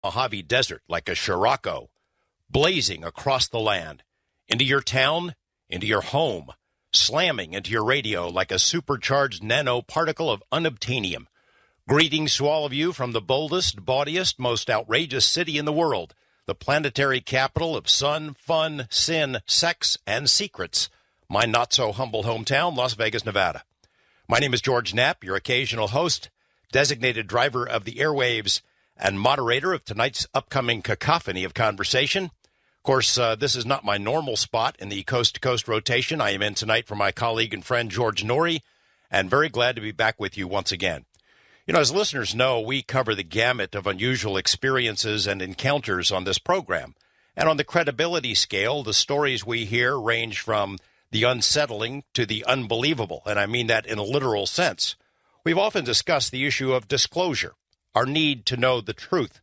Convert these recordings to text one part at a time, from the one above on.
Mojave Desert like a Scirocco, blazing across the land, into your town, into your home, slamming into your radio like a supercharged nanoparticle of unobtainium. Greetings to all of you from the boldest, bawdiest, most outrageous city in the world, the planetary capital of sun, fun, sin, sex, and secrets, my not-so-humble hometown, Las Vegas, Nevada. My name is George Knapp, your occasional host, designated driver of the airwaves, and moderator of tonight's upcoming cacophony of conversation. Of course, this is not my normal spot in the coast-to-coast rotation. I am in tonight for my colleague and friend George Norrie, and very glad to be back with you once again. You know, as listeners know, we cover the gamut of unusual experiences and encounters on this program. And on the credibility scale, the stories we hear range from the unsettling to the unbelievable, and I mean that in a literal sense. We've often discussed the issue of disclosure, our need to know the truth.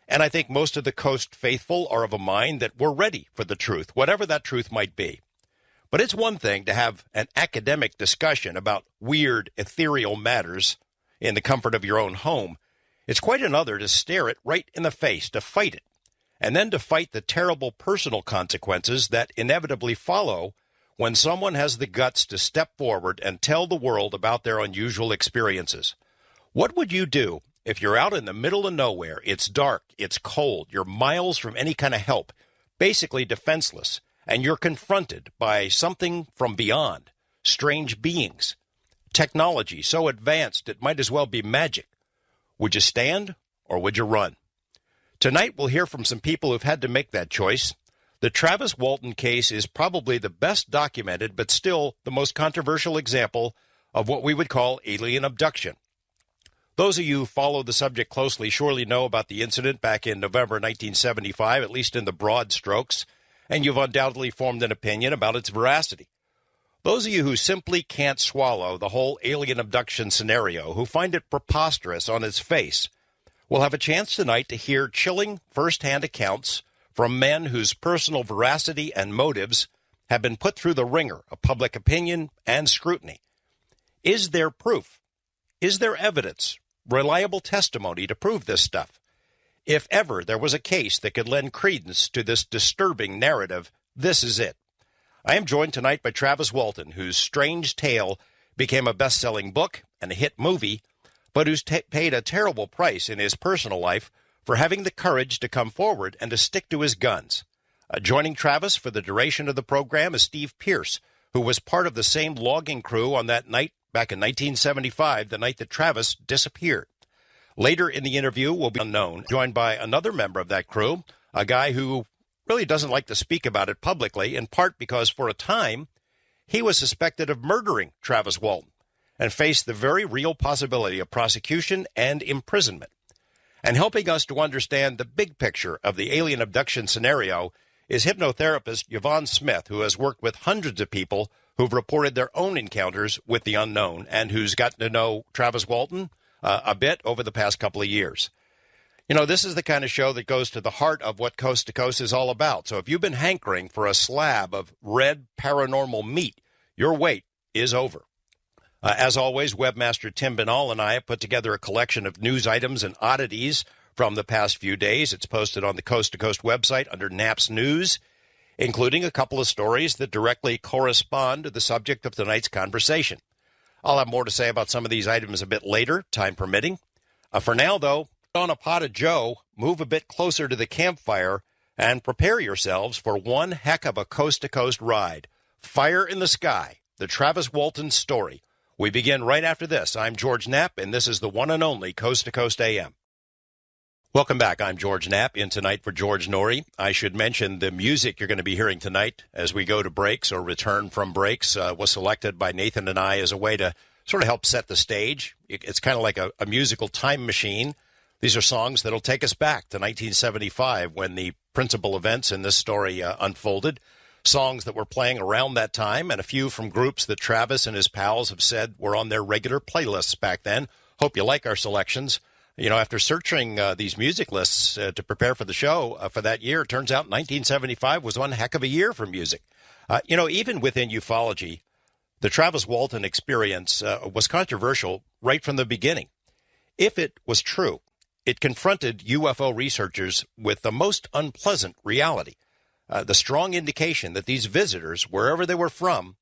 And I think most of the Coast faithful are of a mind that we're ready for the truth, whatever that truth might be. But it's one thing to have an academic discussion about weird, ethereal matters in the comfort of your own home. It's quite another to stare it right in the face, to fight it, and then to fight the terrible personal consequences that inevitably follow when someone has the guts to step forward and tell the world about their unusual experiences. What would you do if you're out in the middle of nowhere, it's dark, it's cold, you're miles from any kind of help, basically defenseless, and you're confronted by something from beyond, strange beings, technology so advanced it might as well be magic? Would you stand or would you run? Tonight we'll hear from some people who've had to make that choice. The Travis Walton case is probably the best documented, but still the most controversial example of what we would call alien abduction. Those of you who follow the subject closely surely know about the incident back in November 1975, at least in the broad strokes, and you've undoubtedly formed an opinion about its veracity. Those of you who simply can't swallow the whole alien abduction scenario, who find it preposterous on its face, will have a chance tonight to hear chilling first-hand accounts from men whose personal veracity and motives have been put through the ringer of public opinion and scrutiny. Is there proof? Is there evidence, reliable testimony to prove this stuff? If ever there was a case that could lend credence to this disturbing narrative, this is it. I am joined tonight by Travis Walton, whose strange tale became a best-selling book and a hit movie, but who's paid a terrible price in his personal life for having the courage to come forward and to stick to his guns. Joining Travis for the duration of the program is Steve Pierce, who was part of the same logging crew on that night back in 1975, the night that Travis disappeared. Later in the interview will be unknown, joined by another member of that crew, a guy who really doesn't like to speak about it publicly, in part because for a time he was suspected of murdering Travis Walton and faced the very real possibility of prosecution and imprisonment. And helping us to understand the big picture of the alien abduction scenario is hypnotherapist Yvonne Smith, who has worked with hundreds of people who've reported their own encounters with the unknown and who's gotten to know Travis Walton a bit over the past couple of years. You know, this is the kind of show that goes to the heart of what Coast to Coast is all about. So if you've been hankering for a slab of red paranormal meat, your wait is over. As always, webmaster Tim Binal and I have put together a collection of news items and oddities from the past few days. It's posted on the Coast to Coast website under Knapp's News, including a couple of stories that directly correspond to the subject of tonight's conversation. I'll have more to say about some of these items a bit later, time permitting. For now, though, put on a pot of joe, move a bit closer to the campfire, and prepare yourselves for one heck of a coast-to-coast ride. Fire in the Sky, the Travis Walton story. We begin right after this. I'm George Knapp, and this is the one and only Coast to Coast AM. Welcome back. I'm George Knapp, in tonight for George Norrie. I should mention the music you're going to be hearing tonight as we go to breaks or return from breaks was selected by Nathan and I as a way to sort of help set the stage. It's kind of like a musical time machine. These are songs that'll take us back to 1975 when the principal events in this story unfolded. Songs that were playing around that time, and a few from groups that Travis and his pals have said were on their regular playlists back then. Hope you like our selections. You know, after searching these music lists to prepare for the show for that year, it turns out 1975 was one heck of a year for music. You know, even within ufology, the Travis Walton experience was controversial right from the beginning. If it was true, it confronted UFO researchers with the most unpleasant reality, the strong indication that these visitors, wherever they were from,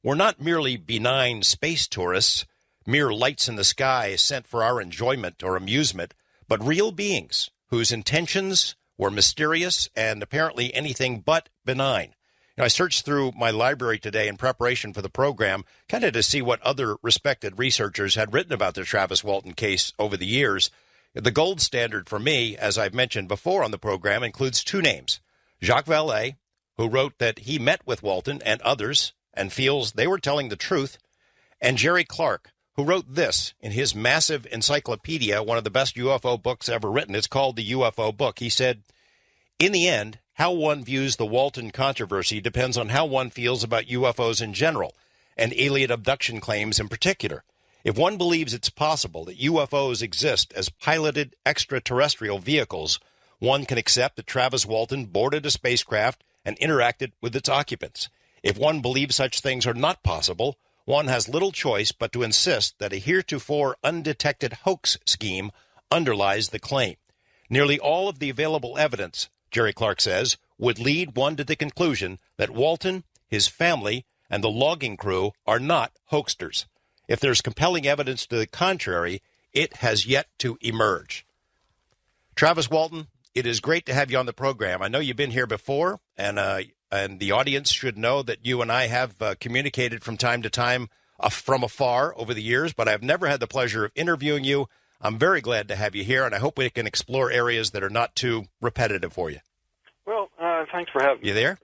were not merely benign space tourists, mere lights in the sky sent for our enjoyment or amusement, but real beings whose intentions were mysterious and apparently anything but benign. I searched through my library today in preparation for the program, kind of to see what other respected researchers had written about the Travis Walton case over the years. The gold standard for me, as I've mentioned before on the program, includes two names. Jacques Vallée, who wrote that he met with Walton and others and feels they were telling the truth, and Jerry Clark, who wrote this in his massive encyclopedia, one of the best UFO books ever written. It's called The UFO Book. He said, "In the end, how one views the Walton controversy depends on how one feels about UFOs in general, and alien abduction claims in particular. If one believes it's possible that UFOs exist as piloted extraterrestrial vehicles, one can accept that Travis Walton boarded a spacecraft and interacted with its occupants. If one believes such things are not possible, one has little choice but to insist that a heretofore undetected hoax scheme underlies the claim. Nearly all of the available evidence," Jerry Clark says, "would lead one to the conclusion that Walton, his family, and the logging crew are not hoaxsters. If there's compelling evidence to the contrary, it has yet to emerge." Travis Walton, it is great to have you on the program. I know you've been here before, and the audience should know that you and I have communicated from time to time from afar over the years, but I've never had the pleasure of interviewing you. I'm very glad to have you here, and I hope we can explore areas that are not too repetitive for you. Well, thanks for having me. You there?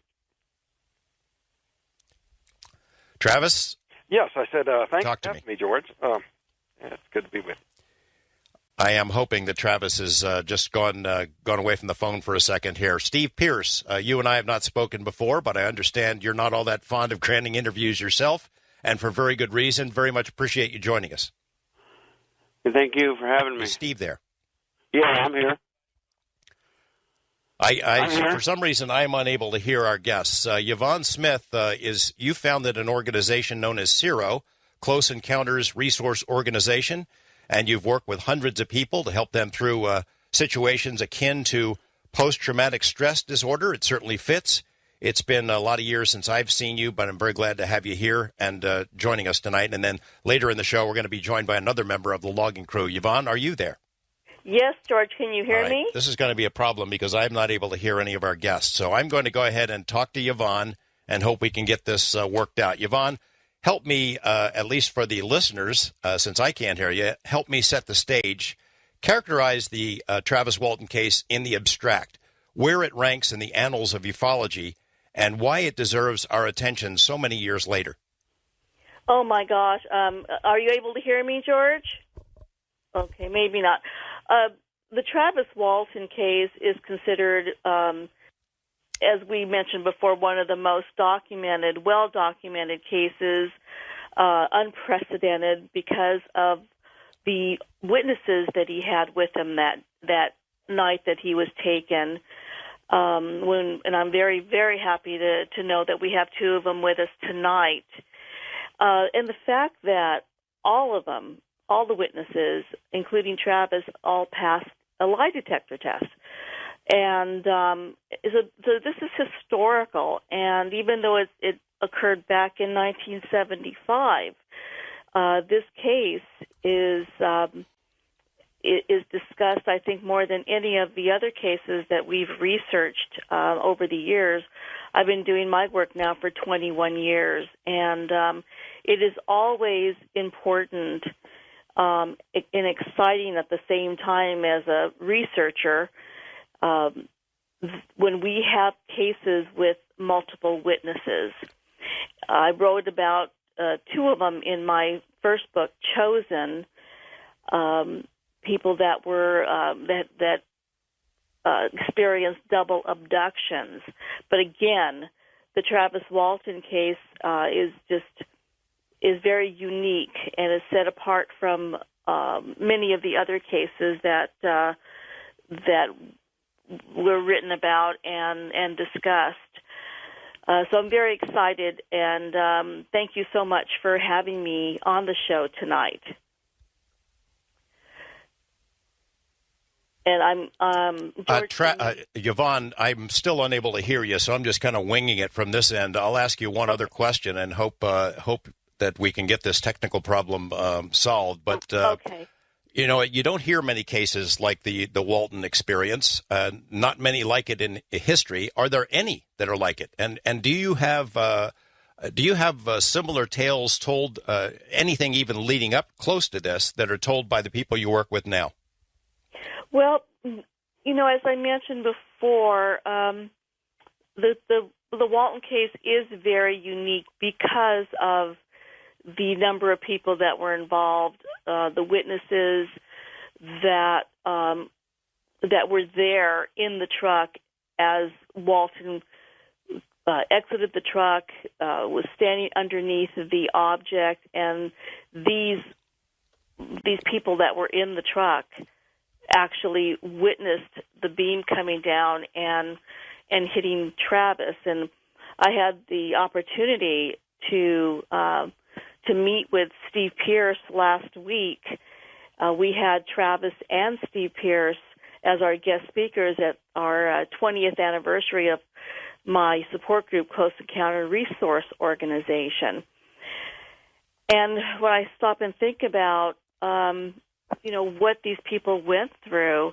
Travis? Yes, I said thanks Talk for to having me, George. Yeah, it's good to be with you. I am hoping that Travis has just gone away from the phone for a second here. Steve Pierce, you and I have not spoken before, but I understand you're not all that fond of granting interviews yourself, and for very good reason. Very much appreciate you joining us. Thank you for having me. Is Steve there? Yeah, I'm here. I'm here. For some reason, I am unable to hear our guests. Yvonne Smith, you founded an organization known as CERO, Close Encounters Resource Organization, and you've worked with hundreds of people to help them through situations akin to post-traumatic stress disorder. It certainly fits. It's been a lot of years since I've seen you, but I'm very glad to have you here and joining us tonight. And then later in the show, we're going to be joined by another member of the logging crew. Yvonne, are you there? Yes, George, can you hear me? This is going to be a problem because I'm not able to hear any of our guests. So I'm going to go ahead and talk to Yvonne and hope we can get this worked out. Yvonne, help me, at least for the listeners, since I can't hear you, help me set the stage. Characterize the Travis Walton case in the abstract, where it ranks in the annals of ufology, and why it deserves our attention so many years later. Oh, my gosh. Are you able to hear me, George? Okay, maybe not. The Travis Walton case is considered, as we mentioned before, one of the most documented, well-documented cases, unprecedented because of the witnesses that he had with him that night that he was taken. And I'm very, very happy to know that we have two of them with us tonight. And the fact that all of them, all the witnesses, including Travis, all passed a lie detector test. And so this is historical. And even though it occurred back in 1975, this case is discussed, I think, more than any of the other cases that we've researched over the years. I've been doing my work now for 21 years, and it is always important and exciting at the same time as a researcher when we have cases with multiple witnesses. I wrote about two of them in my first book, Chosen, people that were that experienced double abductions. But again, the Travis Walton case is very unique and is set apart from many of the other cases that were written about and discussed. So I'm very excited, and thank you so much for having me on the show tonight. And I'm George. Yvonne, I'm still unable to hear you, so I'm just kind of winging it from this end. I'll ask you one other question and hope that we can get this technical problem solved. But okay. You don't hear many cases like the Walton experience. Not many like it in history. Are there any that are like it? And do you have similar tales told? Anything even leading up close to this that are told by the people you work with now? Well, as I mentioned before, the Walton case is very unique because of the number of people that were involved, the witnesses that were there in the truck as Walton exited the truck, was standing underneath the object, and these people that were in the truck actually witnessed the beam coming down and hitting Travis. And I had the opportunity to meet with Steve Pierce last week. We had Travis and Steve Pierce as our guest speakers at our 20th anniversary of my support group, Close Encounter Resource Organization. And when I stop and think about what these people went through,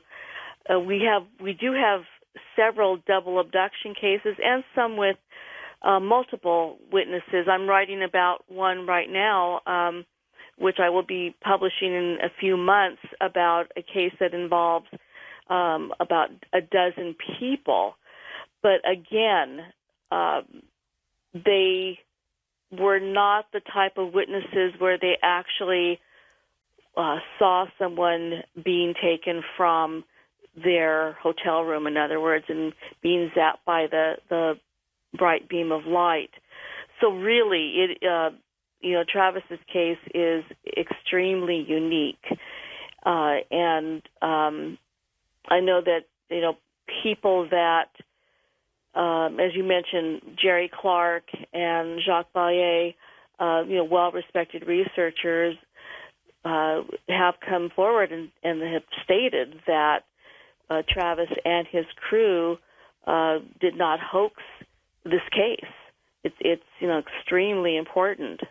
we do have several double abduction cases and some with multiple witnesses. I'm writing about one right now, which I will be publishing in a few months, about a case that involves about a dozen people. But again, they were not the type of witnesses where they actually saw someone being taken from their hotel room, in other words, and being zapped by the bright beam of light. So really, Travis's case is extremely unique, and I know that people that, as you mentioned, Jerry Clark and Jacques Vallée, well-respected researchers, have come forward and have stated that Travis and his crew did not hoax this case. It's extremely important.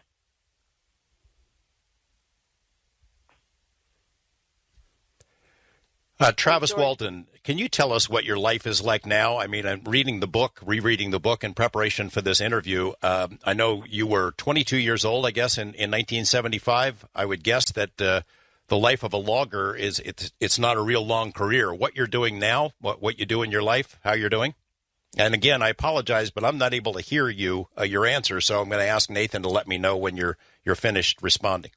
Travis Walton, can you tell us what your life is like now? I mean, I'm rereading the book in preparation for this interview. I know you were 22 years old, I guess, in 1975. I would guess that the life of a logger it's not a real long career. What you're doing now, what you do in your life, how you're doing? And again, I apologize, but I'm not able to hear your answer, so I'm going to ask Nathan to let me know when you're finished responding.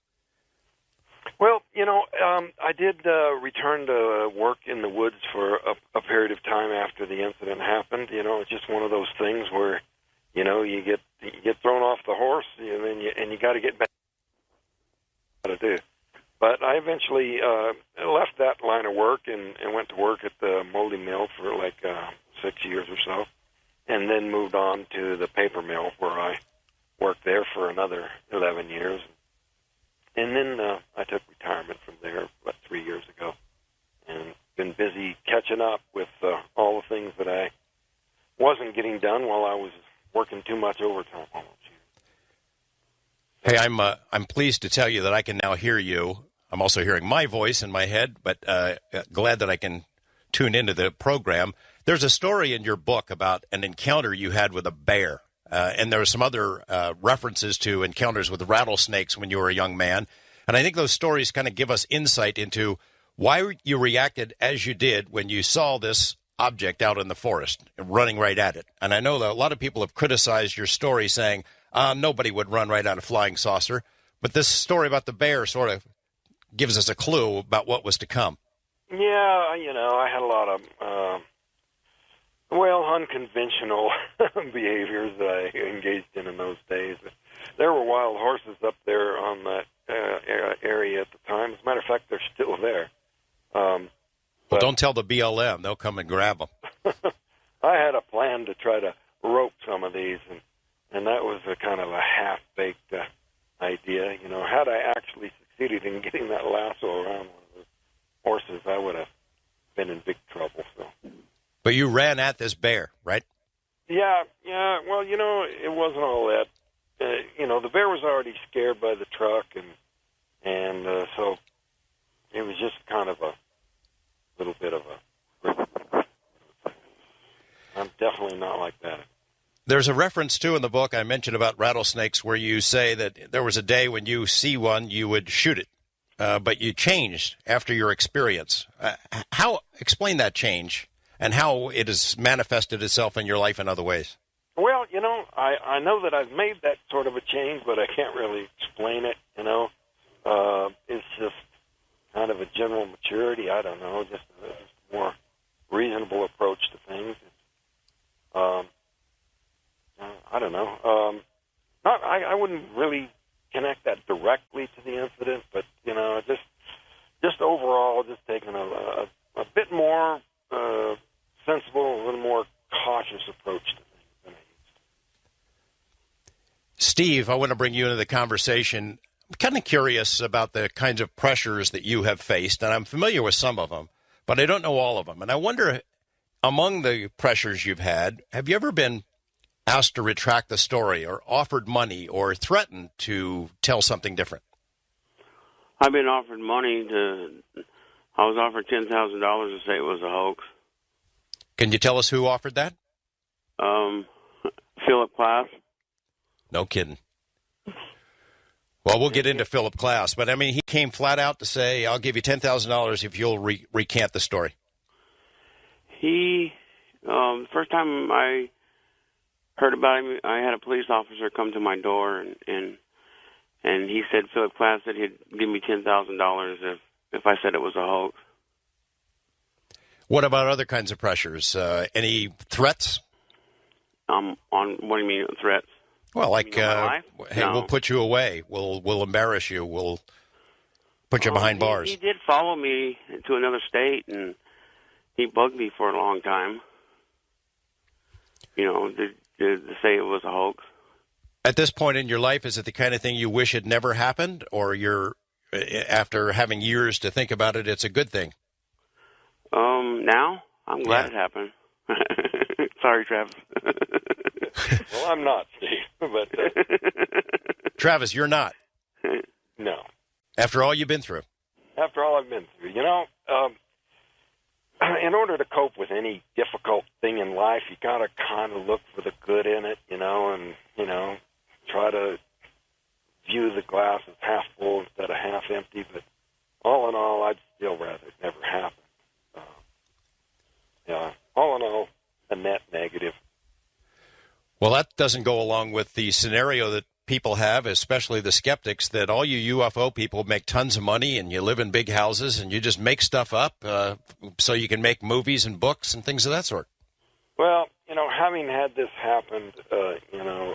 Well, I did return to work in the woods for a period of time after the incident happened. It's just one of those things where, you get thrown off the horse, and you got to get back to do. But I eventually left that line of work and went to work at the molding mill for like 6 years or so, and then moved on to the paper mill where I worked there for another 11 years. And then I took retirement from there about 3 years ago, and been busy catching up with all the things that I wasn't getting done while I was working too much overtime all those years. Hey, I'm pleased to tell you that I can now hear you. I'm also hearing my voice in my head, but glad that I can tune into the program. There's a story in your book about an encounter you had with a bear. And there are some other references to encounters with rattlesnakes when you were a young man. And I think those stories kind of give us insight into why you reacted as you did when you saw this object out in the forest, running right at it. And I know that a lot of people have criticized your story, saying, nobody would run right at a flying saucer. But this story about the bear sort of gives us a clue about what was to come. Yeah, I had a lot of unconventional behaviors that I engaged in those days. There were wild horses up there on that area at the time. As a matter of fact, they're still there. Well, don't tell the BLM. They'll come and grab them. I had a plan to try to rope some of these, and that was a kind of a half-baked idea. Had I actually succeeded in getting that lasso around one of the horses, I would have been in big trouble. So. But you ran at this bear, right? Yeah. Well, it wasn't all that. The bear was already scared by the truck, and so it was just kind of a little bit of a. I'm definitely not like that. There's a reference, too, in the book I mentioned about rattlesnakes where you say that there was a day when you see one, you would shoot it, but you changed after your experience. Explain that change and how it has manifested itself in your life in other ways. Well, I know that I've made that sort of a change, but I can't really explain it, It's just kind of a general maturity. I don't know, just a more reasonable approach to things. I don't know. I wouldn't really connect that directly to the incident, but, just overall, just taking a bit more sensible, a little more cautious approach to things. Steve, I want to bring you into the conversation. I'm kind of curious about the kinds of pressures that you have faced, and I'm familiar with some of them, but I don't know all of them. And I wonder, among the pressures you've had, have you ever been asked to retract the story or offered money or threatened to tell something different? I've been offered money I was offered $10,000 to say it was a hoax. Can you tell us who offered that? Philip Class. No kidding. Well, we'll get into Philip Class, but I mean, he came flat out to say, I'll give you $10,000 if you'll recant the story. The first time I heard about him, I had a police officer come to my door, and he said Philip Class said he'd give me $10,000 if I said it was a hoax. What about other kinds of pressures? Any threats? On what do you mean threats? Well, like, hey, no. We'll put you away. We'll embarrass you. We'll put you behind bars. He did follow me to another state, and he bugged me for a long time. To say it was a hoax. At this point in your life, is it the kind of thing you wish had never happened, or after having years to think about it, it's a good thing? Now I'm glad it happened. Sorry, Travis. Well, I'm not, Steve. But Travis, you're not. No. After all you've been through. After all I've been through, in order to cope with any difficult thing in life, you got to kind of look for the good in it, and try to view the glass as half full instead of half empty. But all in all, I'd still rather it never happened. All in all, a net negative. Well, that doesn't go along with the scenario that people have, especially the skeptics, that all you UFO people make tons of money and you live in big houses and you just make stuff up so you can make movies and books and things of that sort. Well, having had this happen,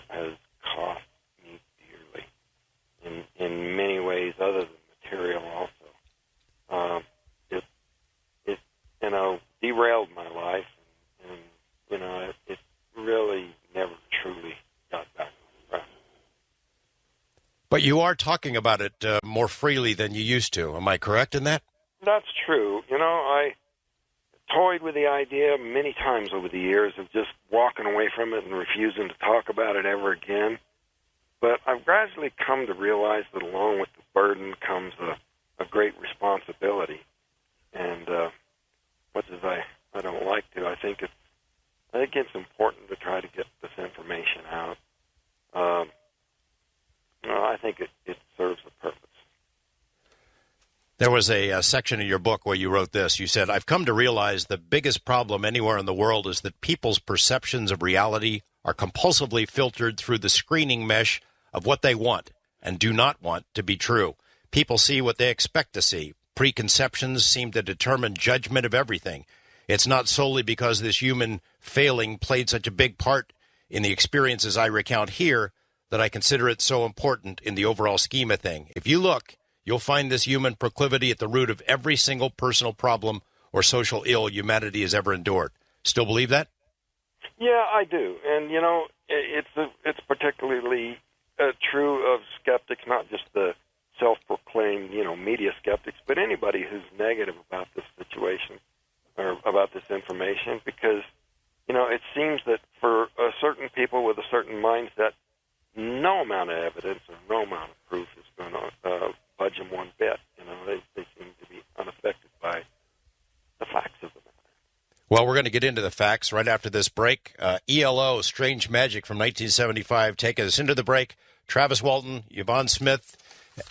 has cost me dearly in many ways other than material also. It derailed my life, and it really never truly got back on track. But you are talking about it more freely than you used to. Am I correct in that? That's true. I toyed with the idea many times over the years of just walking away from it and refusing to talk about it ever again. But I've gradually come to realize that along with the burden comes a great responsibility. And much as I don't like to, I think it's important to try to get this information out. I think it serves a purpose. There was a section in your book where you wrote this. You said, I've come to realize the biggest problem anywhere in the world is that people's perceptions of reality are compulsively filtered through the screening mesh of what they want and do not want to be true. People see what they expect to see. Preconceptions seem to determine judgment of everything. It's not solely because this human failing played such a big part in the experiences I recount here that I consider it so important in the overall scheme of things. If you look, you'll find this human proclivity at the root of every single personal problem or social ill humanity has ever endured. Still believe that? Yeah, I do. And, it's particularly true of skeptics, not just the self-proclaimed, media skeptics, but anybody who's negative about this situation. or about this information because, it seems that for certain people with a certain mindset, no amount of evidence or no amount of proof is going to budge them one bit. They seem to be unaffected by the facts of the matter. Well, we're going to get into the facts right after this break. ELO, Strange Magic from 1975, taking us into the break. Travis Walton, Yvonne Smith,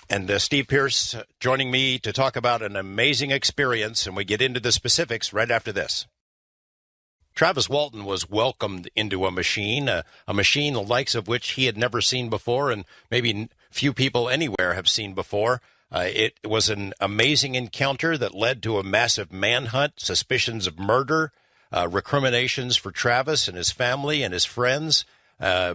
and Steve Pierce joining me to talk about an amazing experience, and we get into the specifics right after this. Travis Walton was welcomed into a machine the likes of which he had never seen before, and maybe few people anywhere have seen before. It was an amazing encounter that led to a massive manhunt, suspicions of murder, recriminations for Travis and his family and his friends.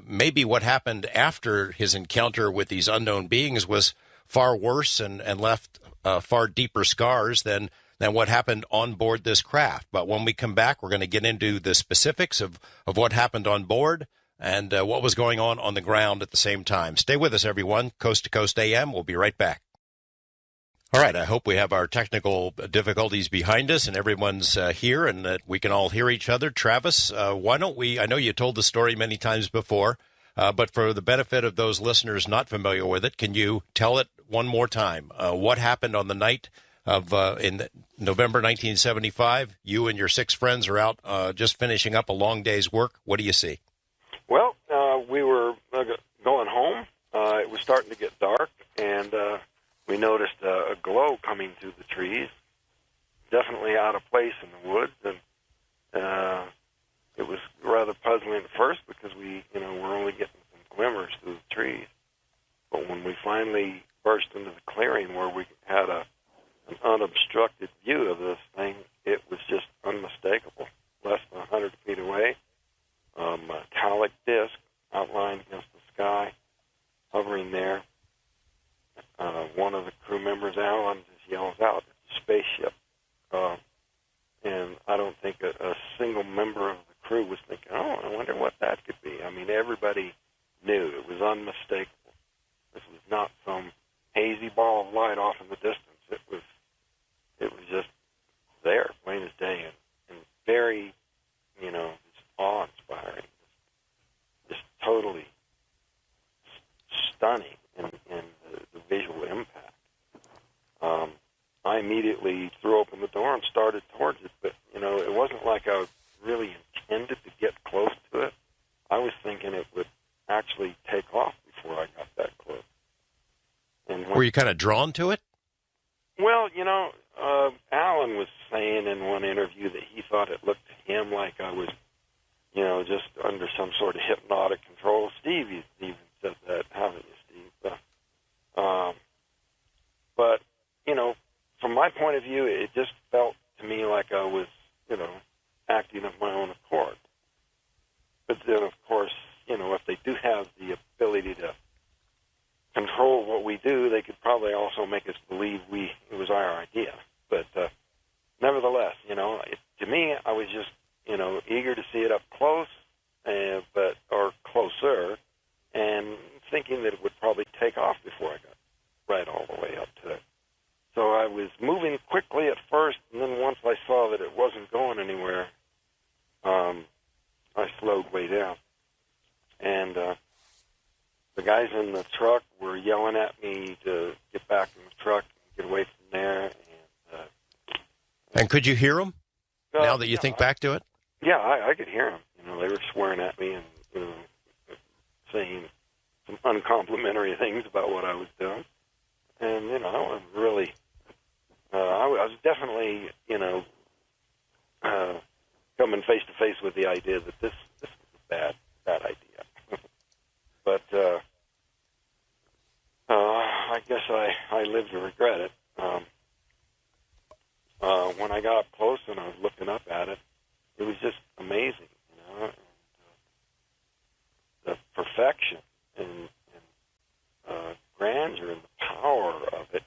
Maybe what happened after his encounter with these unknown beings was far worse and left far deeper scars than what happened on board this craft. But when we come back, we're going to get into the specifics of what happened on board and what was going on the ground at the same time. Stay with us, everyone. Coast to Coast AM. We'll be right back. All right, I hope we have our technical difficulties behind us and everyone's here and that we can all hear each other. Travis, why don't we, I know you told the story many times before, but for the benefit of those listeners not familiar with it, can you tell it one more time? What happened on the night of in November 1975? You and your 6 friends are out just finishing up a long day's work. What do you see? Well, we were going home. It was starting to get dark, and we noticed a glow coming through the trees, definitely out of place in the woods, and it was rather puzzling at first because we were only getting some glimmers through the trees. But when we finally burst into the clearing where we had an unobstructed view of this thing, it was just unmistakable. Less than 100 feet away, a metallic disc outlined against the sky, hovering there. One of the crew members, Alan, just yells out, "It's a spaceship." And I don't think a single member of the crew was thinking, "Oh, I wonder what that could be." I mean, everybody knew it was unmistakable. This was not some hazy ball of light off in the distance. It was just there, plain as day, and very, just awe-inspiring, just totally stunning in the visual impact. I immediately threw open the door and started towards it, but, it wasn't like I really intended to get close to it. I was thinking it would actually take off before I got that close. And were you kind of drawn to it? Well, Alan was saying in one interview that he thought it looked to him like I was, just under some sort of hypnotic control. Steve even said that, haven't you, Steve? But, from my point of view, it just felt to me like I was, acting of my own accord. But then, of course, if they do have the ability to control what we do, they could probably also make us believe it was our idea. But nevertheless, to me, I was just, eager to see it up close, or closer, and thinking that it would probably take off before I got right all the way up to it. So I was moving quickly at first, and then once I saw that it wasn't going anywhere, I slowed way down. And the guys in the truck were yelling at me to get back in the truck and get away from there. And could you hear them now that you think back to it? Yeah, I could hear them. They were swearing at me and saying some uncomplimentary things about what I was doing. And I was really, I was definitely, coming face to face with the idea that this was a bad idea. But I guess I live to regret it. When I got up close and I was looking up at it, it was just amazing, and, the perfection and grandeur and the power of it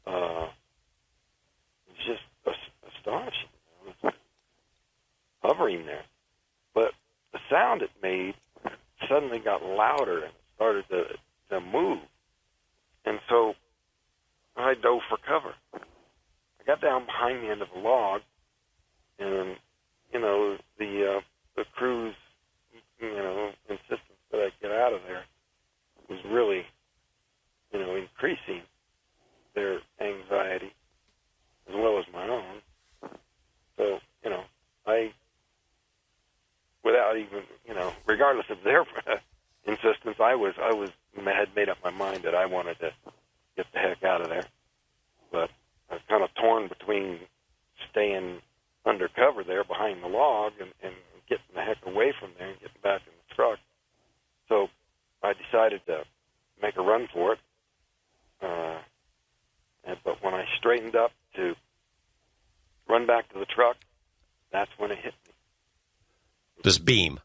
was just astonishing. It was hovering there. But the sound it made suddenly got louder and started to move. And so I dove for cover. I got down behind the end of a log, And, the crew's, insistence that I get out of there was really, increasing their anxiety as well as my own. So, without even, regardless of their insistence, I had made up my mind that I wanted to get the heck out of there. But I was kind of torn between staying undercover there behind the log and getting the heck away from there and getting back in the truck. So I decided to make a run for it. But when I straightened up to run back to the truck, that's when it hit me. This beam.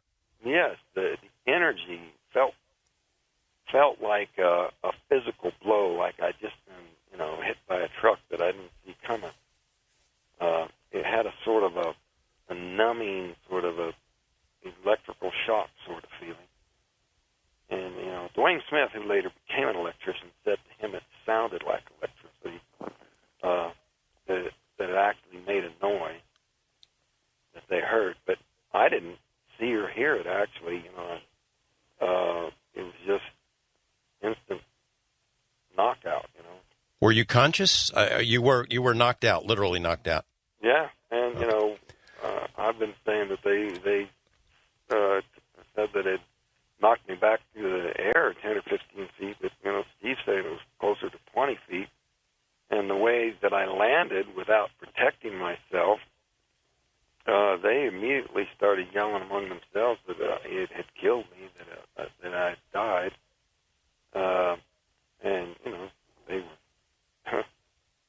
Yes, the energy felt like a physical blow, like I just been, hit by a truck that I didn't see coming. It had a sort of a numbing, sort of a electrical shock sort of feeling. And, Dwayne Smith, who later became an electrician, said to him it sounded like electricity, that it actually made a noise that they heard. But I didn't see or hear it, actually. It was just instant knockout, Were you conscious? You were knocked out, literally knocked out. Yeah, and, I've been saying that they said that it knocked me back through the air 10 or 15 feet, but, Steve said it was closer to 20 feet. And the way that I landed without protecting myself, they immediately started yelling among themselves that it had killed me, that I had died. And, they were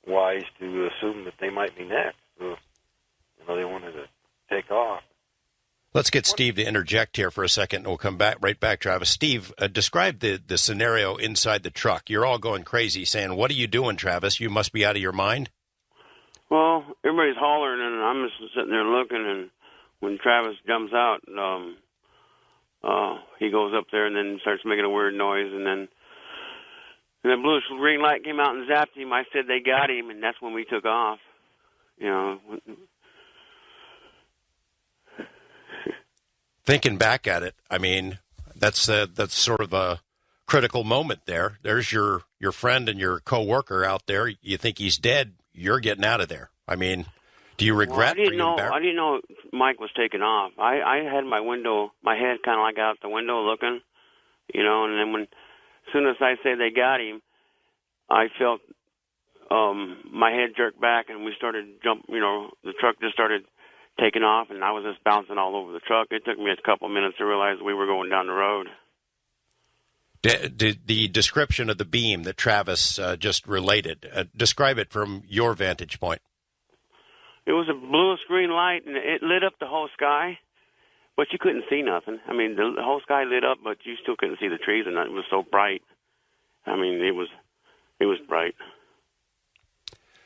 wise to assume that they might be next. So, they wanted to take off. Let's get Steve to interject here for a second, and we'll come right back, Travis. Steve, describe the scenario inside the truck. You're all going crazy, saying, "What are you doing, Travis? You must be out of your mind." Well, everybody's hollering, and I'm just sitting there looking, and when Travis jumps out, he goes up there and then starts making a weird noise, and then the blue green light came out and zapped him. I said they got him, and that's when we took off. Thinking back at it, I mean, that's sort of a critical moment there. There's your friend and your coworker out there. You think he's dead. You're getting out of there. I mean, do you regret? Well, I didn't know Mike was taking off. I had my head kind of like out the window looking, and then as soon as I say they got him, I felt my head jerk back, and we started the truck just started taking off, and I was just bouncing all over the truck. It took me a couple minutes to realize we were going down the road. The description of the beam that Travis just related, describe it from your vantage point. It was a bluish green light, and it lit up the whole sky, but you couldn't see nothing. I mean, the whole sky lit up, but you still couldn't see the trees, and it was so bright. I mean, it was bright.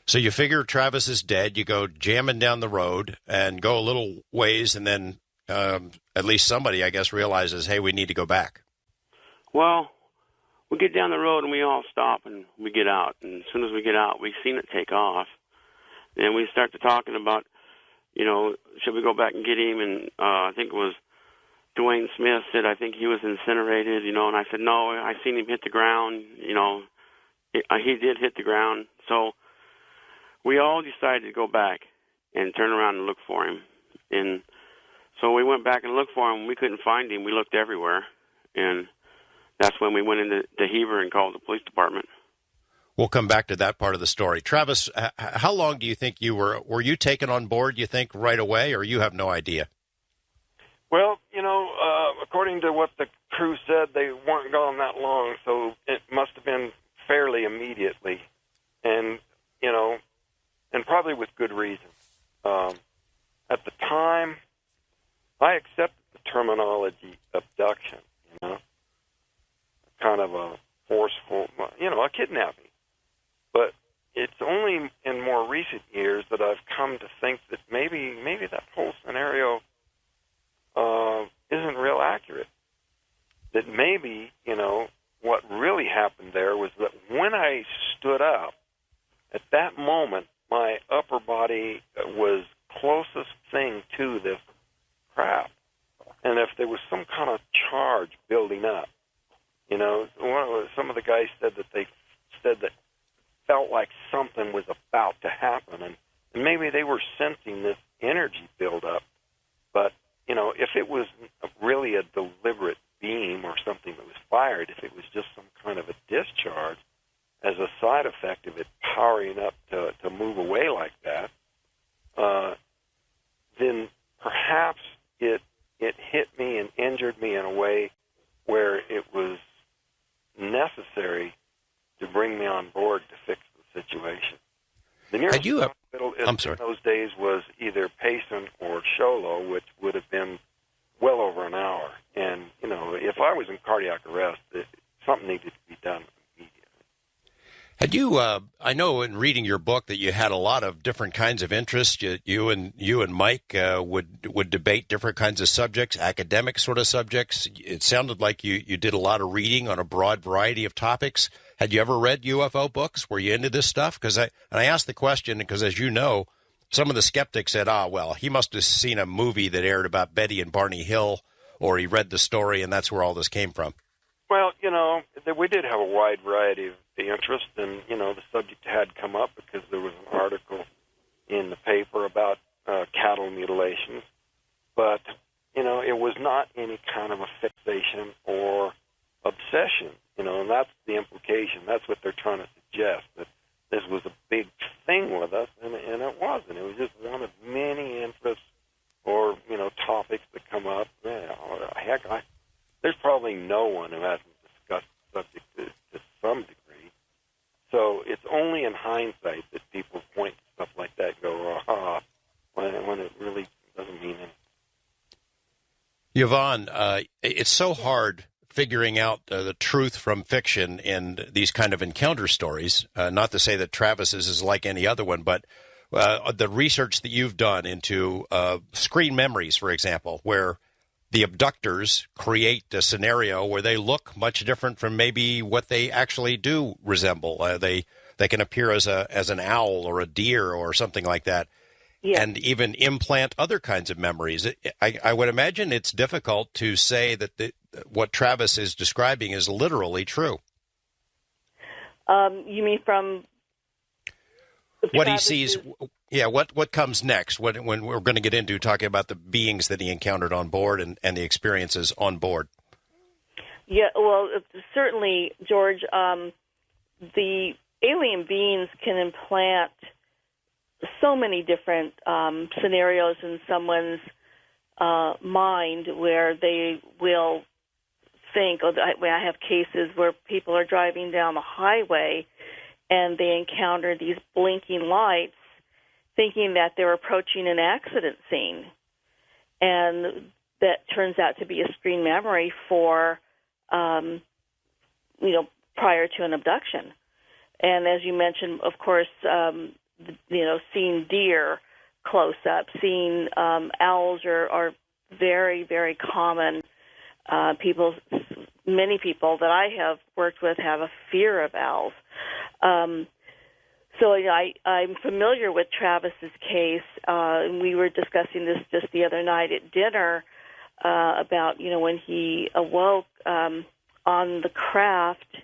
So you figure Travis is dead. You go jamming down the road and go a little ways, and then at least somebody, I guess, realizes, hey, we need to go back. Well, we get down the road, and we all stop, and we get out. And as soon as we get out, we've seen it take off. And we start to talking about, should we go back and get him? And I think it was Dwayne Smith said, I think he was incinerated, and I said, no, I seen him hit the ground. He did hit the ground. So we all decided to go back and turn around and look for him. And so we went back and looked for him. We couldn't find him. We looked everywhere. And that's when we went into Heber and called the police department. We'll come back to that part of the story. Travis, how long do you think were you taken on board, you think, right away, or you have no idea? Well, according to what the crew said, they weren't gone that long, so it must have been fairly immediately. And, and probably with good reason. At the time, I accepted the terminology abduction, kind of a forceful, a kidnapping. But it's only in more recent years that I've come to think that maybe that whole scenario isn't real accurate. That maybe, what really happened there was that when I stood up, at that moment, my upper body was closest thing to this crap. And if there was some kind of charge building up, some of the guys said that felt like something was about to happen, and maybe they were sensing this energy build up. But if it was really a deliberate beam or something that was fired, if it was just some kind of a discharge as a side effect of it powering up to move away like that, then perhaps it hit me and injured me in a way where it was necessary to bring me on board to fix the situation. The nearest hospital in those days was either Payson or Sholo, which would have been well over an hour. And, if I was in cardiac arrest, something needed to be done immediately. Had you, I know in reading your book that you had a lot of different kinds of interests. You and Mike would debate different kinds of subjects, academic sort of subjects. It sounded like you did a lot of reading on a broad variety of topics. Had you ever read UFO books? Were you into this stuff? I asked the question because, as you know, some of the skeptics said, well, he must have seen a movie that aired about Betty and Barney Hill, or he read the story, and that's where all this came from. Well, we did have a wide variety of interest, and, the subject had come up because there was an article in the paper about cattle mutilations. But, it was not any kind of a fixation or obsession, and that's the implication. That's what they're trying to suggest, that this was a big thing with us, and it wasn't. It was just one of many interests or, topics that come up. There's probably no one who hasn't discussed the subject to some degree. So it's only in hindsight that people point to stuff like that and go, when it really doesn't mean anything. Yvonne, it's so hard figuring out the truth from fiction in these kind of encounter stories. Not to say that Travis's is like any other one, but the research that you've done into screen memories, for example, where the abductors create a scenario where they look much different from maybe what they actually do resemble. They can appear as an owl or a deer or something like that. Yeah. And even implant other kinds of memories. I would imagine it's difficult to say that what Travis is describing is literally true. You mean from what he sees? Yeah, what comes next? When we're going to get into talking about the beings that he encountered on board and the experiences on board. Yeah, well, certainly, George, the alien beings can implant so many different scenarios in someone's mind where they will think, I have cases where people are driving down the highway and they encounter these blinking lights thinking that they're approaching an accident scene. And that turns out to be a screen memory for, prior to an abduction. And as you mentioned, of course, seeing deer close up, seeing owls are very, very common. Many people that I have worked with have a fear of owls. So I'm familiar with Travis's case, and we were discussing this just the other night at dinner about, when he awoke on the craft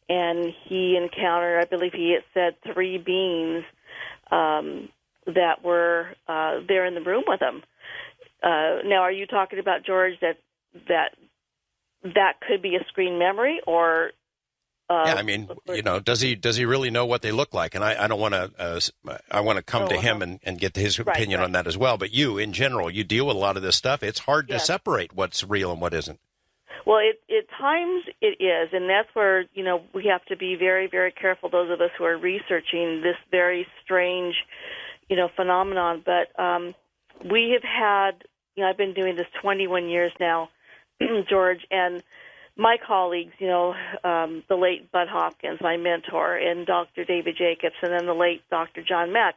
and he encountered, I believe he had said, 3 beings that were there in the room with him. Now, are you talking about, George, that could be a screen memory, or? Yeah, I mean, does he really know what they look like? And I don't want to. I want to come to him and get his opinion on that as well. But you, in general, you deal with a lot of this stuff. It's hard to separate what's real and what isn't. Well, at times it is, and that's where we have to be very, very careful. Those of us who are researching this very strange, phenomenon. But we have had. I've been doing this 21 years now, George, and my colleagues, the late Bud Hopkins, my mentor, and Dr. David Jacobs, and then the late Dr. John Mack,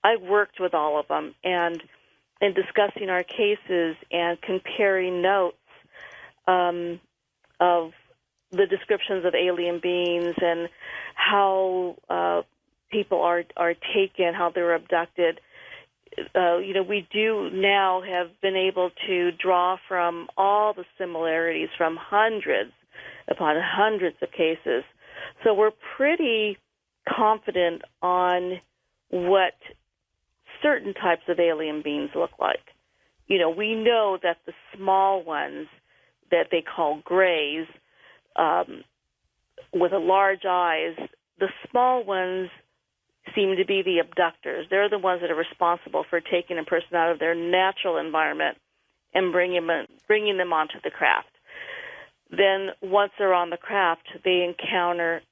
I've worked with all of them, and in discussing our cases and comparing notes of the descriptions of alien beings and how people are taken, how they're abducted, we do now have been able to draw from all the similarities from hundreds upon hundreds of cases. So we're pretty confident on what certain types of alien beings look like. We know that the small ones that they call grays, with the large eyes, the small ones seem to be the abductors. They're the ones that are responsible for taking a person out of their natural environment and bringing them onto the craft. Then once they're on the craft, they encounter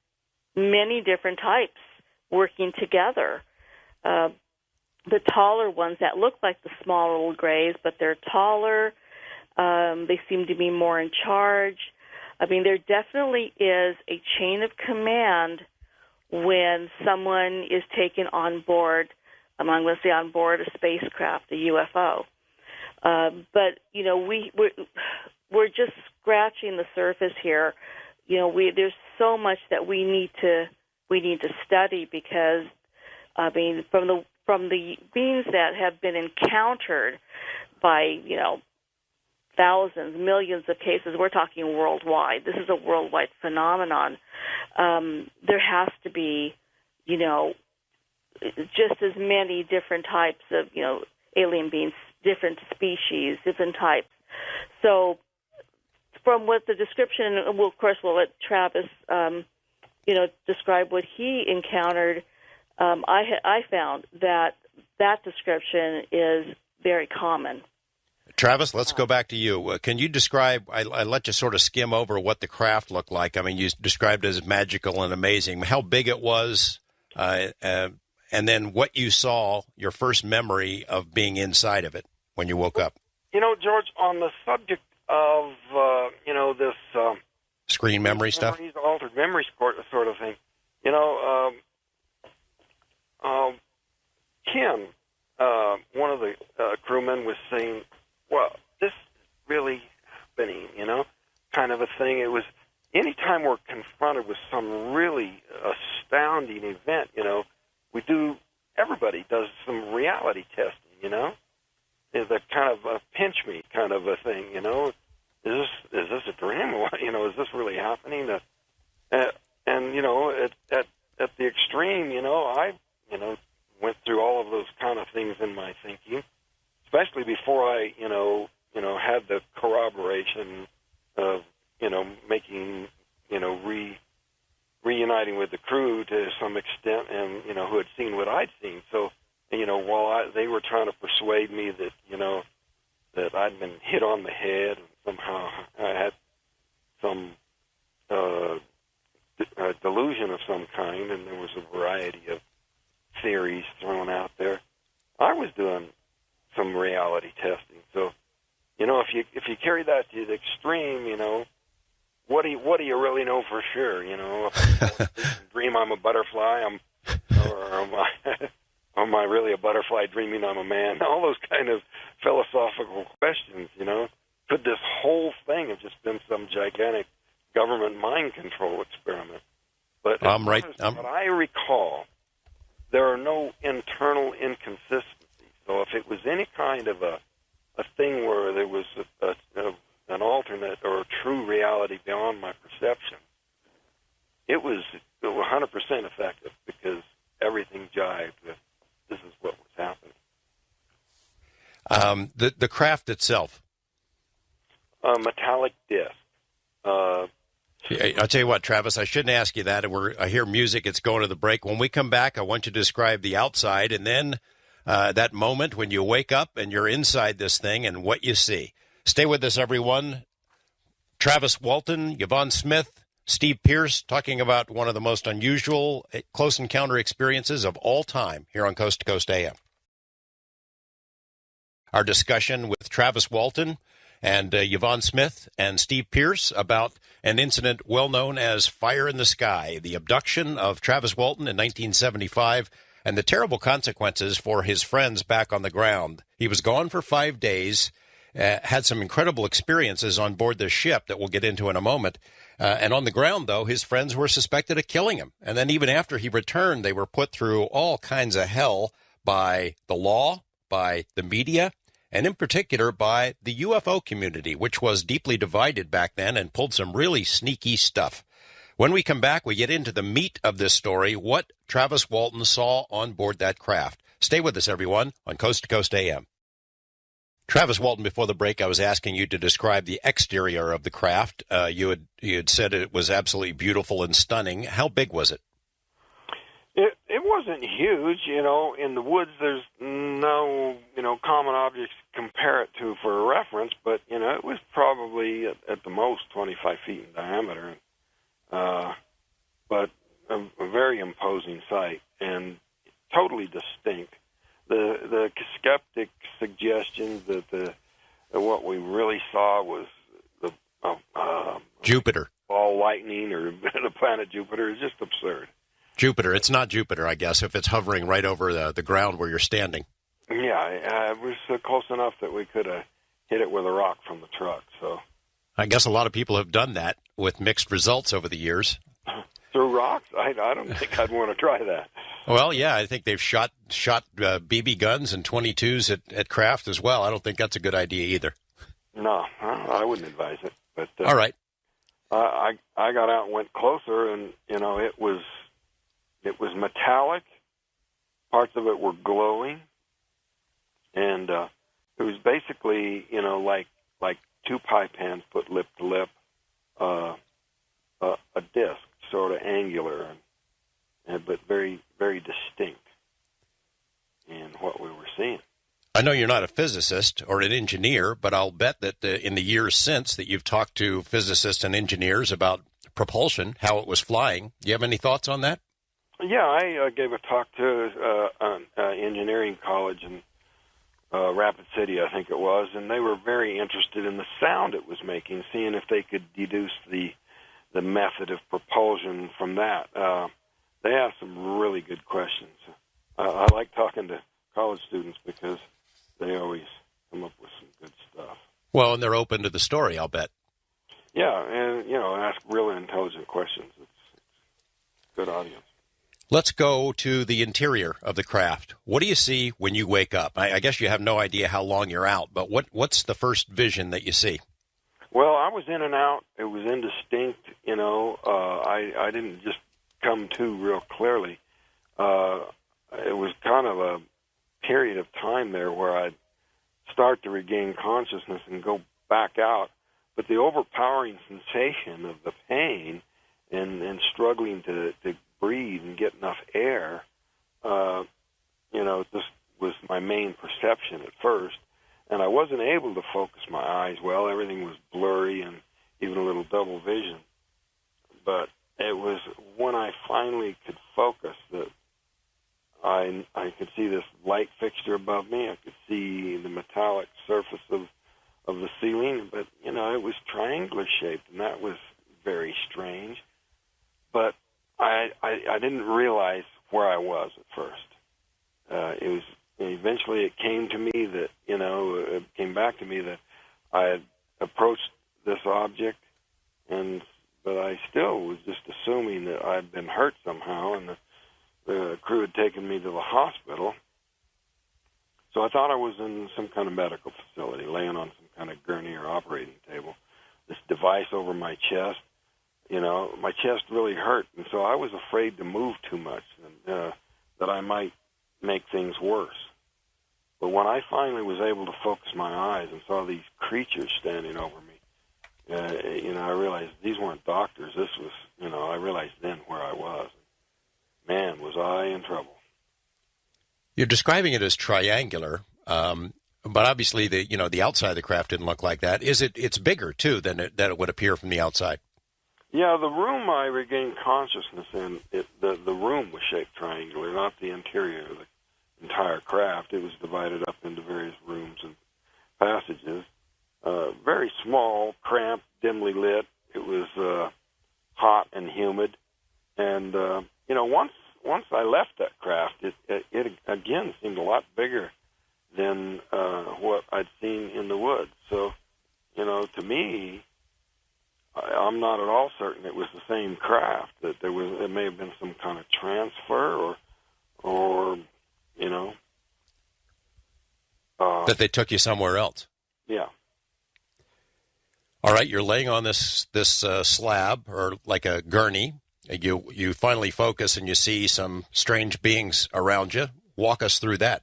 many different types working together. The taller ones that look like the small little grays, but they're taller. They seem to be more in charge. I mean, there definitely is a chain of command when someone is taken on board, I'm going to say on board a spacecraft, a UFO. But, we're just scratching the surface here. There's so much that we need to study because, I mean, from the beings that have been encountered by, thousands, millions of cases, we're talking worldwide. This is a worldwide phenomenon. There has to be, just as many different types of, alien beings, different species, different types. So from what the description, of course, we'll let Travis, describe what he encountered. I found that description is very common. Travis, let's go back to you. Can you describe, I let you sort of skim over what the craft looked like. I mean, you described it as magical and amazing. How big it was, and then what you saw, your first memory of being inside of it when you woke up. George, on the subject of, this... screen memory stuff? Altered memory sort of thing. Ken, one of the crewmen was saying, well, this is really happening, kind of a thing. It was anytime we're confronted with some really astounding event, everybody does some reality testing, Is a kind of a pinch me kind of a thing, Is this a dream? Is this really happening? And, at the extreme, I, went through all of those kind of things in my thinking, especially before I, had the corroboration of, making, reuniting with the crew to some extent and, who had seen what I'd seen. So, while they were trying to persuade me that, that I'd been hit on the head and somehow I had some delusion of some kind, and there was a variety of theories thrown out there, I was doing some reality testing. So, if you carry that to the extreme, what do you really know for sure? If I dream I'm a butterfly, or am I really a butterfly dreaming I'm a man? All those kind of philosophical questions. Could this whole thing have just been some gigantic government mind control experiment? But what I recall, there are no internal inconsistencies. So if it was any kind of a thing where there was an alternate or a true reality beyond my perception, it was 100% effective because everything jived with this is what was happening. The craft itself. Metallic disc. I'll tell you what, Travis, I shouldn't ask you that. I hear music. It's going to the break. When we come back, I want you to describe the outside and then that moment when you wake up and you're inside this thing and what you see. Stay with us, everyone. Travis Walton, Yvonne Smith, Steve Pierce, talking about one of the most unusual close encounter experiences of all time here on Coast to Coast AM. Our discussion with Travis Walton and Yvonne Smith and Steve Pierce about an incident well known as Fire in the Sky, the abduction of Travis Walton in 1975, and the terrible consequences for his friends back on the ground. He was gone for 5 days, had some incredible experiences on board the ship that we'll get into in a moment. And on the ground, though, his friends were suspected of killing him. And then even after he returned, they were put through all kinds of hell by the law, by the media, and in particular by the UFO community, which was deeply divided back then and pulled some really sneaky stuff. When we come back, we get into the meat of this story, what Travis Walton saw on board that craft. Stay with us, everyone, on Coast to Coast AM. Travis Walton, before the break, I was asking you to describe the exterior of the craft. You had said it was absolutely beautiful and stunning. How big was it? It wasn't huge, In the woods, there's no, common objects to compare it to for a reference, but, it was probably at the most 25 feet in diameter. But a very imposing sight and totally distinct. The skeptic suggestions that what we really saw was the Jupiter. Ball lightning or the planet Jupiter is just absurd. Jupiter. It's not Jupiter, I guess, if it's hovering right over the ground where you're standing. Yeah, it was close enough that we could have hit it with a rock from the truck. So I guess a lot of people have done that with mixed results over the years. Through rocks? I don't think I'd want to try that. Well, yeah, I think they've shot BB guns and 22s at craft as well. I don't think that's a good idea either. No, I wouldn't advise it. But all right. I got out and went closer, and it was metallic. Parts of it were glowing, and it was basically like two pie pans put lip to lip, a disc, sort of angular, but very, very distinct in what we were seeing. I know you're not a physicist or an engineer, but I'll bet that in the years since that you've talked to physicists and engineers about propulsion, how it was flying. Do you have any thoughts on that? Yeah, I gave a talk to an engineering college in Rapid City, I think it was, and they were very interested in the sound it was making, seeing if they could deduce the method of propulsion from that. They asked some really good questions. I like talking to college students because they always come up with some good stuff. Well, and they're open to the story, I'll bet. Yeah, and, ask really intelligent questions. It's good audience. Let's go to the interior of the craft. What do you see when you wake up? I guess you have no idea how long you're out, but what's the first vision that you see? Well, I was in and out. It was indistinct, I didn't just come to real clearly. It was kind of a period of time there where I'd start to regain consciousness and go back out. But the overpowering sensation of the pain and struggling to breathe and get enough air, this was my main perception at first. And I wasn't able to focus my eyes well. Everything was blurry and even a little double vision. But it was when I finally could focus that I could see this light fixture above me. I could see the metallic surface of the ceiling. But, it was triangular shaped, and that was very strange. But I didn't realize where I was at first. Eventually it came to me that, it came back to me that I had approached this object, but I still was just assuming that I'd been hurt somehow, and the crew had taken me to the hospital. So I thought I was in some kind of medical facility, laying on some kind of gurney or operating table. This device over my chest, my chest really hurt, and so I was afraid to move too much, and that I might make things worse. But when I finally was able to focus my eyes and saw these creatures standing over me, I realized these weren't doctors. This was, I realized then where I was. Man, was I in trouble. You're describing it as triangular, but obviously the outside of the craft didn't look like that. It's bigger too than it would appear from the outside. Yeah, the room I regained consciousness in, the room was shaped triangular, not the interior of the entire craft. It was divided up into various rooms and passages. Very small, cramped, dimly lit. It was hot and humid. And, once I left that craft, it again seemed a lot bigger than what I'd seen in the woods. So, to me, I'm not at all certain it was the same craft. That it may have been some kind of transfer, or That they took you somewhere else. Yeah. All right, you're laying on this slab, or like a gurney. You finally focus and you see some strange beings around you. Walk us through that.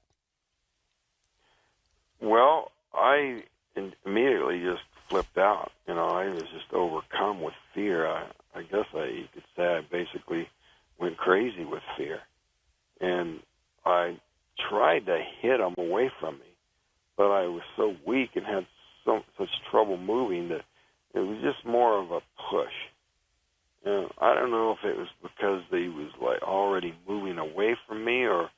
Well, I immediately just flipped out. I was just overcome with fear. I guess you could say I basically went crazy with fear. And I tried to hit them away from me, but I was so weak and had such trouble moving that it was just more of a push. I don't know if it was because they was like already moving away from me, or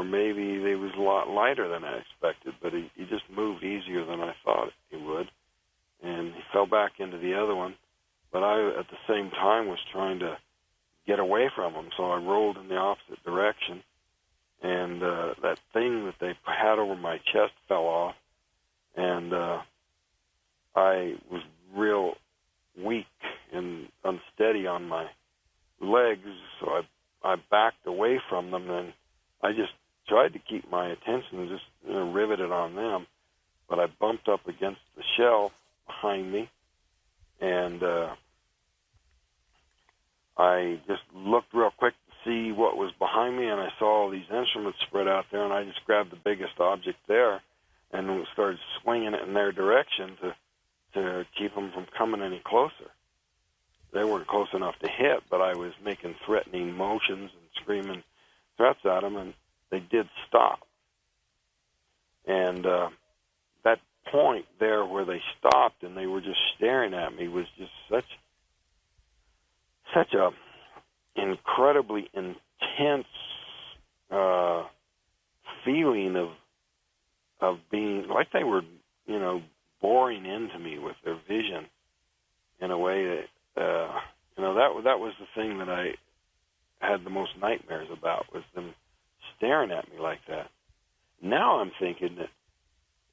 maybe they was a lot lighter than I expected, but he just moved easier than I thought he would. And he fell back into the other one, but I, at the same time, was trying to get away from him, so I rolled in the opposite direction, and that thing that they had over my chest fell off, and I was real weak and unsteady on my legs, so I backed away from them, and I just tried to keep my attention just riveted on them, but I bumped up against the shelf behind me, and I just looked real quick to see what was behind me, and I saw all these instruments spread out there, and I just grabbed the biggest object there and started swinging it in their direction to keep them from coming any closer. They weren't close enough to hit, but I was making threatening motions and screaming threats at them, and they did stop. And that point there where they stopped and they were just staring at me was just such a incredibly intense feeling of being like they were, boring into me with their vision in a way that, that was the thing that I had the most nightmares about, was them staring at me like that. Now I'm thinking that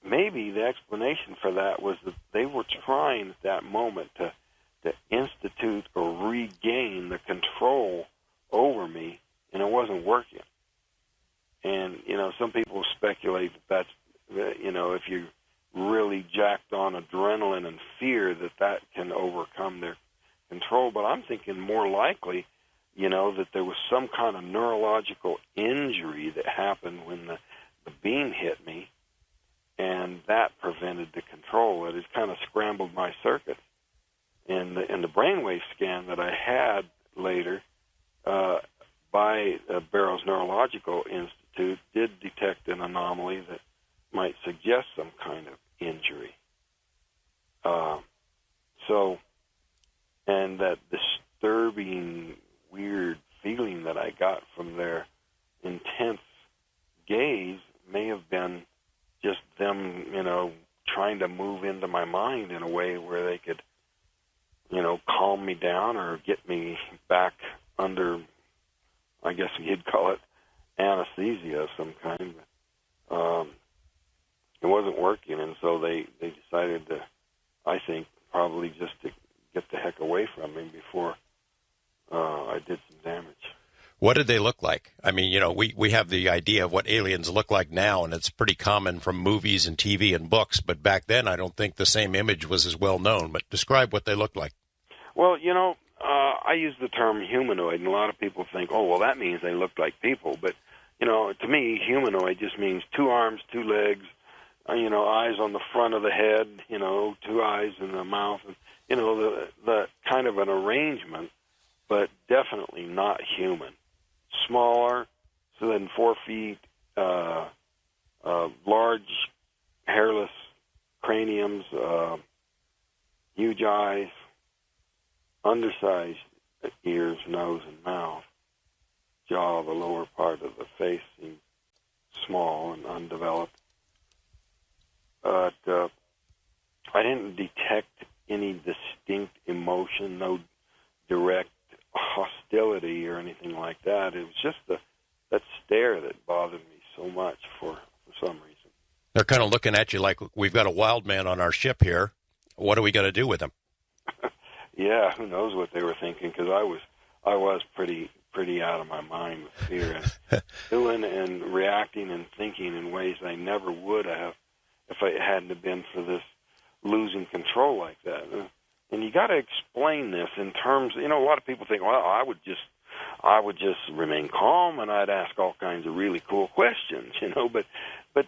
maybe the explanation for that was that they were trying at that moment to institute or regain the control over me, and it wasn't working. And, some people speculate that that's, if you really jacked on adrenaline and fear, that can overcome their control. But I'm thinking more likely, that there was some kind of neurological injury that happened when the beam hit me, and that prevented the control. It has kind of scrambled my circuits. And the brainwave scan that I had later by Barrows Neurological Institute did detect an anomaly that might suggest some kind of injury. And that disturbing, weird feeling that I got from their intense gaze may have been just them, trying to move into my mind in a way where they could, calm me down or get me back under, I guess you'd call it, anesthesia of some kind. It wasn't working, and so they decided to, I think, probably just to get the heck away from me before I did some damage. What did they look like? I mean, we have the idea of what aliens look like now, and it's pretty common from movies and TV and books, but back then I don't think the same image was as well known. But describe what they looked like. Well, I use the term humanoid, and a lot of people think, oh, well, that means they look like people. But, to me, humanoid just means 2 arms, 2 legs, eyes on the front of the head, 2 eyes in the mouth, and, the kind of an arrangement, but definitely not human. Smaller, so than 4 feet, large, hairless craniums, huge eyes, undersized ears, nose, and mouth. Jaw, the lower part of the face, seemed small and undeveloped. But I didn't detect any distinct emotion, no direct hostility or anything like that. It was just that stare that bothered me so much for some reason. They're kind of looking at you like, we've got a wild man on our ship here. What are we going to do with him? Yeah, who knows what they were thinking, because I was pretty out of my mind with fear and doing and reacting and thinking in ways I never would have if it hadn't have been for this losing control like that. And you got to explain this in terms, a lot of people think, well, I would just remain calm and I'd ask all kinds of really cool questions, but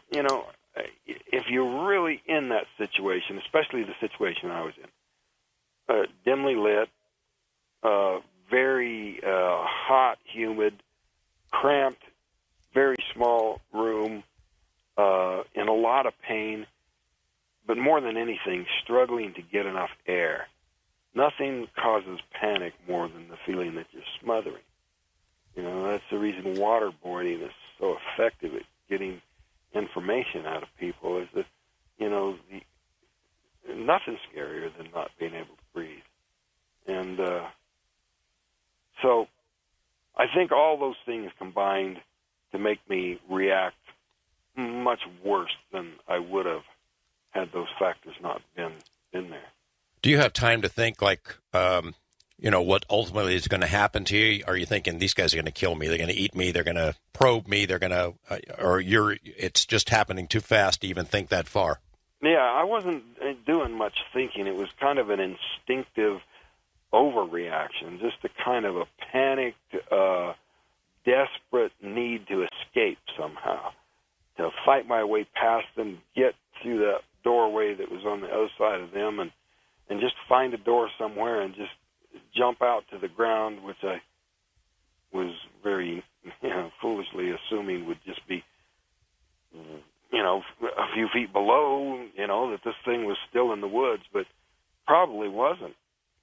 if you're really in that situation, especially the situation I was in, dimly lit, very hot, humid, cramped, very small room, in a lot of pain, but more than anything, struggling to get enough air. Nothing causes panic more than the feeling that you're smothering. That's the reason waterboarding is so effective at getting information out of people, is that, nothing's scarier than not being able to breathe. And so I think all those things combined to make me react much worse than I would have had those factors not been in there. Do you have time to think, like, what ultimately is going to happen to you? Are you thinking these guys are going to kill me? They're going to eat me? They're going to probe me? They're going to, it's just happening too fast to even think that far? Yeah, I wasn't doing much thinking. It was kind of an instinctive overreaction, just a kind of a panicked, desperate need to escape somehow, to fight my way past them, get through that doorway that was on the other side of them, and just find a door somewhere and just jump out to the ground, which I was very, foolishly assuming would just be, a few feet below, that this thing was still in the woods, but probably wasn't.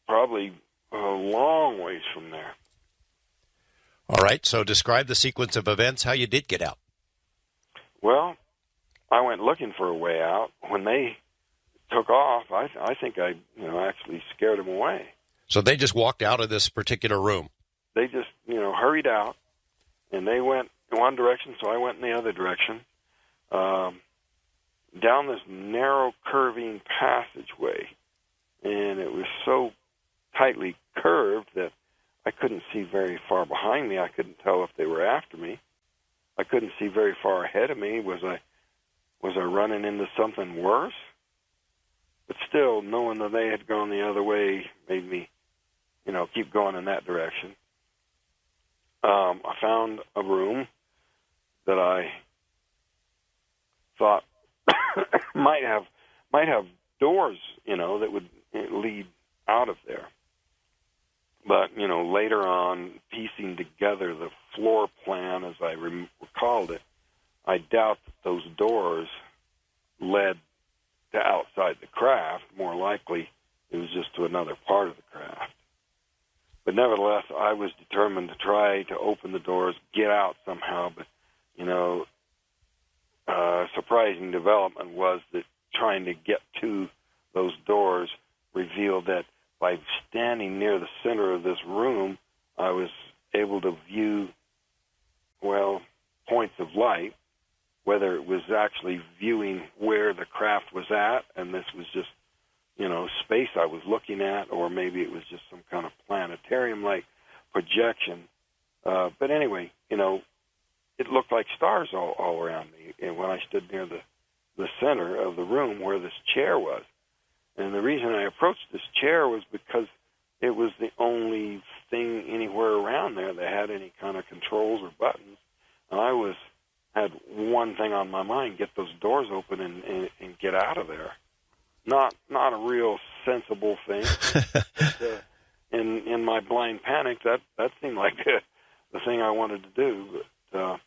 Probably a long ways from there. All right, so describe the sequence of events, how you did get out. Well, I went looking for a way out. When they took off, I think I actually scared them away. So they just walked out of this particular room? They just, hurried out, and they went in one direction, so I went in the other direction, down this narrow, curving passageway, and it was so tightly curved that I couldn't see very far behind me. I couldn't tell if they were after me. I couldn't see very far ahead of me. Was I running into something worse? But still, knowing that they had gone the other way made me, keep going in that direction. I found a room that I thought might have doors, that would lead out of there. But, later on, piecing together the floor plan as I recalled it, I doubt that those doors led to outside the craft. More likely, it was just to another part of the craft. But nevertheless, I was determined to try to open the doors, get out somehow. But, surprising development was that trying to get to those doors revealed that by standing near the center of this room, I was able to view, points of light, whether it was actually viewing where the craft was at, and this was just, space I was looking at, or maybe it was just some kind of planetarium-like projection. But anyway, it looked like stars all around me, and when I stood near the center of the room where this chair was. And the reason I approached this chair was because it was the only thing anywhere around there that had any kind of controls or buttons. And I had one thing on my mind: get those doors open and get out of there. Not a real sensible thing. But, in my blind panic, that seemed like the thing I wanted to do. But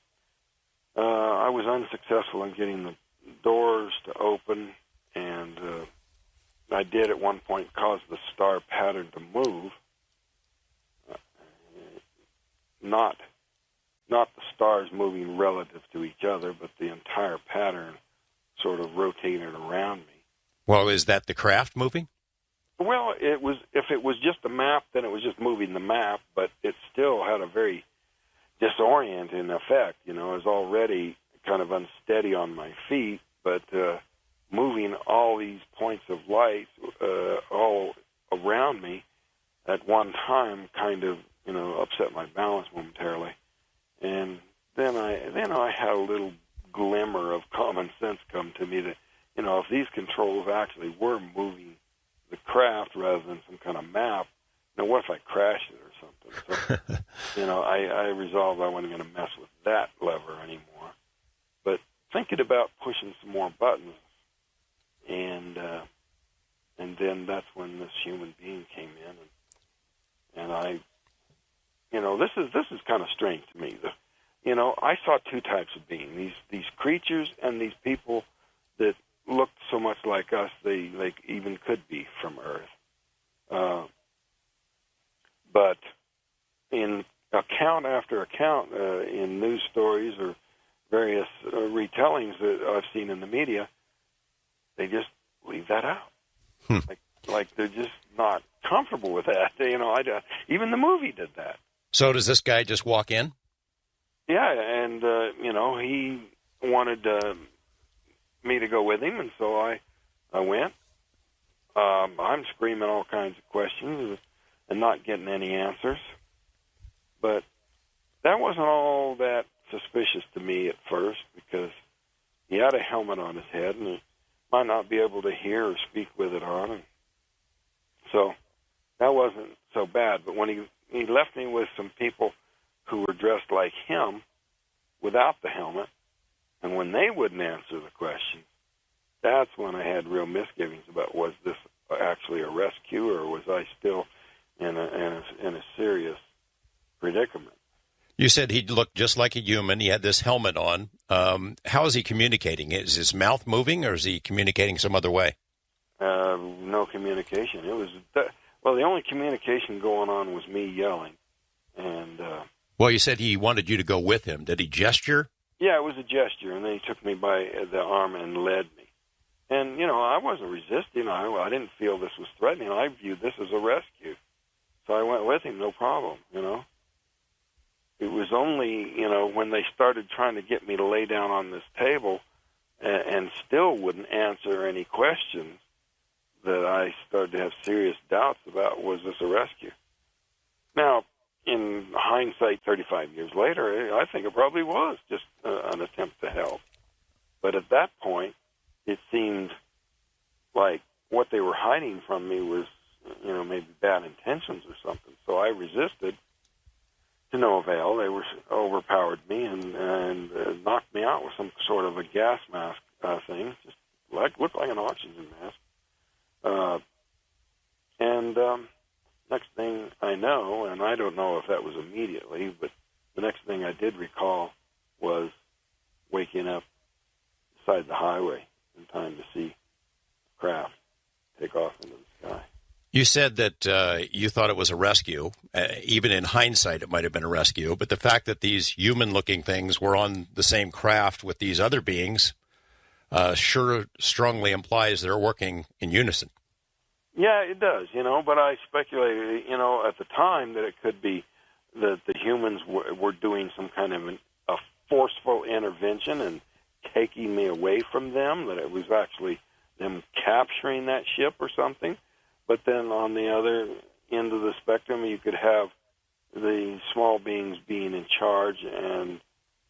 I was unsuccessful in getting the doors to open, and I did at one point cause the star pattern to move. Not the stars moving relative to each other, but the entire pattern sort of rotated around me. Well, is that the craft moving? Well, it was. If it was just a map, then it was just moving the map, but it still had a very disorienting effect. I was already kind of unsteady on my feet, but moving all these points of light all around me at one time kind of, upset my balance momentarily. And then I had a little glimmer of common sense come to me that, if these controls actually were moving the craft rather than some kind of map, now what if I crashed it or something? So, I resolved I wasn't going to mess with that lever anymore. But thinking about pushing some more buttons, and then that's when this human being came in, and I, this is kind of strange to me. I saw two types of beings: these creatures and these people that looked so much like us they even could be from Earth. But in account after account, in news stories or various retellings that I've seen in the media, they just leave that out. Like they're just not comfortable with that. Even the movie did that. So does this guy just walk in? Yeah, and he wanted me to go with him, and so I went. I'm screaming all kinds of questions and not getting any answers. But that wasn't all that suspicious to me at first, because he had a helmet on his head and he might not be able to hear or speak with it on. And so that wasn't so bad. But when he left me with some people who were dressed like him without the helmet, and when they wouldn't answer the question, that's when I had real misgivings about, was this actually a rescue, or was I still in a serious predicament? You said he looked just like a human. He had this helmet on. How is he communicating? Is his mouth moving, or is he communicating some other way? No communication. It was the only communication going on was me yelling. And well, you said he wanted you to go with him. Did he gesture? Yeah, it was a gesture, and then he took me by the arm and led me. And I wasn't resisting. I didn't feel this was threatening. I viewed this as a rescue, so I went with him, no problem. It was only, when they started trying to get me to lay down on this table and still wouldn't answer any questions, that I started to have serious doubts about, was this a rescue? Now, in hindsight, 35 years later, I think it probably was just an attempt to help. But at that point, it seemed like what they were hiding from me was, maybe bad intentions or something. So I resisted, to no avail. They overpowered me and knocked me out with some sort of a gas mask thing, just looked like an oxygen mask. Next thing I know, and I don't know if that was immediately, but the next thing I did recall was waking up beside the highway in time to see a craft take off into the sky. You said that you thought it was a rescue. Even in hindsight, it might have been a rescue. But the fact that these human-looking things were on the same craft with these other beings sure strongly implies they're working in unison. Yeah, it does, but I speculated, at the time that it could be that the humans were doing some kind of a forceful intervention and taking me away from them, that it was actually them capturing that ship or something. But then on the other end of the spectrum, you could have the small beings being in charge and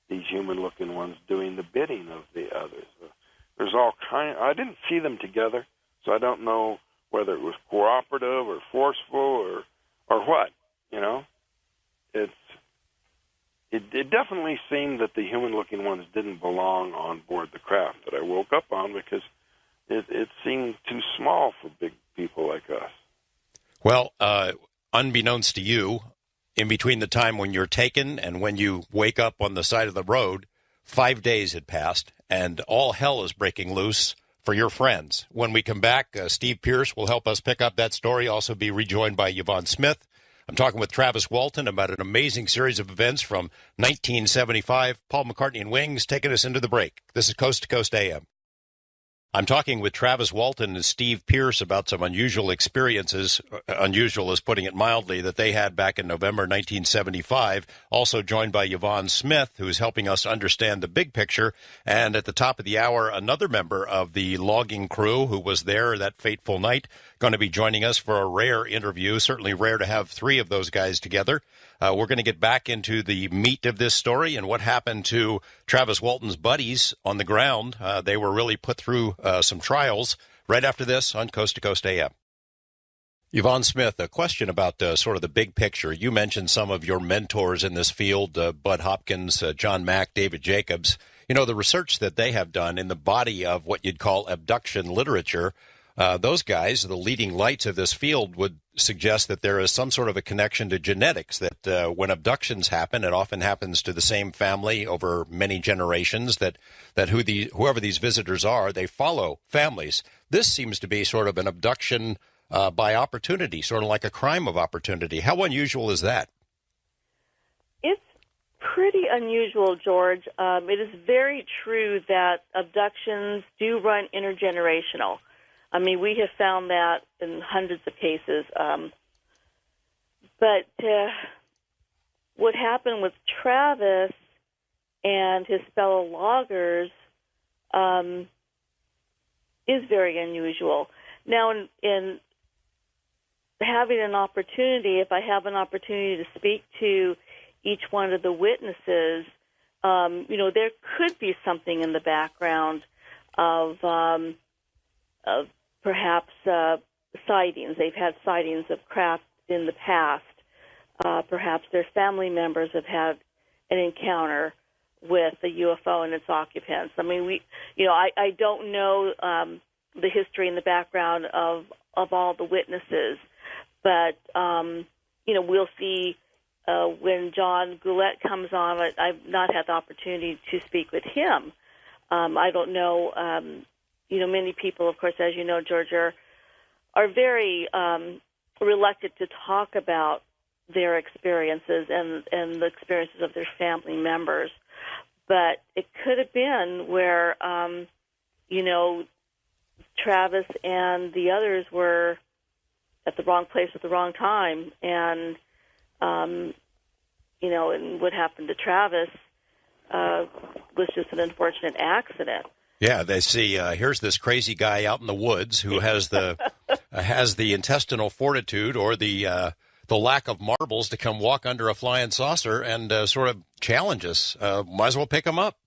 these human-looking ones doing the bidding of the others. There's all I didn't see them together, so I don't know whether it was cooperative or forceful or what. It definitely seemed that the human-looking ones didn't belong on board the craft that I woke up on, because it seemed too small for big people like us. Well, unbeknownst to you, in between the time when you're taken and when you wake up on the side of the road, 5 days had passed, and all hell is breaking loose for your friends. When we come back, Steve Pierce will help us pick up that story, also be rejoined by Yvonne Smith. I'm talking with Travis Walton about an amazing series of events from 1975. Paul McCartney and Wings taking us into the break. This is Coast to Coast AM. I'm talking with Travis Walton and Steve Pierce about some unusual experiences, unusual is putting it mildly, that they had back in November 1975. Also joined by Yvonne Smith, who's helping us understand the big picture. And at the top of the hour, another member of the logging crew who was there that fateful night, going to be joining us for a rare interview. Certainly rare to have three of those guys together. We're going to get back into the meat of this story and what happened to Travis Walton's buddies on the ground. They were really put through some trials right after this on Coast to Coast AM. Yvonne Smith, a question about sort of the big picture. You mentioned some of your mentors in this field, Bud Hopkins, John Mack, David Jacobs. You know, the research that they have done in the body of what you'd call abduction literature, those guys, the leading lights of this field, would suggest that there is some sort of a connection to genetics, that when abductions happen, it often happens to the same family over many generations, that whoever these visitors are, they follow families. This seems to be sort of an abduction by opportunity, sort of like a crime of opportunity. How unusual is that? It's pretty unusual, George. It is very true that abductions do run intergenerational. I mean, we have found that in hundreds of cases. But what happened with Travis and his fellow loggers is very unusual. Now, in having an opportunity, if I have an opportunity to speak to each one of the witnesses, there could be something in the background of perhaps sightings. They've had sightings of craft in the past. Perhaps their family members have had an encounter with a UFO and its occupants. I mean, I don't know the history and the background of all the witnesses, but we'll see when John Goulet comes on. I've not had the opportunity to speak with him. I don't know. Many people, of course, as you know, George, are very reluctant to talk about their experiences and the experiences of their family members. But it could have been where, Travis and the others were at the wrong place at the wrong time. And, and what happened to Travis was just an unfortunate accident. Yeah, they see, here's this crazy guy out in the woods who has the intestinal fortitude or the lack of marbles to come walk under a flying saucer and sort of challenge us. Might as well pick him up.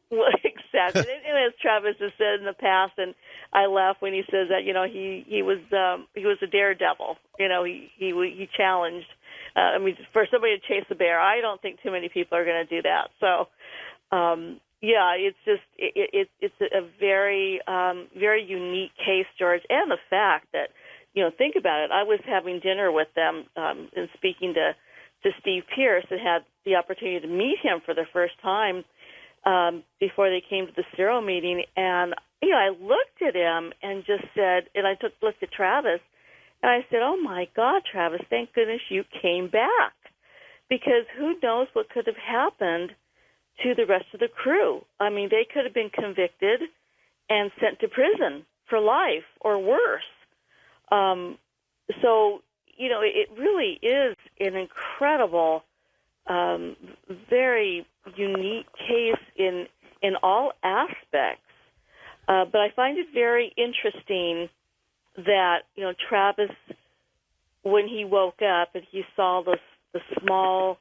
Well, exactly. And as Travis has said in the past, and I laugh when he says that, he was a daredevil. He challenged. For somebody to chase a bear, I don't think too many people are going to do that. So, it's just it's a very very unique case, George, and the fact that think about it. I was having dinner with them and speaking to Steve Pierce, and had the opportunity to meet him for the first time before they came to the Ciro meeting, and I looked at him and just said, and I looked at Travis, and I said, "Oh my God, Travis, thank goodness you came back, because who knows what could have happened to the rest of the crew. I mean, they could have been convicted and sent to prison for life or worse." It really is an incredible, very unique case in all aspects. But I find it very interesting that, Travis, when he woke up and he saw the small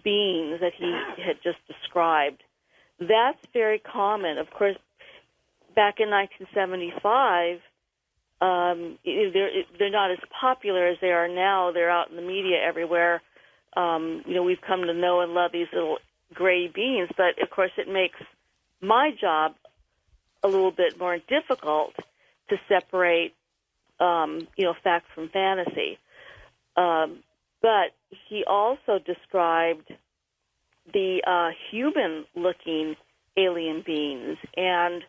beings that he had just described, that's very common. Of course, back in 1975, they're not as popular as they are now. They're out in the media everywhere. We've come to know and love these little gray beings, but of course it makes my job a little bit more difficult to separate, fact from fantasy. But he also described the human-looking alien beings. And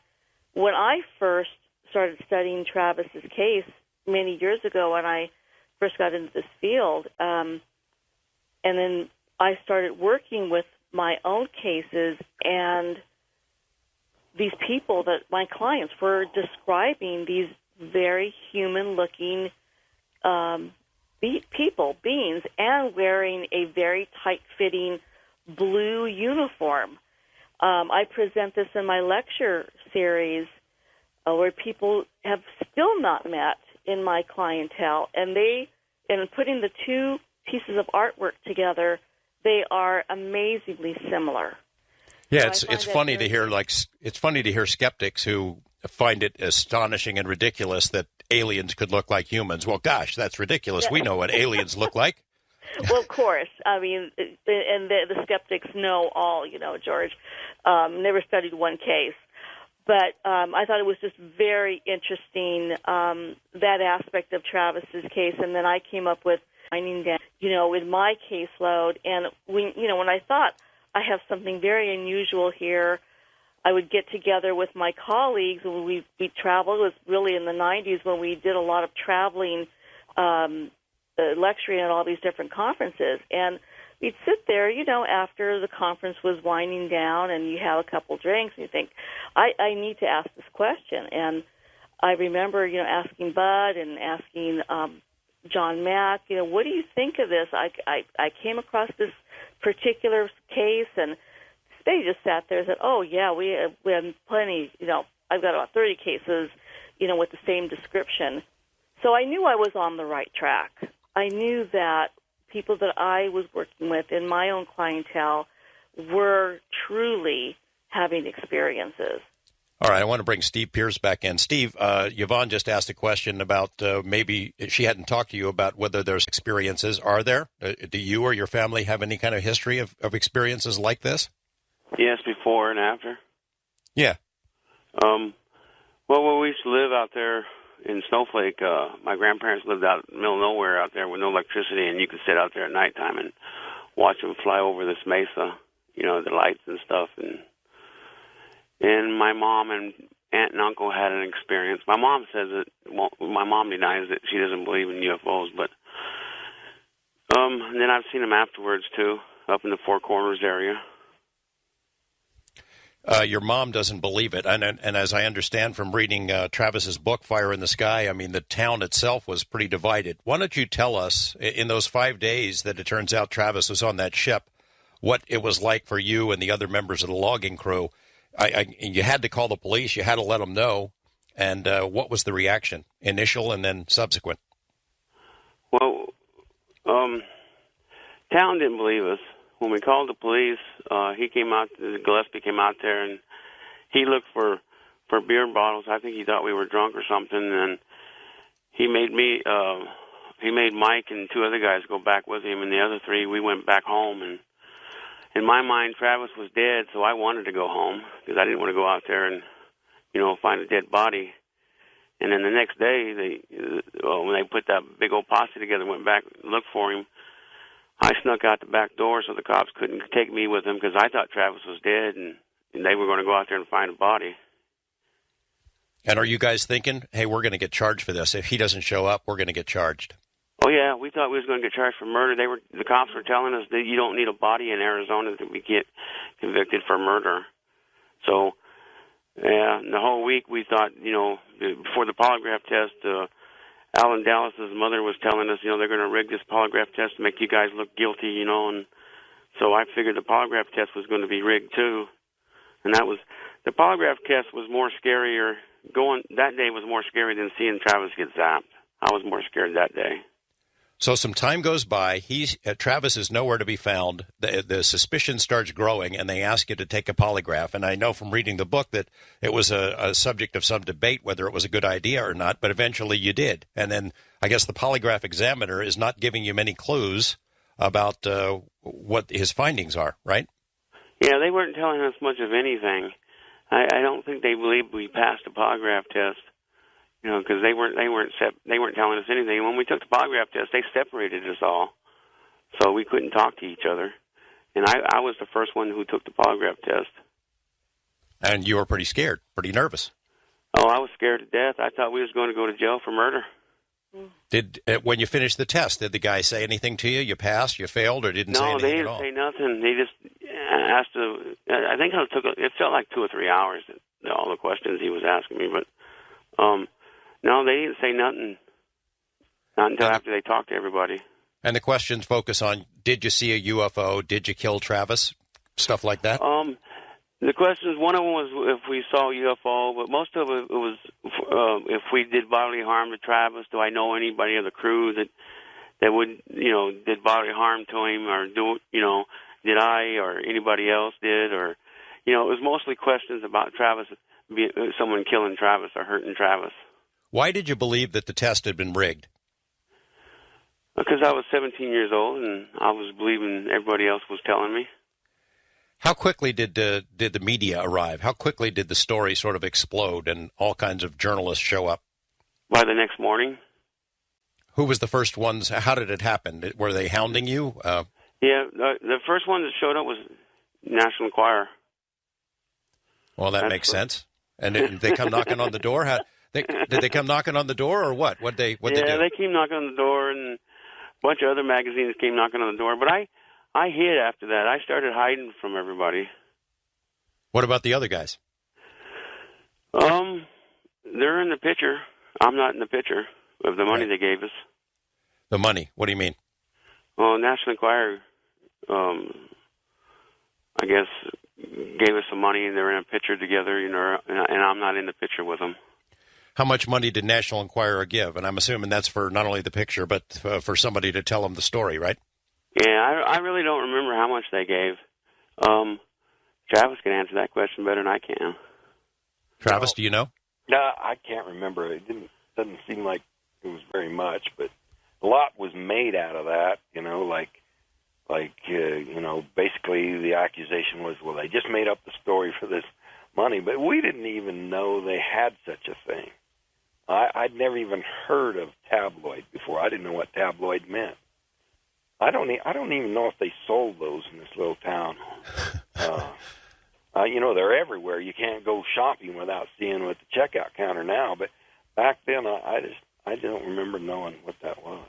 when I first started studying Travis's case many years ago, when I first got into this field, and then I started working with my own cases, and these people that my clients were describing these very human-looking beings, and wearing a very tight-fitting blue uniform. I present this in my lecture series where people have still not met in my clientele, and putting the two pieces of artwork together, they are amazingly similar. Yeah, So it's funny to hear skeptics who find it astonishing and ridiculous that aliens could look like humans. Well, gosh, that's ridiculous. We know what aliens look like. Well, of course. I mean, and the skeptics know all, George. Never studied one case. But I thought it was just very interesting, that aspect of Travis's case. And then I came up with finding that, in my caseload. And when I thought I have something very unusual here, I would get together with my colleagues when we traveled. It was really in the 90s when we did a lot of traveling, lecturing at all these different conferences. And we'd sit there, after the conference was winding down and you have a couple drinks and you think, I need to ask this question. And I remember, asking Bud and asking John Mack, what do you think of this? I came across this particular case, and they just sat there and said, oh, yeah, we have plenty, I've got about 30 cases, with the same description. So I knew I was on the right track. I knew that people that I was working with in my own clientele were truly having experiences. All right, I want to bring Steve Pierce back in. Steve, Yvonne just asked a question about maybe she hadn't talked to you about whether there's experiences. Are there? Do you or your family have any kind of history of experiences like this? Yes, before and after. Yeah. Well, we used to live out there in Snowflake. My grandparents lived out in the middle of nowhere out there with no electricity, and you could sit out there at nighttime and watch them fly over this mesa, the lights and stuff. And my mom and aunt and uncle had an experience. My mom says that, well, my mom denies that she doesn't believe in UFOs, but and then I've seen them afterwards, too, up in the Four Corners area. Your mom doesn't believe it, and as I understand from reading Travis's book, Fire in the Sky, I mean, the town itself was pretty divided. Why don't you tell us, in those 5 days that it turns out Travis was on that ship, what it was like for you and the other members of the logging crew? You had to call the police, you had to let them know, and what was the reaction, initial and then subsequent? Well, town didn't believe us. When we called the police, Gillespie came out there, and he looked for beer bottles. I think he thought we were drunk or something, and he made Mike and two other guys go back with him, and the other three, we went back home. And in my mind, Travis was dead, so I wanted to go home because I didn't want to go out there and, find a dead body. And then the next day, when they put that big old posse together and went back and looked for him, I snuck out the back door so the cops couldn't take me with them because I thought Travis was dead, and they were going to go out there and find a body. And are you guys thinking, hey, we're going to get charged for this? If he doesn't show up, we're going to get charged. Oh, yeah, we thought we was going to get charged for murder. The cops were telling us that you don't need a body in Arizona to get convicted for murder. So, yeah, the whole week we thought, before the polygraph test, Alan Dallas's mother was telling us, they're going to rig this polygraph test to make you guys look guilty, and so I figured the polygraph test was going to be rigged too. And the polygraph test was more scarier. That day was more scary than seeing Travis get zapped. I was more scared that day. So some time goes by. Travis is nowhere to be found. The suspicion starts growing, and they ask you to take a polygraph. And I know from reading the book that it was a subject of some debate whether it was a good idea or not, but eventually you did. And then I guess the polygraph examiner is not giving you many clues about what his findings are, right? Yeah, they weren't telling us much of anything. I don't think they believed we passed the polygraph test. Because they weren't telling us anything. When we took the polygraph test, they separated us all, so we couldn't talk to each other. And I was the first one who took the polygraph test. And you were pretty scared, pretty nervous. Oh, I was scared to death. I thought we was going to go to jail for murder. When you finished the test, did the guy say anything to you? You passed, you failed, or didn't say anything at all? No, they didn't say nothing. They just asked. I think it felt like 2 or 3 hours. All the questions he was asking me, but. No, they didn't say nothing. Not until after they talked to everybody. And the questions focus on, did you see a UFO? Did you kill Travis? Stuff like that? The questions, one of them was if we saw UFO, but most of it was if we did bodily harm to Travis. Do I know anybody of the crew that would, did bodily harm to him, or did I or anybody else did, or, it was mostly questions about Travis, someone killing Travis or hurting Travis. Why did you believe that the test had been rigged? Because I was 17 years old and I was believing everybody else was telling me. How quickly did the media arrive? How quickly did the story sort of explode and all kinds of journalists show up? By the next morning. Who was the first ones? How did it happen? Were they hounding you? Yeah, the first one that showed up was National Enquirer. Well, that makes sense. And did they come knocking on the door? Did they come knocking on the door, or what? What they do? Yeah, they came knocking on the door, and a bunch of other magazines came knocking on the door. But I hid after that. I started hiding from everybody. What about the other guys? They're in the picture. I'm not in the picture of the money they gave us. The money? What do you mean? Well, National Enquirer, I guess, gave us some money, and they're in a picture together, and I'm not in the picture with them. How much money did National Enquirer give? And I'm assuming that's for not only the picture, but for somebody to tell them the story, right? Yeah, I really don't remember how much they gave. Travis can answer that question better than I can. Travis, do you know? No, I can't remember. It doesn't seem like it was very much, but a lot was made out of that. Basically the accusation was, well, they just made up the story for this money, but we didn't even know they had such a thing. I'd never even heard of tabloid before. I didn't know what tabloid meant. I don't even know if they sold those in this little town. They're everywhere. You can't go shopping without seeing what the checkout counter now. But back then, I don't remember knowing what that was.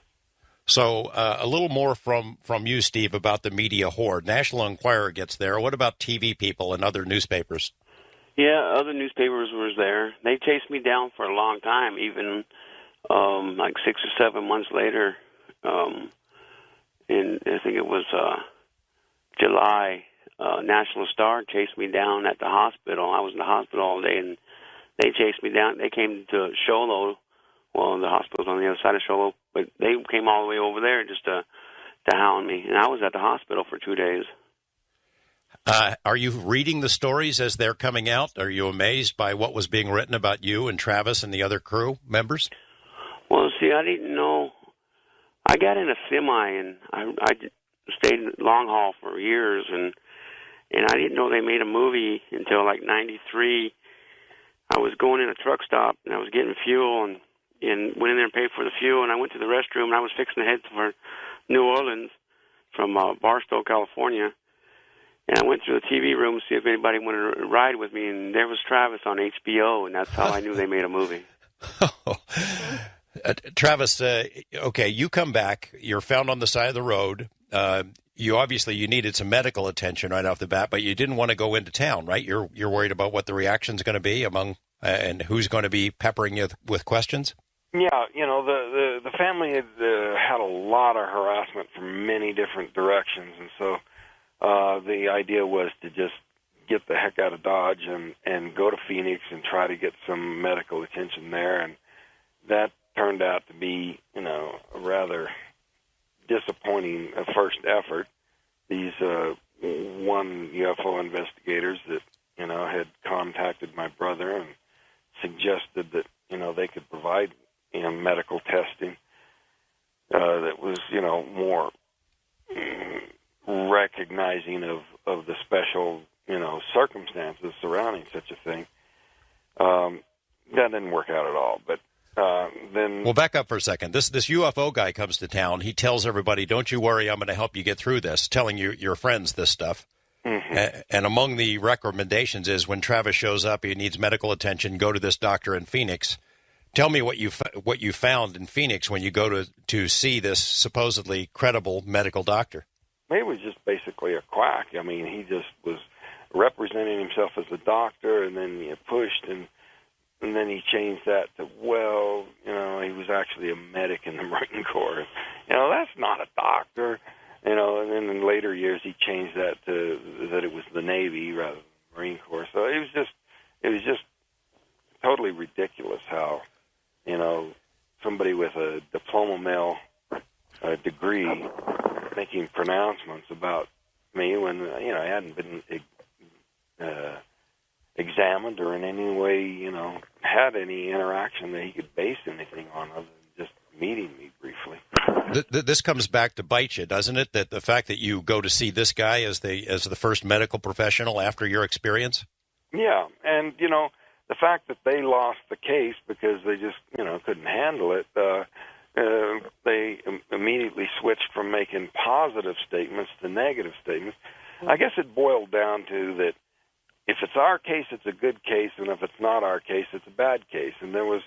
So a little more from you, Steve, about the media horde. National Enquirer gets there. What about TV people and other newspapers? Yeah, other newspapers was there. They chased me down for a long time, even like 6 or 7 months later. And I think it was July. National Star chased me down at the hospital. I was in the hospital all day, and they chased me down. They came to Sholo. Well, the hospital's on the other side of Sholo, but they came all the way over there just to hound me. And I was at the hospital for 2 days. Are you reading the stories as they're coming out? Are you amazed by what was being written about you and Travis and the other crew members? Well, see, I didn't know. I got in a semi, and I stayed in long haul for years, and I didn't know they made a movie until like 93. I was going in a truck stop, and I was getting fuel, and went in there and paid for the fuel, and I went to the restroom, and I was fixing to head for New Orleans from Barstow, California. And I went through the TV room to see if anybody wanted to ride with me, and there was Travis on HBO, and that's how I knew they made a movie. Travis, okay, you come back. You're found on the side of the road. You needed some medical attention right off the bat, but you didn't want to go into town, right? You're worried about what the reaction's going to be and who's going to be peppering you with questions? Yeah, the family had a lot of harassment from many different directions, and so the idea was to just get the heck out of Dodge and go to Phoenix and try to get some medical attention there, and that turned out to be, a rather disappointing first effort. These one UFO investigators that, had contacted my brother and suggested that, they could provide, medical testing that was, more recognizing of the special, circumstances surrounding such a thing. That didn't work out at all, but then... Well, back up for a second. This UFO guy comes to town. He tells everybody, don't you worry, I'm going to help you get through this, telling your friends this stuff. Mm-hmm. And among the recommendations is when Travis shows up, he needs medical attention, go to this doctor in Phoenix. Tell me what you found in Phoenix when you go to see this supposedly credible medical doctor. He was just basically a quack. I mean, he just was representing himself as a doctor, and then he pushed, and then he changed that to, he was actually a medic in the Marine Corps. That's not a doctor. And then in later years he changed that to that it was the Navy rather than the Marine Corps. degree making pronouncements about me when I hadn't been examined or in any way had any interaction that he could base anything on other than just meeting me briefly. This comes back to bite you, doesn't it? That the fact that you go to see this guy as the first medical professional after your experience. Yeah, and the fact that they lost the case because they just couldn't handle it. They immediately switched from making positive statements to negative statements. I guess it boiled down to that if it's our case, it's a good case, and if it's not our case, it's a bad case. And there was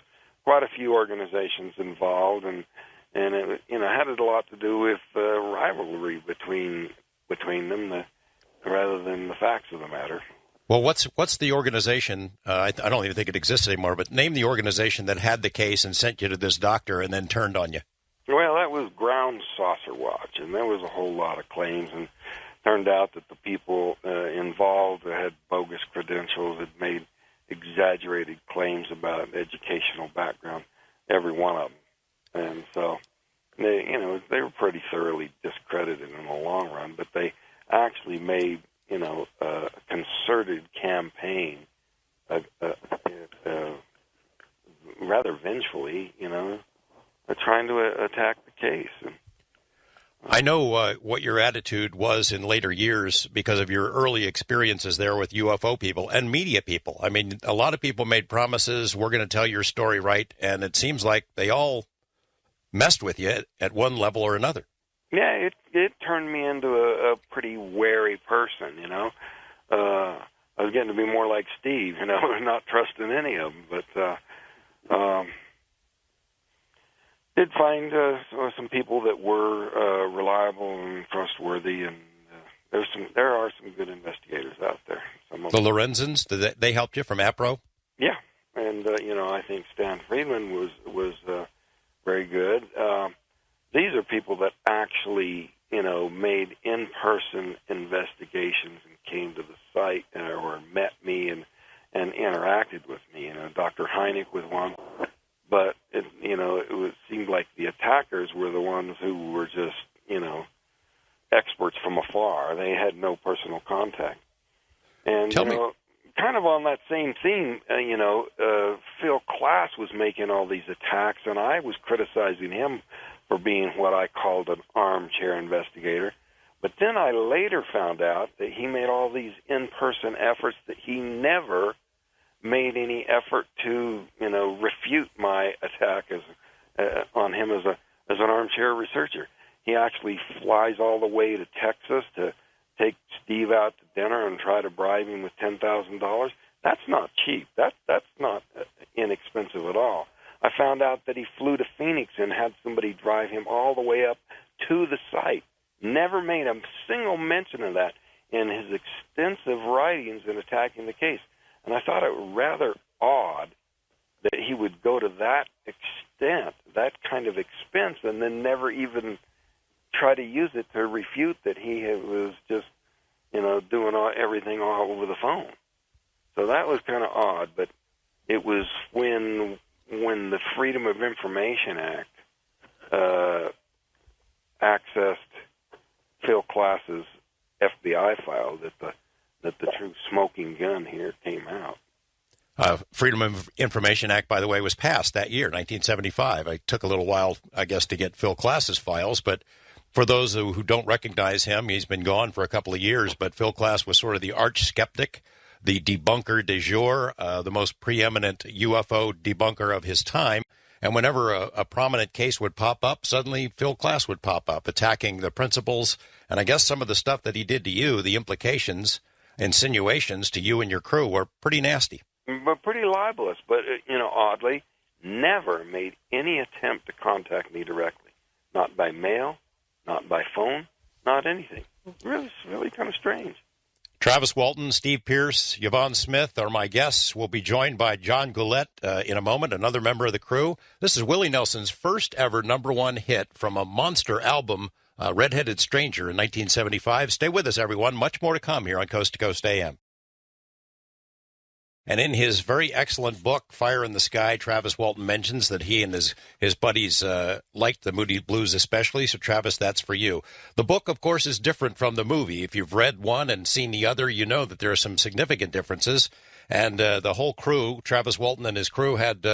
quite a few organizations involved, and it had a lot to do with rivalry between them, rather than the facts of the matter. Well, what's the organization? I don't even think it exists anymore. But name the organization that had the case and sent you to this doctor and then turned on you. Well, that was Ground Saucer Watch, and there was a whole lot of claims. And turned out that the people involved had bogus credentials, had made exaggerated claims about educational background, every one of them. And so they were pretty thoroughly discredited in the long run. But they actually made a concerted campaign, rather vengefully, trying to attack the case. I know what your attitude was in later years because of your early experiences there with UFO people and media people. I mean, a lot of people made promises, we're going to tell your story right, and it seems like they all messed with you at one level or another. Yeah, it turned me into a pretty wary person, I was getting to be more like Steve, not trusting any of them. But did find some people that were reliable and trustworthy, and there are some good investigators out there. Some of the Lorenzens, they helped you from APRO? Yeah, and I think Stan Friedman was very good. These are people that actually, made in-person investigations and came to the site or met me and interacted with me. Dr. Heineck was one, but it seemed like the attackers were the ones who were just, experts from afar. They had no personal contact. And Tell me. Kind of on that same theme, Phil Klass was making all these attacks, and I was criticizing him for being what I called an armchair investigator. But then I later found out that he made all these in-person efforts, that he never made any effort to, refute my attack on him as an armchair researcher. He actually flies all the way to Texas to take Steve out to dinner and try to bribe him with $10,000. That's not cheap. That's not inexpensive at all. I found out that he flew to Phoenix and had somebody drive him all the way up to the site. Never made a single mention of that in his extensive writings in attacking the case. And I thought it rather odd that he would go to that extent, that kind of expense, and then never even try to use it to refute that he was just, doing everything all over the phone. So that was kind of odd, but it was when the Freedom of Information Act accessed Phil Klass's FBI file that the true smoking gun here came out. Freedom of Information Act, by the way, was passed that year, 1975. It took a little while, I guess, to get Phil Klass's files, but for those who don't recognize him, he's been gone for a couple of years, but Phil Klass was sort of the arch skeptic, the debunker de jour, the most preeminent UFO debunker of his time. And whenever a prominent case would pop up, suddenly Phil Klass would pop up, attacking the principles. And I guess some of the stuff that he did to you, the implications, insinuations to you and your crew, were pretty nasty. But pretty libelous. But, oddly, never made any attempt to contact me directly. Not by mail, not by phone, not anything. Really kind of strange. Travis Walton, Steve Pierce, Yvonne Smith are my guests. We'll be joined by John Goulet in a moment, another member of the crew. This is Willie Nelson's first ever #1 hit from a monster album, Red-Headed Stranger, in 1975. Stay with us, everyone. Much more to come here on Coast to Coast AM. And in his very excellent book, Fire in the Sky, Travis Walton mentions that he and his buddies liked the Moody Blues especially. So, Travis, that's for you. The book, of course, is different from the movie. If you've read one and seen the other, you know that there are some significant differences. And the whole crew, Travis Walton and his crew, had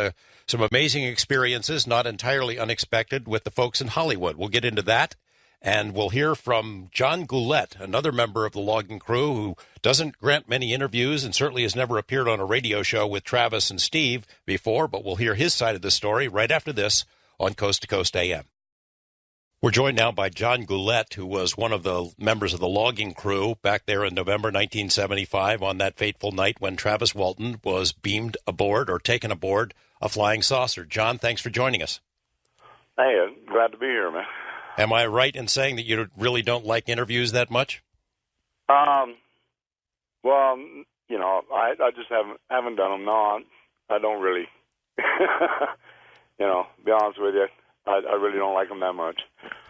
some amazing experiences, not entirely unexpected, with the folks in Hollywood. We'll get into that. And we'll hear from John Goulet, another member of the logging crew who doesn't grant many interviews and certainly has never appeared on a radio show with Travis and Steve before, but we'll hear his side of the story right after this on Coast to Coast AM. We're joined now by John Goulet, who was one of the members of the logging crew back there in November 1975 on that fateful night when Travis Walton was beamed aboard or taken aboard a flying saucer. John, thanks for joining us. Hey, glad to be here, man. Am I right in saying that you really don't like interviews that much? Well, you know, I just haven't done them. No, I don't really. You know, be honest with you, I really don't like them that much.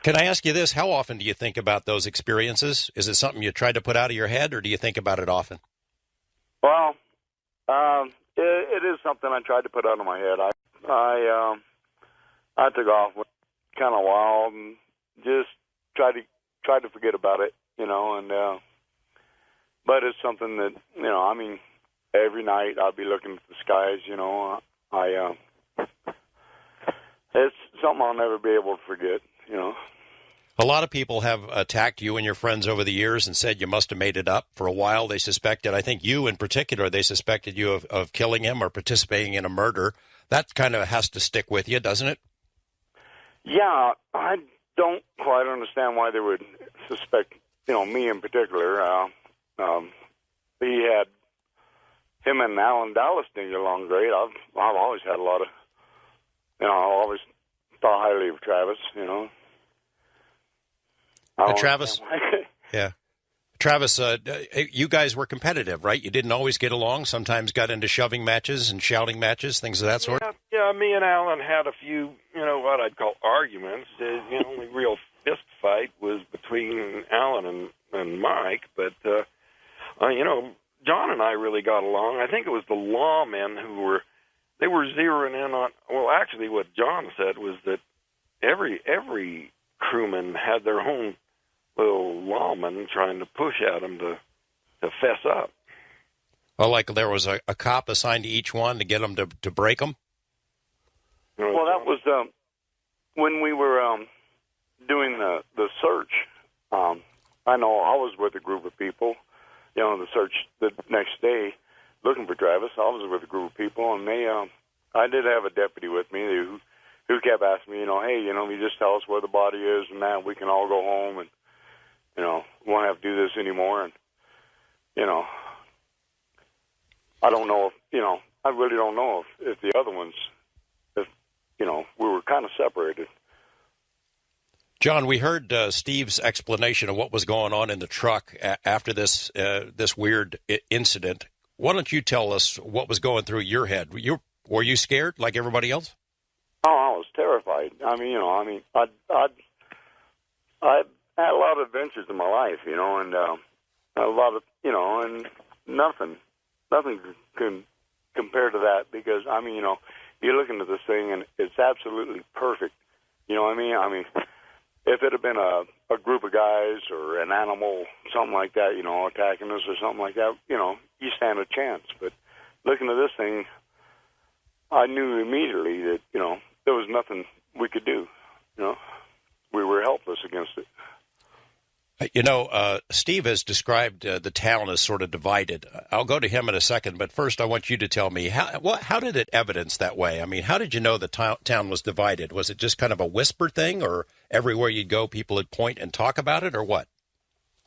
Can I ask you this? How often do you think about those experiences? Is it something you try to put out of your head, or do you think about it often? Well, it is something I tried to put out of my head. I took off kind of wild and just tried to forget about it, you know, and but it's something that, you know, I mean, every night I'll be looking at the skies, you know. It's something I'll never be able to forget, you know. A lot of people have attacked you and your friends over the years and said you must have made it up. For a while they suspected, I think you in particular, they suspected you of killing him or participating in a murder. That kind of has to stick with you, doesn't it? Yeah, I don't quite understand why they would suspect, you know, me in particular. He had him and Alan Dallas didn't along great. I've always had a lot of, you know, I always thought highly of Travis, you know. Travis, yeah. Travis, you guys were competitive, right? You didn't always get along. Sometimes got into shoving matches and shouting matches, things of that sort. Yeah. Me and Alan had a few, you know, what I'd call arguments. The only real fist fight was between Alan and Mike, but you know, John and I really got along. I think it was the lawmen who were zeroing in on. Well, actually, what John said was that every crewman had their own little lawman trying to push at them to fess up. Oh, like there was a cop assigned to each one to get them to break them? Well, that was when we were doing the search. I know I was with a group of people, you know, the search the next day looking for Travis. I was with a group of people, and I did have a deputy with me who kept asking me, you know, hey, you know, you just tell us where the body is, and that we can all go home, and, you know, we won't have to do this anymore. And, you know, I don't know if, you know, I really don't know if the other ones, if, you know, we were kind of separated. John, we heard Steve's explanation of what was going on in the truck after this weird incident. Why don't you tell us what was going through your head? Were you scared like everybody else? Oh, I was terrified. I mean, you know, I had a lot of adventures in my life, you know, and a lot of, you know, and nothing can compare to that because, I mean, you know, you're looking at this thing and it's absolutely perfect. You know what I mean? I mean, if it had been a group of guys or an animal, something like that, you know, attacking us or something like that, you know, you stand a chance. But looking at this thing, I knew immediately that, you know, there was nothing we could do. You know, we were helpless against it. You know, Steve has described the town as sort of divided. I'll go to him in a second, but first I want you to tell me, how did it evidence that way? I mean, how did you know the town was divided? Was it just kind of a whisper thing, or everywhere you'd go, people would point and talk about it, or what?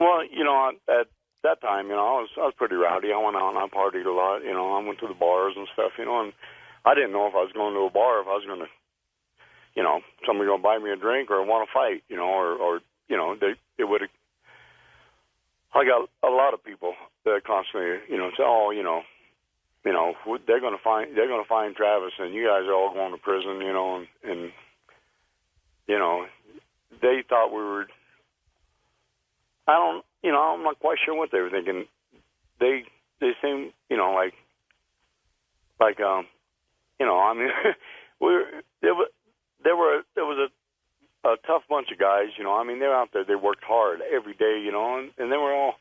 Well, you know, at that time, you know, I was pretty rowdy. I went out and I partied a lot. You know, I went to the bars and stuff, you know, and I didn't know if I was going to a bar, if I was going to, you know, somebody going to buy me a drink or want to fight, you know, or you know, they would have. I got a lot of people that constantly, you know, say, "Oh, you know, they're going to find Travis, and you guys are all going to prison," you know, and you know, they thought we were. I'm not quite sure what they were thinking. They seemed, you know, like like, you know, I mean, there was a tough bunch of guys, you know. I mean, they're out there, they worked hard every day, you know, and they were all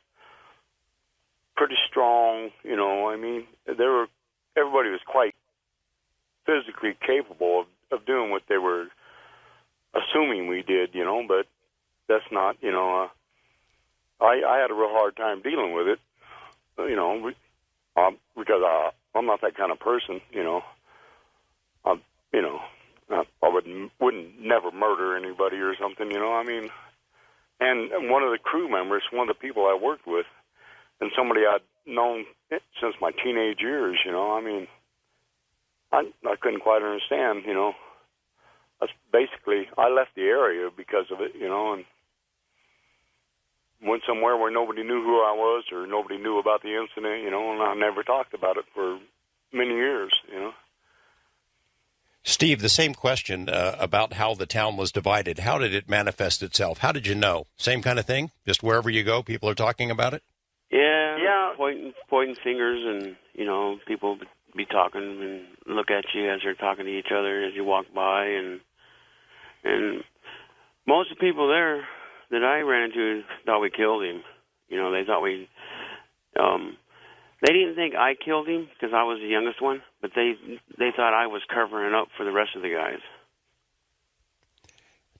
pretty strong, you know. I mean, everybody was quite physically capable of doing what they were assuming we did, you know, but that's not, you know, I had a real hard time dealing with it, you know, because I'm not that kind of person, you know. You know, I wouldn't never murder anybody or something, you know. I mean, and one of the crew members, one of the people I worked with, and somebody I'd known since my teenage years, you know. I mean, I couldn't quite understand, you know. That's basically, I left the area because of it, you know, and went somewhere where nobody knew who I was or nobody knew about the incident, you know, and I never talked about it for many years, you know. Steve, the same question about how the town was divided. How did it manifest itself? How did you know? Same kind of thing? Just wherever you go, people are talking about it? Yeah. Pointing fingers, and, you know, people be talking and look at you as they're talking to each other as you walk by. And most of the people there that I ran into thought we killed him. You know, they thought we... They didn't think I killed him because I was the youngest one, but they thought I was covering up for the rest of the guys.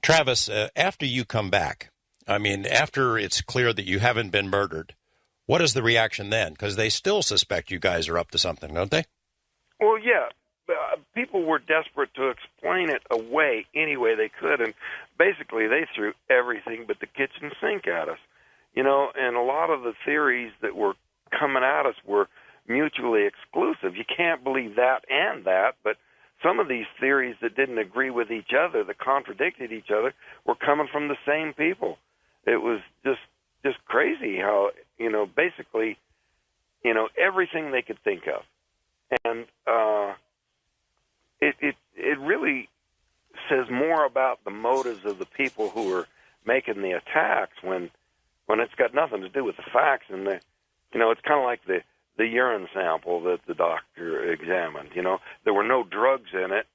Travis, after you come back, I mean, after it's clear that you haven't been murdered, what is the reaction then? Because they still suspect you guys are up to something, don't they? Well, yeah. People were desperate to explain it away any way they could, and basically they threw everything but the kitchen sink at us. You know, and a lot of the theories that were coming at us were mutually exclusive. You can't believe that and that, but some of these theories that didn't agree with each other, that contradicted each other, were coming from the same people. It was just crazy how, you know, basically, you know, everything they could think of. And it really says more about the motives of the people who are making the attacks when it's got nothing to do with the facts. And you know, it's kind of like the urine sample that the doctor examined. You know, there were no drugs in it,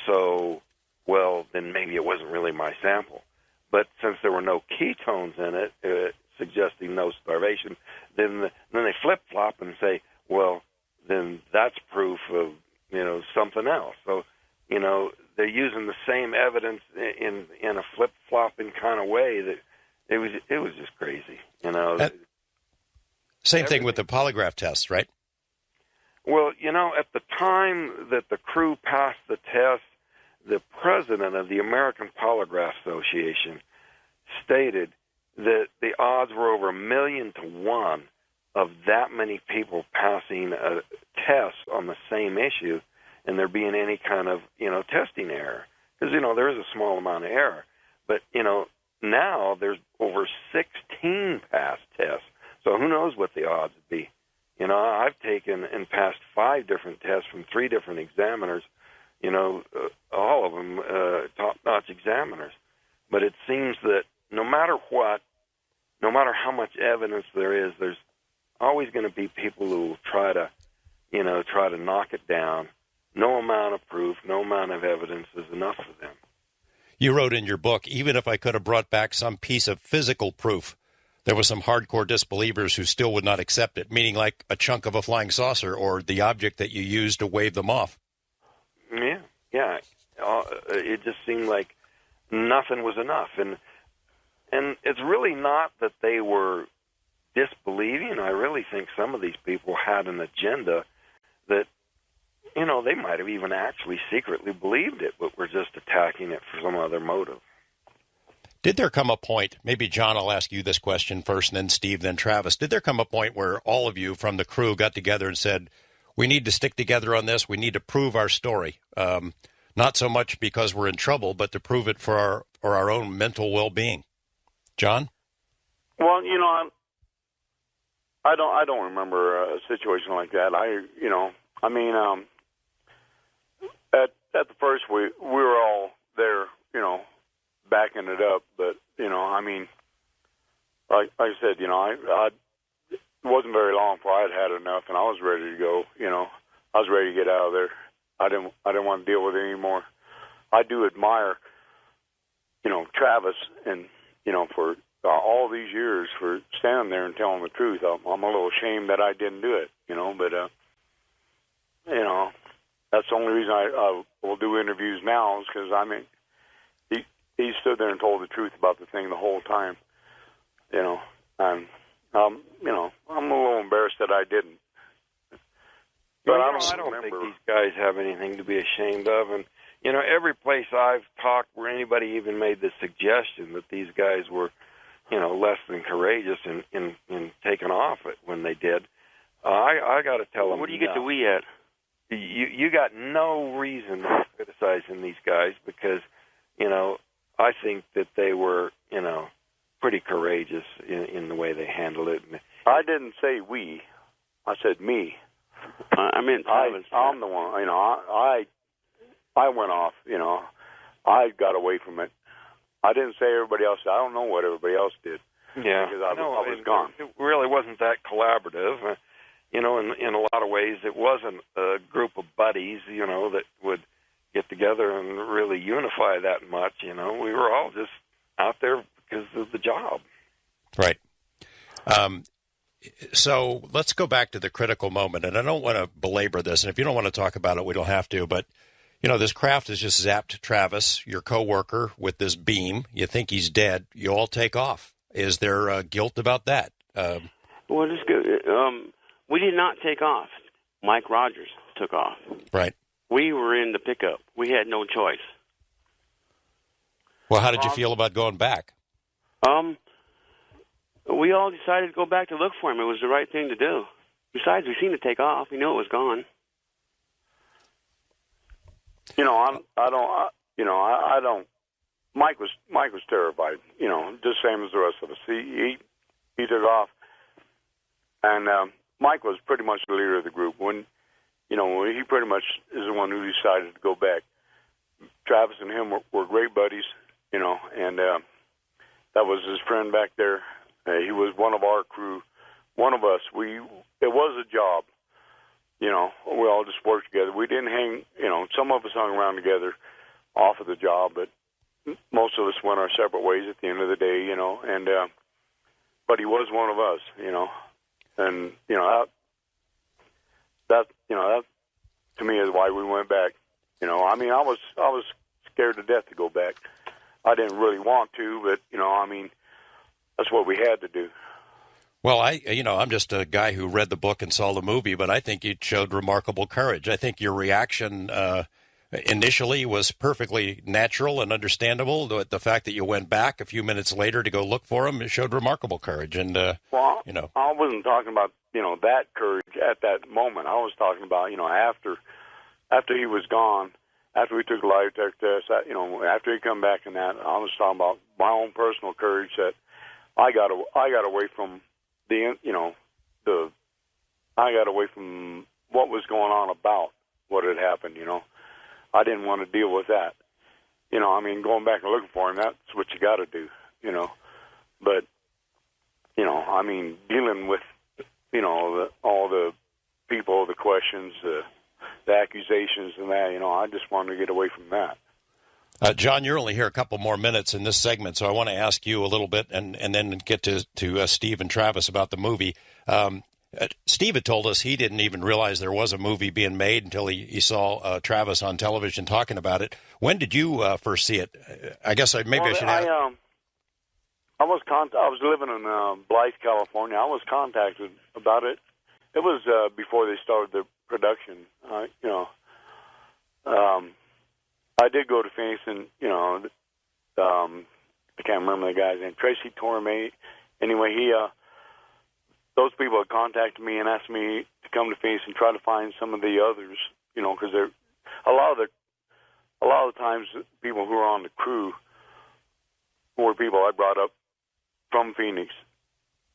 so, well, then maybe it wasn't really my sample. But since there were no ketones in it, suggesting no starvation, then they flip-flop and say, well, then that's proof of, you know, something else. So, you know, they're using the same evidence in a flip-flopping kind of way that it was just crazy, you know. Same thing with the polygraph tests, right? Well, you know, at the time that the crew passed the test, the president of the American Polygraph Association stated that the odds were over 1,000,000 to 1 of that many people passing a test on the same issue and there being any kind of, you know, testing error. Because, you know, there is a small amount of error. But, you know, now there's over 16 past tests. So who knows what the odds would be. You know, I've taken and passed 5 different tests from 3 different examiners, you know, all of them top-notch examiners. But it seems that no matter what, no matter how much evidence there is, there's always going to be people who will try to knock it down. No amount of proof, no amount of evidence is enough for them. You wrote in your book, even if I could have brought back some piece of physical proof, there were some hardcore disbelievers who still would not accept it, meaning like a chunk of a flying saucer or the object that you used to wave them off. Yeah. It just seemed like nothing was enough. And it's really not that they were disbelieving. I really think some of these people had an agenda that, you know, they might have even actually secretly believed it, but were just attacking it for some other motive. Did there come a point, maybe John, I'll ask you this question first, and then Steve, then Travis. Did there come a point where all of you from the crew got together and said, we need to stick together on this, we need to prove our story? Not so much because we're in trouble, but to prove it for our own mental well-being. John? Well, you know, I don't remember a situation like that. At the first we were all there, you know, backing it up, but, you know, I mean, like I said, you know, it wasn't very long before I'd had enough and I was ready to go, you know. I was ready to get out of there. I didn't want to deal with it anymore. I do admire, Travis, and for all these years for standing there and telling the truth. I'm a little ashamed that I didn't do it, but that's the only reason I will do interviews now is because he stood there and told the truth about the thing the whole time. I'm a little embarrassed that I didn't. But I don't think these guys have anything to be ashamed of. And, every place I've talked where anybody even made the suggestion that these guys were, less than courageous in taking off it when they did, I got to tell them. What do you get the we at? You got no reason for criticizing these guys because, I think that they were, pretty courageous in the way they handled it. I didn't say we. I said me. I meant Travis. I'm the one. I went off. I got away from it. I didn't say everybody else. I don't know what everybody else did. Yeah, because I was gone. It really wasn't that collaborative. In a lot of ways, it wasn't a group of buddies. That would get together and really unify that much. We were all just out there because of the job. Right. So let's go back to the critical moment, and I don't want to belabor this, and if you don't want to talk about it, we don't have to, but, this craft has just zapped Travis, your coworker, with this beam. You think he's dead. You all take off. Is there guilt about that? Well, it's good. We did not take off. Mike Rogers took off. Right. We were in the pickup. We had no choice. Well, how did you feel about going back? We all decided to go back to look for him. It was the right thing to do. Besides, we seen it take off. We knew it was gone. I don't. Mike was terrified. Just same as the rest of us. He took off, and Mike was pretty much the leader of the group. When he pretty much is the one who decided to go back. Travis and him were great buddies. And that was his friend back there. He was one of our crew, one of us. It was a job. We all just worked together. We didn't hang. Some of us hung around together off of the job, but most of us went our separate ways at the end of the day. And but he was one of us. And that to me is why we went back. I was scared to death to go back. I didn't really want to, but that's what we had to do. Well, I'm just a guy who read the book and saw the movie, but I think you showed remarkable courage. I think your reaction initially was perfectly natural and understandable. The fact that you went back a few minutes later to go look for him, it showed remarkable courage. And I wasn't talking about that courage at that moment. I was talking about after he was gone. After we took a lie detector test, after he come back and that, I was talking about my own personal courage that I got away from I got away from what was going on about what had happened. I didn't want to deal with that. Going back and looking for him, that's what you got to do. But dealing with all the people, the questions, the accusations and that, I just wanted to get away from that. John, you're only here a couple more minutes in this segment, so I want to ask you a little bit and then get to Steve and Travis about the movie. Steve had told us he didn't even realize there was a movie being made until he saw Travis on television talking about it. When did you first see it? I guess I should ask. I was living in Blythe, California. I was contacted about it. It was before they started the production. I did go to Phoenix, and I can't remember the guy's name. Tracy Torme. Anyway, those people had contacted me and asked me to come to Phoenix and try to find some of the others. Because a lot of the times people who were on the crew were people I brought up from Phoenix.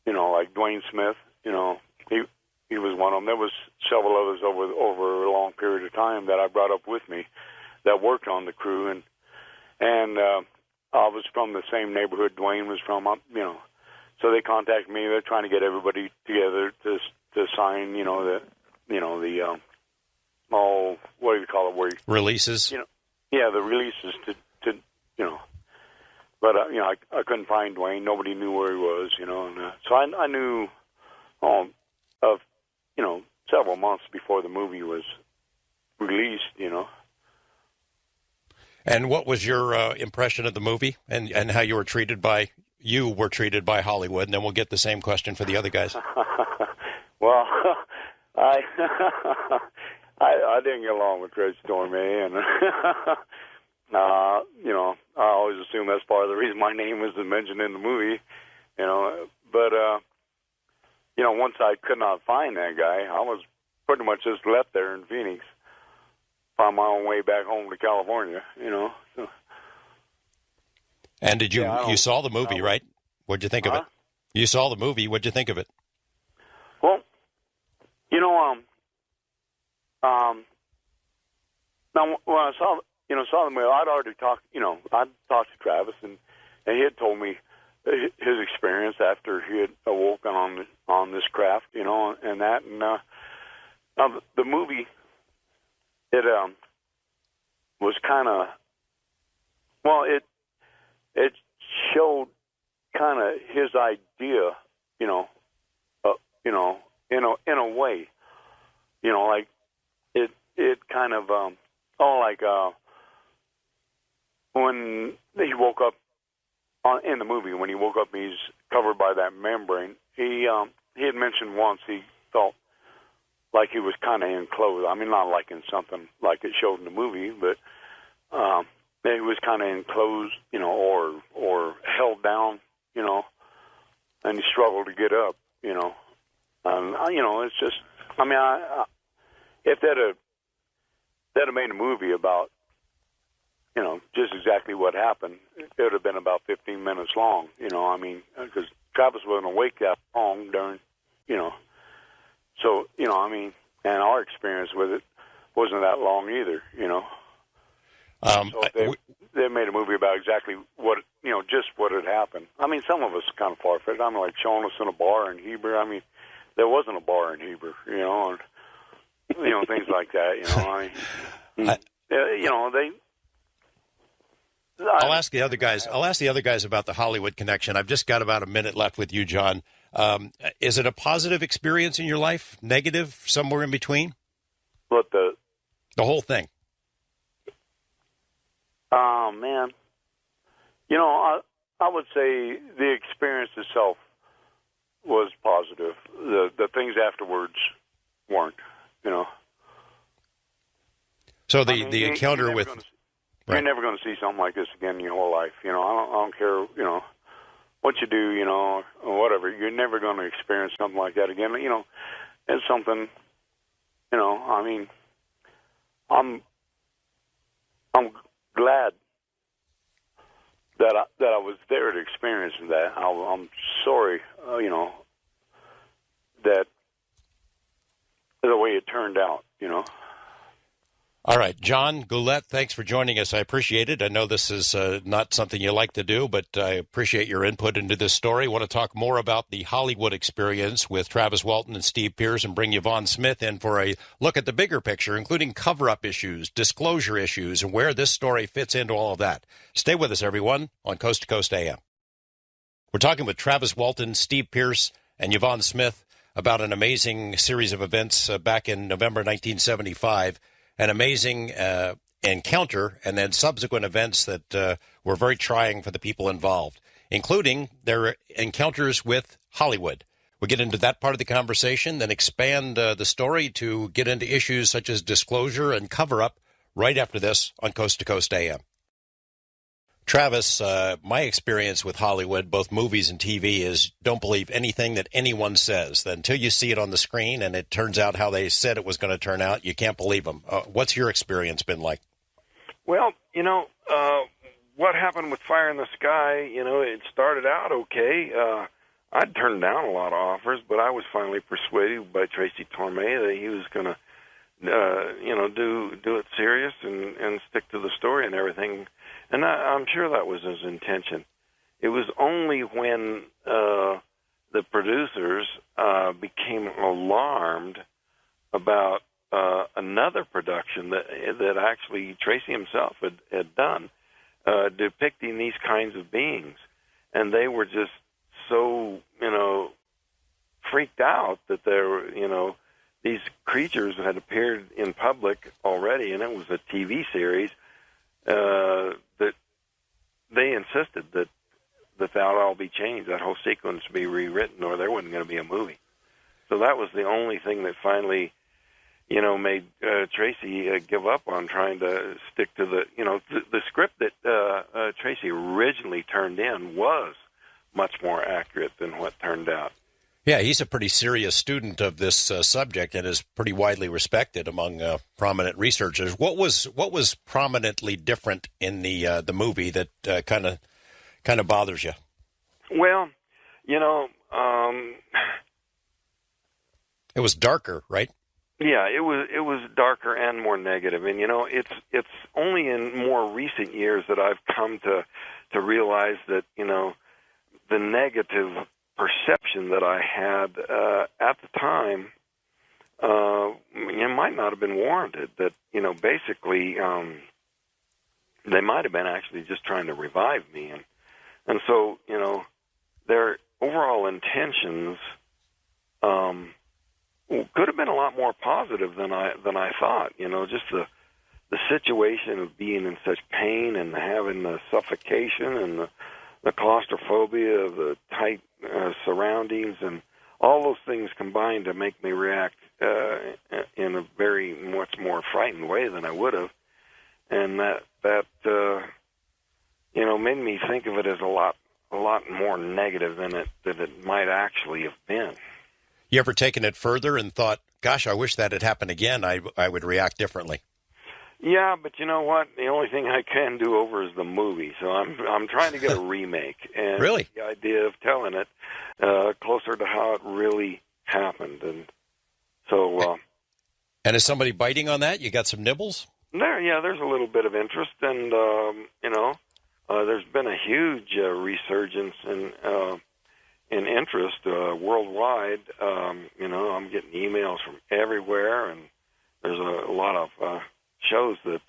Like Dwayne Smith. He was one of them. There was several others over a long period of time that I brought up with me that worked on the crew, and I was from the same neighborhood Dwayne was from, So they contacted me. They're trying to get everybody together to sign, the what do you call it? Where you, Releases? Yeah, the releases to But, I couldn't find Dwayne. Nobody knew where he was, and so I knew of, several months before the movie was released, And what was your impression of the movie and how you were treated by Hollywood? And then we'll get the same question for the other guys. Well, I didn't get along with Tracy Torme, and I always assume that's part of the reason my name isn't mentioned in the movie, But once I could not find that guy, I was pretty much just left there in Phoenix, found my own way back home to California, So. And did you saw the movie, right? What'd you think of it? You saw the movie. What'd you think of it? Well, now when I saw the movie, I'd already talked to Travis, and he had told me his experience after he had awoken on this craft, and that, and now the movie, it was kind of, it showed kind of his idea, in a way, like it kind of, when he woke up in the movie, when he woke up, he's covered by that membrane. He had mentioned once he felt like he was kind of enclosed. I mean, not like in something like it showed in the movie, but he was kind of enclosed, or held down, and he struggled to get up, it's just, if they'd have made a movie about, just exactly what happened, it would have been about 15 minutes long, because Travis wasn't awake that long during, so, and our experience with it wasn't that long either, So they made a movie about exactly what, just what had happened. Some of us kind of far-fetched. Like showing us in a bar in Heber. There wasn't a bar in Heber, and, things like that, I'll ask the other guys about the Hollywood connection. I've just got about a minute left with you, John. Is it a positive experience in your life? Negative? Somewhere in between? What the whole thing? Oh, man. I would say the experience itself was positive. The things afterwards weren't, So the encounter with... You're never going to see something like this again in your whole life. I don't care, what you do, or whatever. You're never going to experience something like that again. It's something, I'm glad that I was there to experience that. I'm sorry, that the way it turned out, All right, John Goulet, thanks for joining us. I appreciate it. I know this is not something you like to do, but I appreciate your input into this story. I want to talk more about the Hollywood experience with Travis Walton and Steve Pierce and bring Yvonne Smith in for a look at the bigger picture, including cover-up issues, disclosure issues, and where this story fits into all of that. Stay with us, everyone, on Coast to Coast AM. We're talking with Travis Walton, Steve Pierce, and Yvonne Smith about an amazing series of events back in November 1975. An amazing encounter and then subsequent events that were very trying for the people involved, including their encounters with Hollywood. We'll get into that part of the conversation, then expand the story to get into issues such as disclosure and cover-up right after this on Coast to Coast AM. Travis, my experience with Hollywood, both movies and TV, is don't believe anything that anyone says. Until you see it on the screen and it turns out how they said it was going to turn out, you can't believe them. What's your experience been like? Well, what happened with Fire in the Sky, it started out okay. I'd turned down a lot of offers, but I was finally persuaded by Tracy Torme that he was going to, do it serious and stick to the story and everything. And I'm sure that was his intention. It was only when the producers became alarmed about another production that actually Tracy himself had done, depicting these kinds of beings, and they were just so freaked out that there were these creatures had appeared in public already, and it was a TV series that they insisted that that all be changed, that whole sequence be rewritten, or there wasn't going to be a movie. So that was the only thing that finally, made Tracy give up on trying to stick to the script that Tracy originally turned in was much more accurate than what turned out. Yeah, he's a pretty serious student of this subject and is pretty widely respected among prominent researchers. What was prominently different in the movie that kind of bothers you? Well, it was darker, right? Yeah, it was darker and more negative, and it's only in more recent years that I've come to realize that the negative perception that I had at the time it might not have been warranted. That basically they might have been actually just trying to revive me, and so their overall intentions could have been a lot more positive than I thought. Just the situation of being in such pain and having the suffocation and the claustrophobia of the tight surroundings, and all those things combined to make me react in a very much more frightened way than I would have, and that made me think of it as a lot more negative than it might actually have been. You ever taken it further and thought, "Gosh, I wish that had happened again. I would react differently." Yeah, but you know what? The only thing I can do over is the movie. So I'm trying to get a remake, and really, the idea of telling it closer to how it really happened, and so. And is somebody biting on that? You got some nibbles? There's a little bit of interest, and there's been a huge resurgence in interest worldwide. I'm getting emails from everywhere, and there's a lot of shows that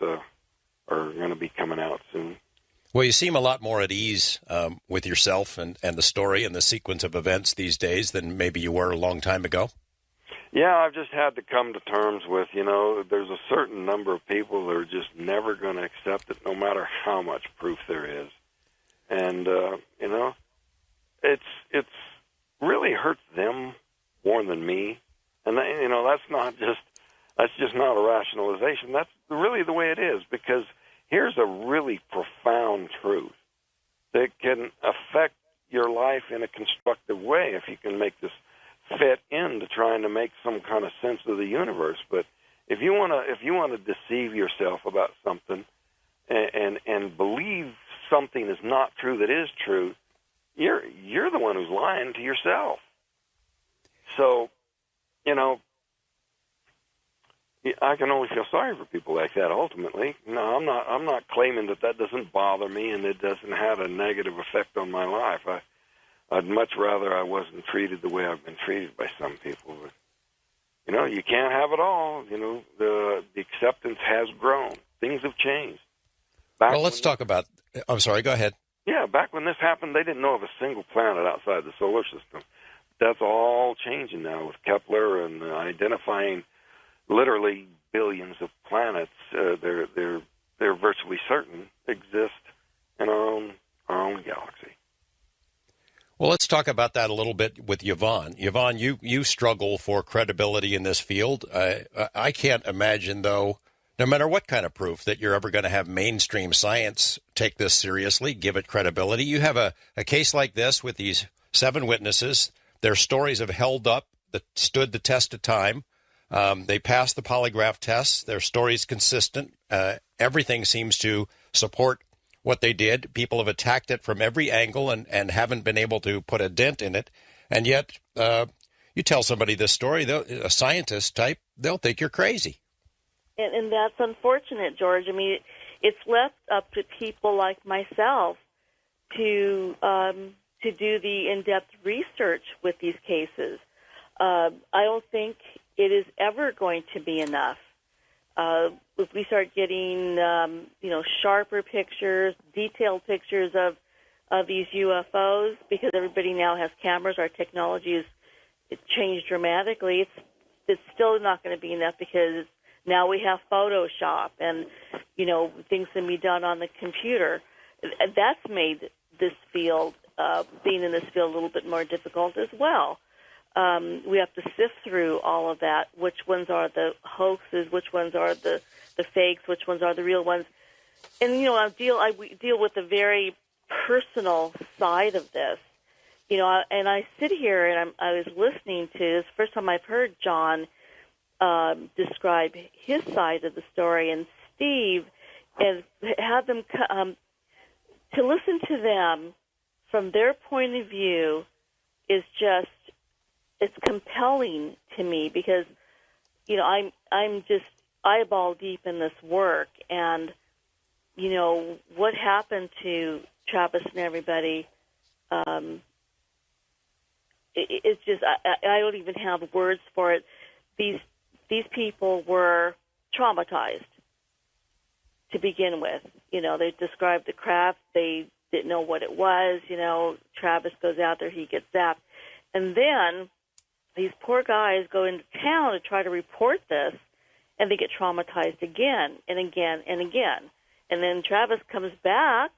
are going to be coming out soon. Well, you seem a lot more at ease with yourself and the story and the sequence of events these days than maybe you were a long time ago. Yeah, I've just had to come to terms with, there's a certain number of people that are just never going to accept it no matter how much proof there is. And, it's really hurts them more than me. And, that's just not a rationalization. That's really the way it is, because here's a really profound truth that can affect your life in a constructive way if you can make this fit into trying to make some kind of sense of the universe. But if you want to deceive yourself about something and believe something is not true that is true, you're the one who's lying to yourself. So, I can only feel sorry for people like that. Ultimately, no, I'm not claiming that doesn't bother me and it doesn't have a negative effect on my life. I'd much rather I wasn't treated the way I've been treated by some people. But, you can't have it all. The acceptance has grown. Things have changed. Let's talk about. I'm sorry. Go ahead. Yeah, back when this happened, they didn't know of a single planet outside the solar system. That's all changing now with Kepler and identifying literally billions of planets. They're virtually certain exist in our own galaxy. Well, let's talk about that a little bit with Yvonne. Yvonne, you struggle for credibility in this field. I can't imagine, though, no matter what kind of proof, that you're ever going to have mainstream science take this seriously, give it credibility. You have a case like this with these 7 witnesses. Their stories have held up, that stood the test of time. They passed the polygraph tests. Their story's consistent. Everything seems to support what they did. People have attacked it from every angle and haven't been able to put a dent in it. And yet, you tell somebody this story, a scientist type, they'll think you're crazy. And that's unfortunate, George. I mean, it's left up to people like myself to do the in-depth research with these cases. I don't think it is ever going to be enough. If we start getting, sharper pictures, detailed pictures of these UFOs, because everybody now has cameras, our technology it's changed dramatically. It's still not going to be enough because now we have Photoshop and things can be done on the computer. That's made this field, being in this field, a little bit more difficult as well. We have to sift through all of that. Which ones are the hoaxes? Which ones are the fakes? Which ones are the real ones? And I deal with the very personal side of this. And I sit here and I was listening to this. First time I've heard John describe his side of the story, and Steve, and have them to listen to them from their point of view is just, it's compelling to me because I'm just eyeball deep in this work, and what happened to Travis and everybody. It's just I don't even have words for it. These people were traumatized to begin with. They described the craft. They didn't know what it was. Travis goes out there, he gets zapped. And then these poor guys go into town to try to report this, and they get traumatized again and again and again. And then Travis comes back.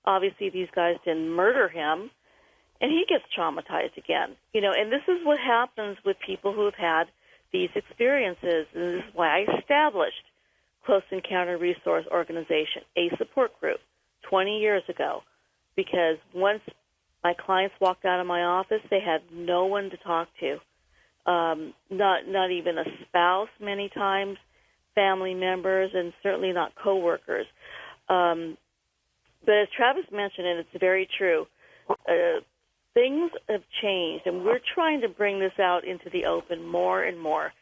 Obviously, these guys didn't murder him, and he gets traumatized again. And this is what happens with people who have had these experiences. And this is why I established Close Encounter Resource Organization, a support group, 20 years ago, because once my clients walked out of my office, they had no one to talk to, not even a spouse many times, family members, and certainly not coworkers. But as Travis mentioned, and it's very true, things have changed, and we're trying to bring this out into the open more and more,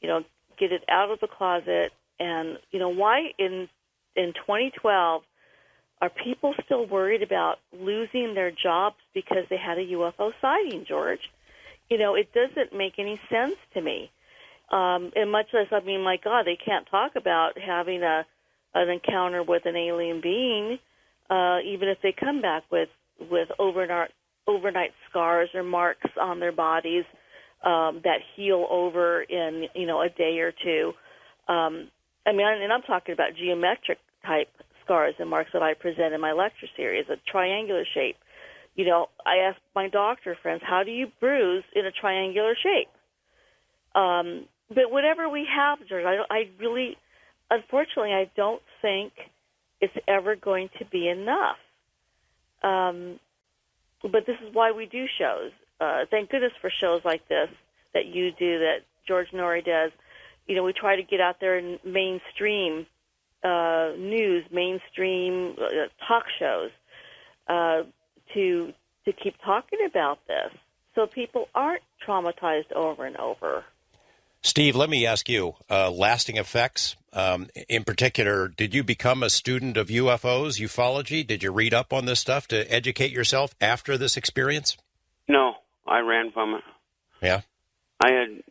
get it out of the closet. And, why in 2012 are people still worried about losing their jobs because they had a UFO sighting, George? It doesn't make any sense to me. And much less, my God, they can't talk about having an encounter with an alien being, even if they come back with overnight scars or marks on their bodies that heal over in, a day or two. And I'm talking about geometric type scars and marks that I present in my lecture series, a triangular shape. I asked my doctor friends, how do you bruise in a triangular shape? But whatever we have, George, unfortunately, I don't think it's ever going to be enough. But this is why we do shows. Thank goodness for shows like this that you do, that George Norrie does. We try to get out there in mainstream news, mainstream talk shows to keep talking about this so people aren't traumatized over and over. Steve, let me ask you, lasting effects. In particular, did you become a student of UFOs, ufology? Did you read up on this stuff to educate yourself after this experience? No, I ran from it. Yeah? I had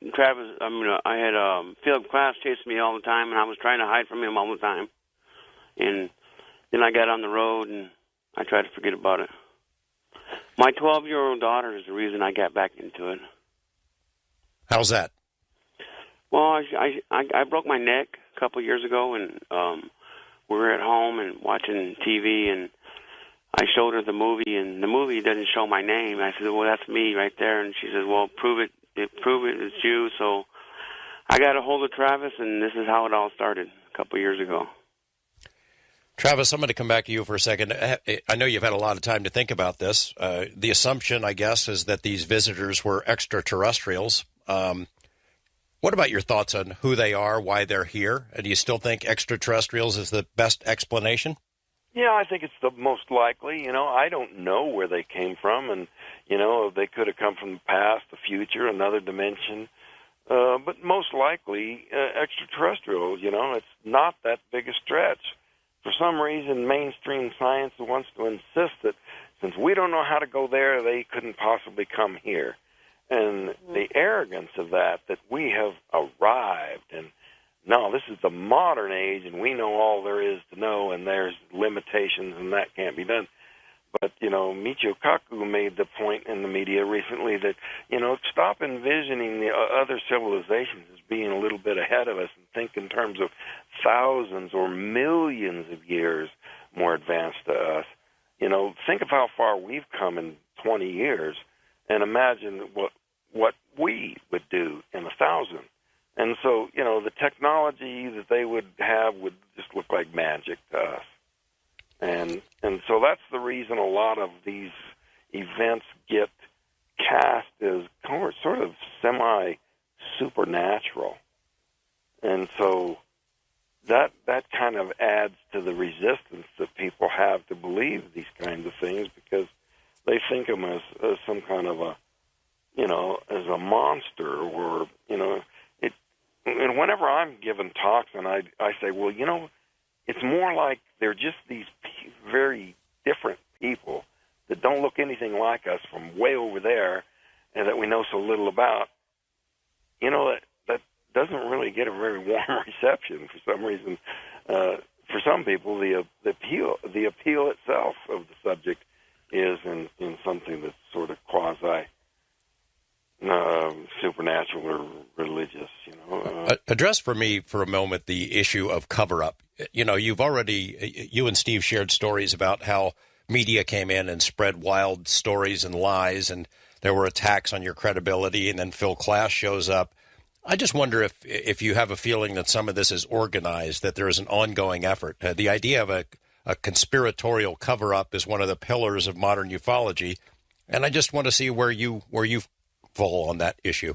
Philip Klass chasing me all the time, and I was trying to hide from him all the time. And then I got on the road, and I tried to forget about it. My 12-year-old daughter is the reason I got back into it. How's that? Well, I broke my neck a couple of years ago, and we were at home and watching TV, and I showed her the movie, and the movie doesn't show my name. I said, well, that's me right there. And she said, well, prove it, it's you. So I got a hold of Travis, and this is how it all started a couple of years ago. Travis, I'm going to come back to you for a second. I know you've had a lot of time to think about this. The assumption, I guess, is that these visitors were extraterrestrials. What about your thoughts on who they are, why they're here? Do you still think extraterrestrials is the best explanation? Yeah, I think it's the most likely. I don't know where they came from, and, they could have come from the past, the future, another dimension. But most likely extraterrestrial, it's not that big a stretch. For some reason, mainstream science wants to insist that since we don't know how to go there, they couldn't possibly come here. And the arrogance of that we have arrived, and no, this is the modern age, and we know all there is to know, and there's limitations, and that can't be done. But, Michio Kaku made the point in the media recently that, stop envisioning the other civilizations as being a little bit ahead of us and think in terms of thousands or millions of years more advanced to us. Think of how far we've come in 20 years and imagine what we would do in 1,000. And so, the technology that they would have would just look like magic to us. And so that's the reason a lot of these events get cast as sort of semi-supernatural. And so that kind of adds to the resistance that people have to believe these kinds of things, because they think of them as some kind of a, as a monster, or, it. And whenever I'm giving talks and I say, well, it's more like they're just these very different people that don't look anything like us from way over there and that we know so little about, that doesn't really get a very warm reception for some reason. For some people, the appeal itself of the subject is in something that's sort of quasi supernatural or religious. Address for me for a moment the issue of cover-up. You and Steve shared stories about how media came in and spread wild stories and lies, and there were attacks on your credibility, and then Phil Klass shows up. I just wonder if you have a feeling that some of this is organized, that there is an ongoing effort. The idea of a conspiratorial cover-up is one of the pillars of modern ufology, and I just want to see where you fall on that issue.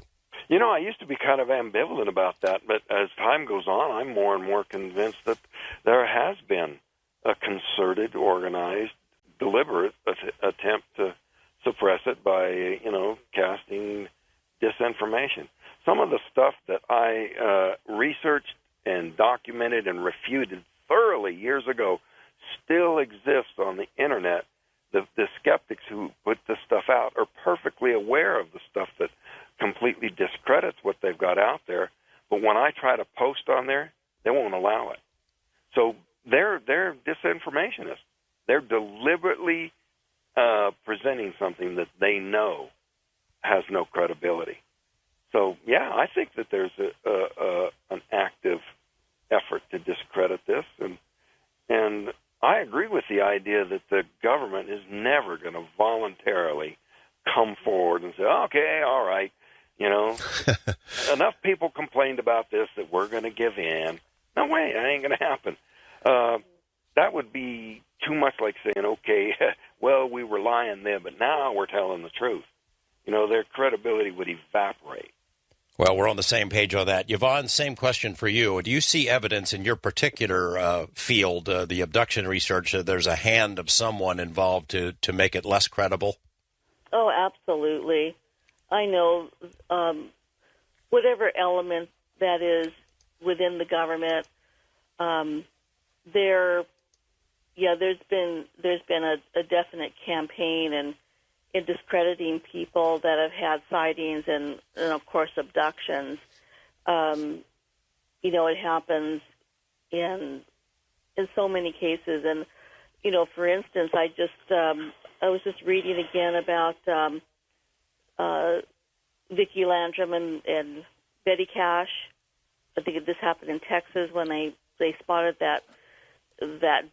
I used to be kind of ambivalent about that, but as time goes on, I'm more and more convinced that there has been a concerted, organized, deliberate attempt to suppress it by, casting disinformation. Some of the stuff that I researched and documented and refuted thoroughly years ago still exists on the Internet. The skeptics who put this stuff out are perfectly aware of the stuff that completely discredits what they've got out there. But when I try to post on there, they won't allow it. So they're disinformationists. They're deliberately presenting something that they know has no credibility. So, yeah, I think that there's an active effort to discredit this, and I agree with the idea that the government is never going to voluntarily come forward and say, okay, all right, enough people complained about this that we're going to give in. No way, that ain't going to happen. That would be too much like saying, okay, well, we were lying then, but now we're telling the truth. Their credibility would evaporate. Well, we're on the same page on that. Yvonne, same question for you. Do you see evidence in your particular field, the abduction research, that there's a hand of someone involved to make it less credible? Oh, absolutely. I know whatever element that is within the government, there's been a definite campaign in discrediting people that have had sightings and of course abductions. It happens in so many cases, and for instance, I was just reading again about Vicki Landrum and Betty Cash. I think this happened in Texas when they spotted that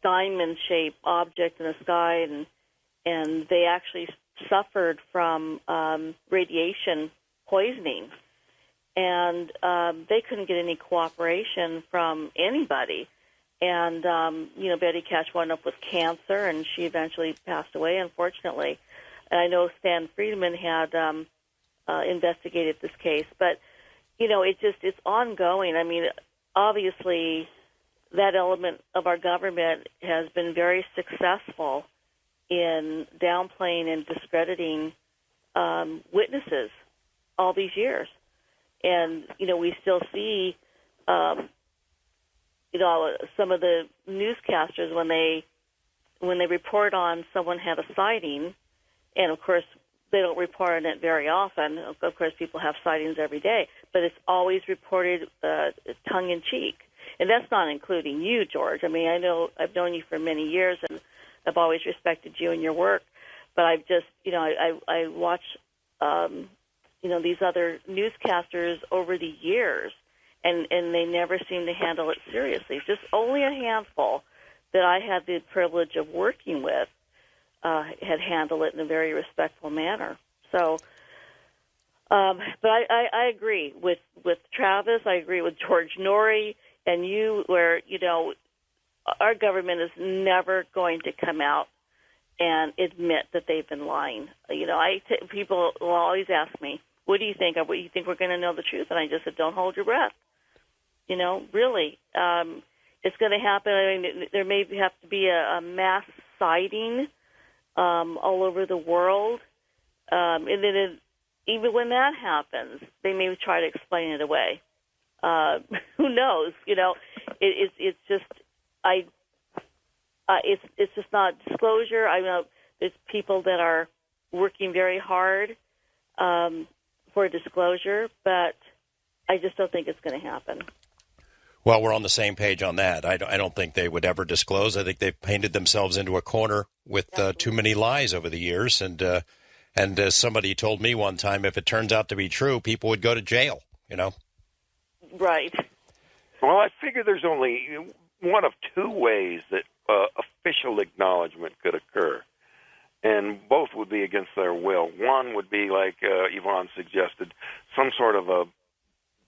diamond-shaped object in the sky, and they actually suffered from radiation poisoning, and they couldn't get any cooperation from anybody. And Betty Cash wound up with cancer, and she eventually passed away, unfortunately. And I know Stan Friedman had investigated this case, but it's ongoing. I mean, obviously, that element of our government has been very successful in downplaying and discrediting witnesses all these years. And, we still see, some of the newscasters when they report on someone had a sighting, and of course they don't report on it very often. Of course, people have sightings every day, but it's always reported tongue-in-cheek. And that's not including you, George. I mean, I know I've known you for many years, and I've always respected you and your work. But I've just, I watch, these other newscasters over the years, and they never seem to handle it seriously. Just only a handful that I had the privilege of working with had handled it in a very respectful manner. So, but I agree with Travis. I agree with George Norrie and you, where, our government is never going to come out and admit that they've been lying. People will always ask me, what do you think? What do you think we're going to know the truth? And I just said, don't hold your breath. Really, it's going to happen. I mean, there may have to be a mass sighting all over the world. And then even when that happens, they may try to explain it away. Who knows? It's just it's just not disclosure. I know there's people that are working very hard for disclosure, but I just don't think it's going to happen. Well, we're on the same page on that. I don't think they would ever disclose. I think they've painted themselves into a corner with too many lies over the years. And as somebody told me one time, if it turns out to be true, people would go to jail, Right. Well, I figure there's only one of two ways that official acknowledgement could occur, and both would be against their will. One would be, like Yvonne suggested, some sort of a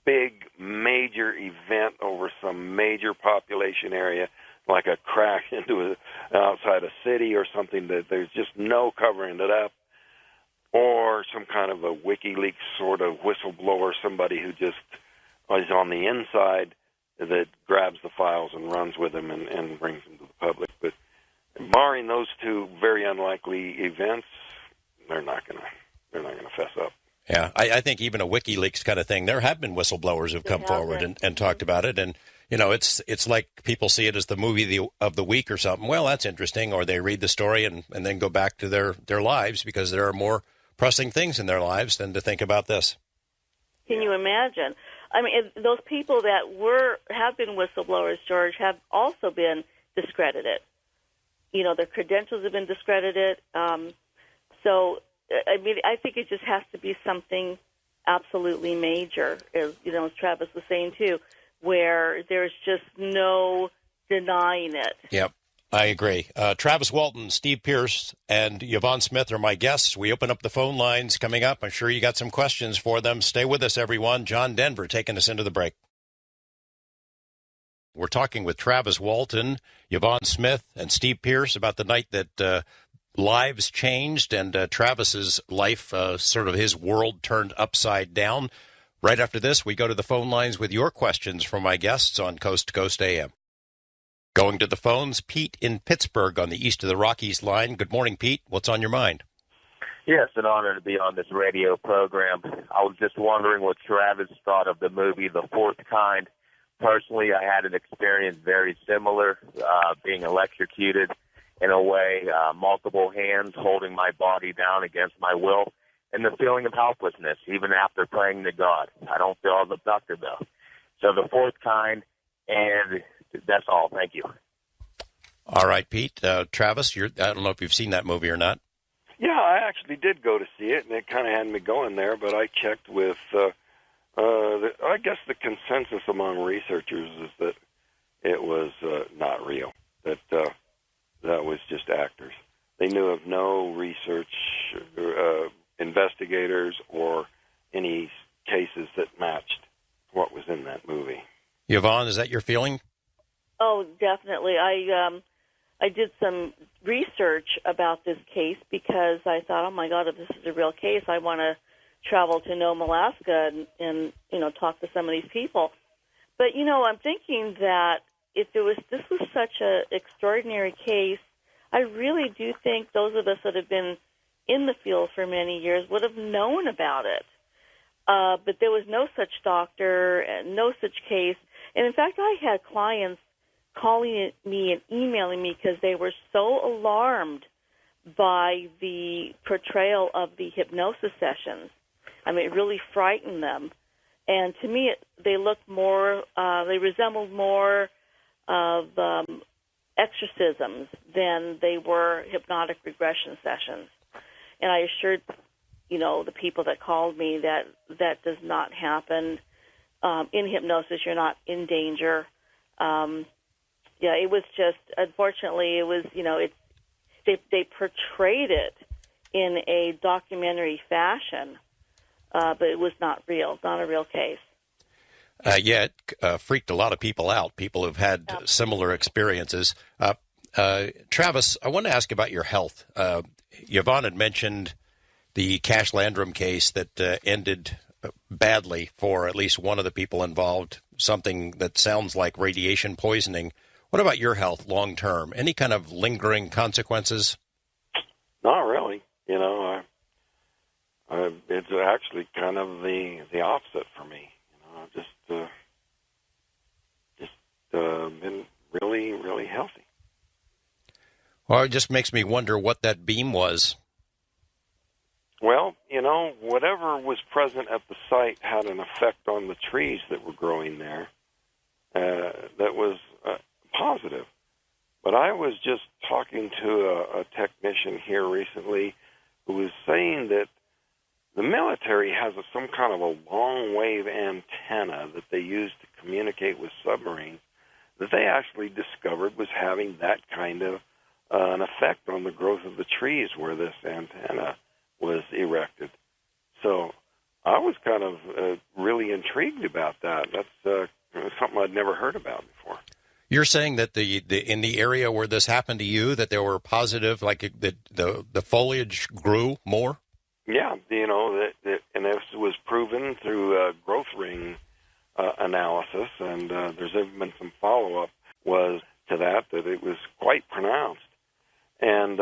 big, major event over some major population area, like a crash into outside a city or something that there's just no covering it up, or some kind of a WikiLeaks sort of whistleblower, somebody who just is on the inside that grabs the files and runs with them and brings them to the public. But barring those two very unlikely events, they're not going to fess up. Yeah, I think even a WikiLeaks kind of thing, there have been whistleblowers who've come forward and talked about it. And, it's like people see it as the movie of the week or something. Well, that's interesting. Or they read the story and then go back to their lives because there are more pressing things in their lives than to think about this. Can you imagine? I mean, those people that have been whistleblowers, George, have also been discredited. Their credentials have been discredited. So, I mean, I think it just has to be something absolutely major, as Travis was saying too, where there's just no denying it. Yep. I agree. Travis Walton, Steve Pierce, and Yvonne Smith are my guests. We open up the phone lines coming up. I'm sure you got some questions for them. Stay with us, everyone. John Denver taking us into the break. We're talking with Travis Walton, Yvonne Smith, and Steve Pierce about the night that lives changed and Travis's life, sort of his world turned upside down. Right after this, we go to the phone lines with your questions from my guests on Coast to Coast AM. Going to the phones, Pete in Pittsburgh on the East of the Rockies line. Good morning, Pete. What's on your mind? Yes, an honor to be on this radio program. I was just wondering what Travis thought of the movie The Fourth Kind. Personally, I had an experience very similar, being electrocuted in a way, multiple hands holding my body down against my will, and the feeling of helplessness, even after praying to God. I don't feel abducted, though. So The Fourth Kind, and that's all. Thank you. All right, Pete. Travis, I don't know if you've seen that movie or not. Yeah, I actually did go to see it, and it kind of had me going there, but I checked with, I guess the consensus among researchers is that it was not real, that was just actors. They knew of no research, investigators, or any cases that matched what was in that movie. Yvonne, is that your feeling? Oh, definitely. I did some research about this case because I thought, oh my God, if this is a real case, I want to travel to Nome, Alaska, and talk to some of these people. But I'm thinking that if this was such an extraordinary case, I really do think those of us that have been in the field for many years would have known about it. But there was no such doctor and no such case. And in fact, I had clients calling me and emailing me because they were so alarmed by the portrayal of the hypnosis sessions. I mean, it really frightened them. And to me, they looked more, they resembled more of exorcisms than they were hypnotic regression sessions. And I assured, the people that called me that that does not happen. In hypnosis, you're not in danger. It was just, unfortunately, it was, they portrayed it in a documentary fashion, but it was not real, not a real case. It freaked a lot of people out, people who've had similar experiences. Travis, I want to ask about your health. Yvonne had mentioned the Cash Landrum case that ended badly for at least one of the people involved, something that sounds like radiation poisoning. What about your health long term? Any kind of lingering consequences? Not really. It's actually kind of the opposite for me. I've just been really, really healthy. Well, it just makes me wonder what that beam was. Well, whatever was present at the site had an effect on the trees that were growing there that was positive. But I was just talking to a technician here recently who was saying that the military has some kind of a long-wave antenna that they use to communicate with submarines that they actually discovered was having that kind of an effect on the growth of the trees where this antenna was erected. So I was kind of really intrigued about that. That's something I'd never heard about before. You're saying that the in the area where this happened to you, that there were positive, like the foliage grew more? Yeah, and this was proven through growth ring analysis, and there's even been some follow-up was to that it was quite pronounced. And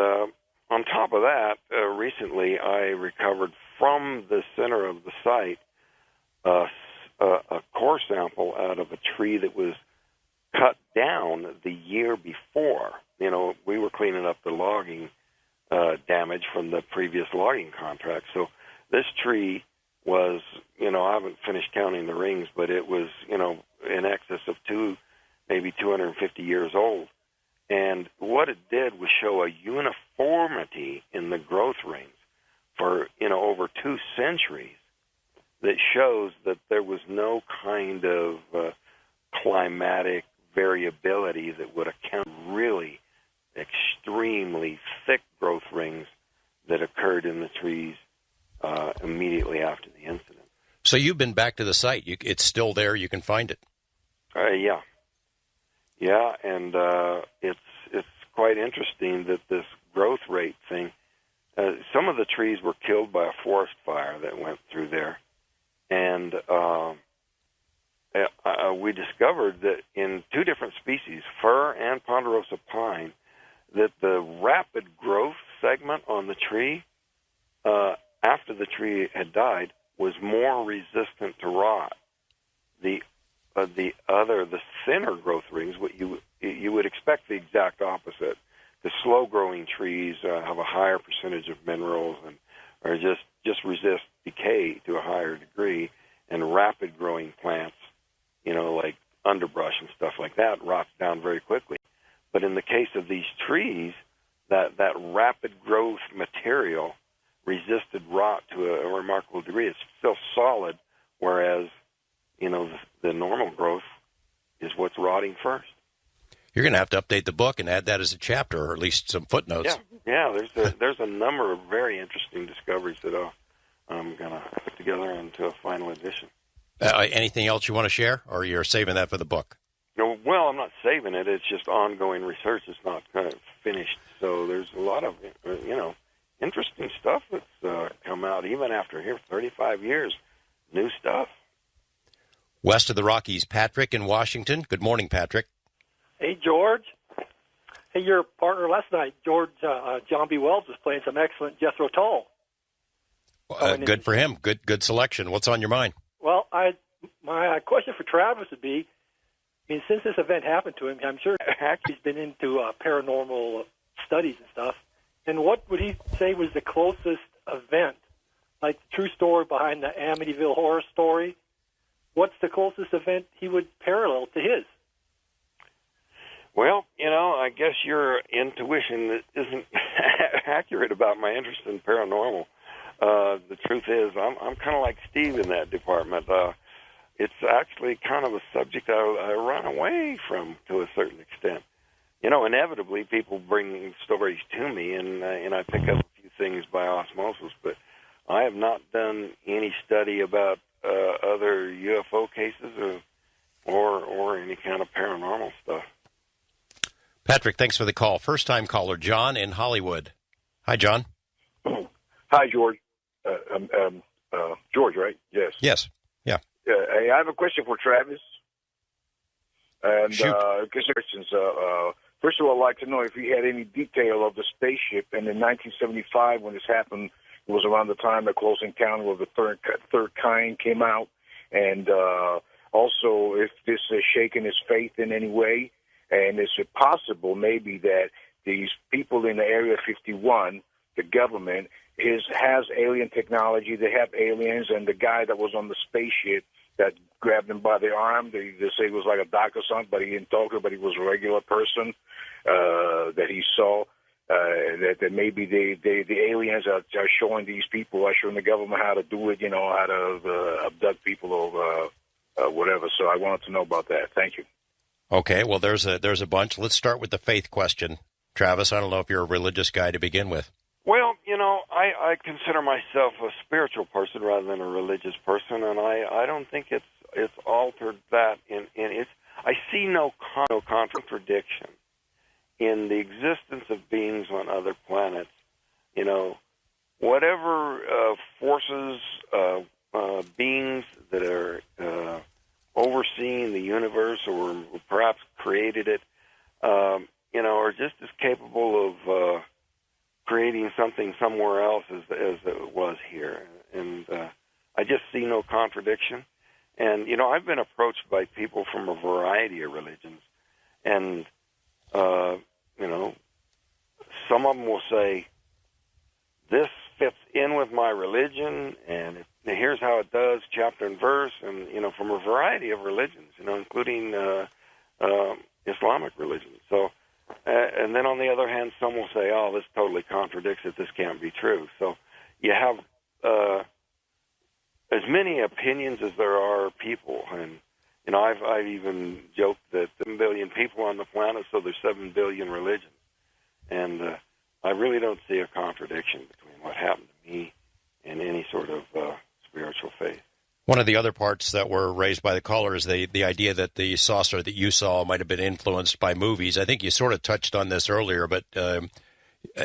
on top of that, recently I recovered from the center of the site a core sample out of a tree that was cut down the year before. We were cleaning up the logging damage from the previous logging contract. So this tree was, I haven't finished counting the rings, but it was, in excess of maybe 250 years old. And what it did was show a uniformity in the growth rings for, over 2 centuries that shows that there was no kind of climatic variability that would account for really extremely thick growth rings that occurred in the trees immediately after the incident. So you've been back to the site. It's still there. You can find it. Yeah. Yeah, and it's quite interesting that this growth rate thing, some of the trees were killed by a forest fire that went through there. And we discovered that in 2 different species, fir and ponderosa pine, that the rapid growth segment on the tree after the tree had died was more resistant to rot. The thinner growth rings, what you would expect the exact opposite. The slow-growing trees have a higher percentage of minerals and or just resist decay to a higher degree, and rapid-growing plants, like underbrush and stuff like that, rots down very quickly. But in the case of these trees, that rapid growth material resisted rot to a remarkable degree. It's still solid, whereas, the normal growth is what's rotting first. You're going to have to update the book and add that as a chapter, or at least some footnotes. Yeah. There's a number of very interesting discoveries that I'm going to put together into a final edition. Anything else you want to share, or you're saving that for the book? No, well, I'm not saving it. It's just ongoing research. It's not kind of finished. So there's a lot of, interesting stuff that's come out even after here 35 years. New stuff. West of the Rockies, Patrick in Washington. Good morning, Patrick. Hey, George. Hey, your partner last night, John B. Wells, was playing some excellent Jethro Tull. Good for him. Good selection. What's on your mind? Well, my question for Travis would be, since this event happened to him, I'm sure he's been into paranormal studies and stuff. And what would he say was the closest event, like the true story behind the Amityville horror story? What's the closest event he would parallel to his? Well, I guess your intuition isn't accurate about my interest in paranormal. The truth is, I'm kind of like Steve in that department. It's actually kind of a subject I run away from to a certain extent. Inevitably, people bring stories to me, and I pick up a few things by osmosis, but I have not done any study about other UFO cases or any kind of paranormal stuff. Patrick, thanks for the call. First-time caller, John in Hollywood. Hi, John. Hi, George. George, right? Yes. Yes. Yeah. Hey, I have a question for Travis. And Shoot. questions. First of all, I'd like to know if he had any detail of the spaceship. And in 1975, when this happened, it was around the time the Close Encounter of the Third Kind came out. And also, if this has shaken his faith in any way. And is it possible maybe that these people in the Area 51, the government, has alien technology, they have aliens, and the guy that was on the spaceship that grabbed him by the arm, they say it was like a doc or something, but he didn't talk to her, but he was a regular person that he saw, that maybe the aliens are showing these people, are showing the government how to do it, how to abduct people or whatever. So I wanted to know about that. Thank you. Okay, well, there's a bunch. Let's start with the faith question. Travis, I don't know if you're a religious guy to begin with. Well, I consider myself a spiritual person rather than a religious person, and I don't think it's altered that. I see no contradiction in the existence of beings on other planets. Whatever forces, beings that are overseeing the universe or perhaps created it, are just as capable of creating something somewhere else as it was here. And I just see no contradiction. And, I've been approached by people from a variety of religions. And, some of them will say, this fits in with my religion, and here's how it does, chapter and verse, and, from a variety of religions, including Islamic religions. So, and then on the other hand, some will say, oh, this totally contradicts it, this can't be true. So you have as many opinions as there are people. And, I've even joked that 7 billion people on the planet, so there's 7 billion religions. And I really don't see a contradiction between what happened to me and any sort of spiritual faith. One of the other parts that were raised by the caller is the idea that the saucer that you saw might have been influenced by movies. I think you sort of touched on this earlier, but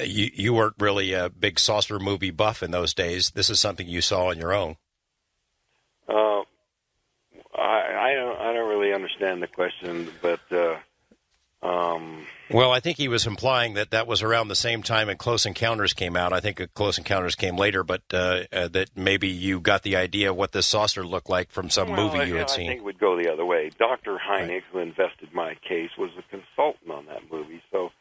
you weren't really a big saucer movie buff in those days. This is something you saw on your own. I don't really understand the question, but well, I think he was implying that was around the same time and Close Encounters came out. I think Close Encounters came later, but that maybe you got the idea of what this saucer looked like from some movie you had seen. I think it would go the other way. Dr. Hynek, who invested my case, was a consultant on that movie. So,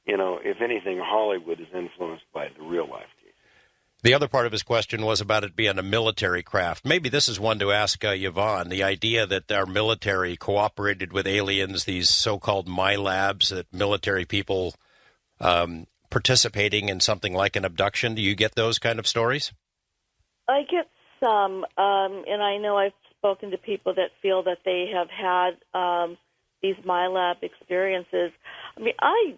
if anything, Hollywood is influenced by the real-life case. The other part of his question was about it being a military craft. Maybe this is one to ask Yvonne. The idea that our military cooperated with aliens, these so-called MyLabs, that military people participating in something like an abduction. Do you get those kind of stories? I get some, and I know I've spoken to people that feel that they have had these MyLab experiences. I mean, I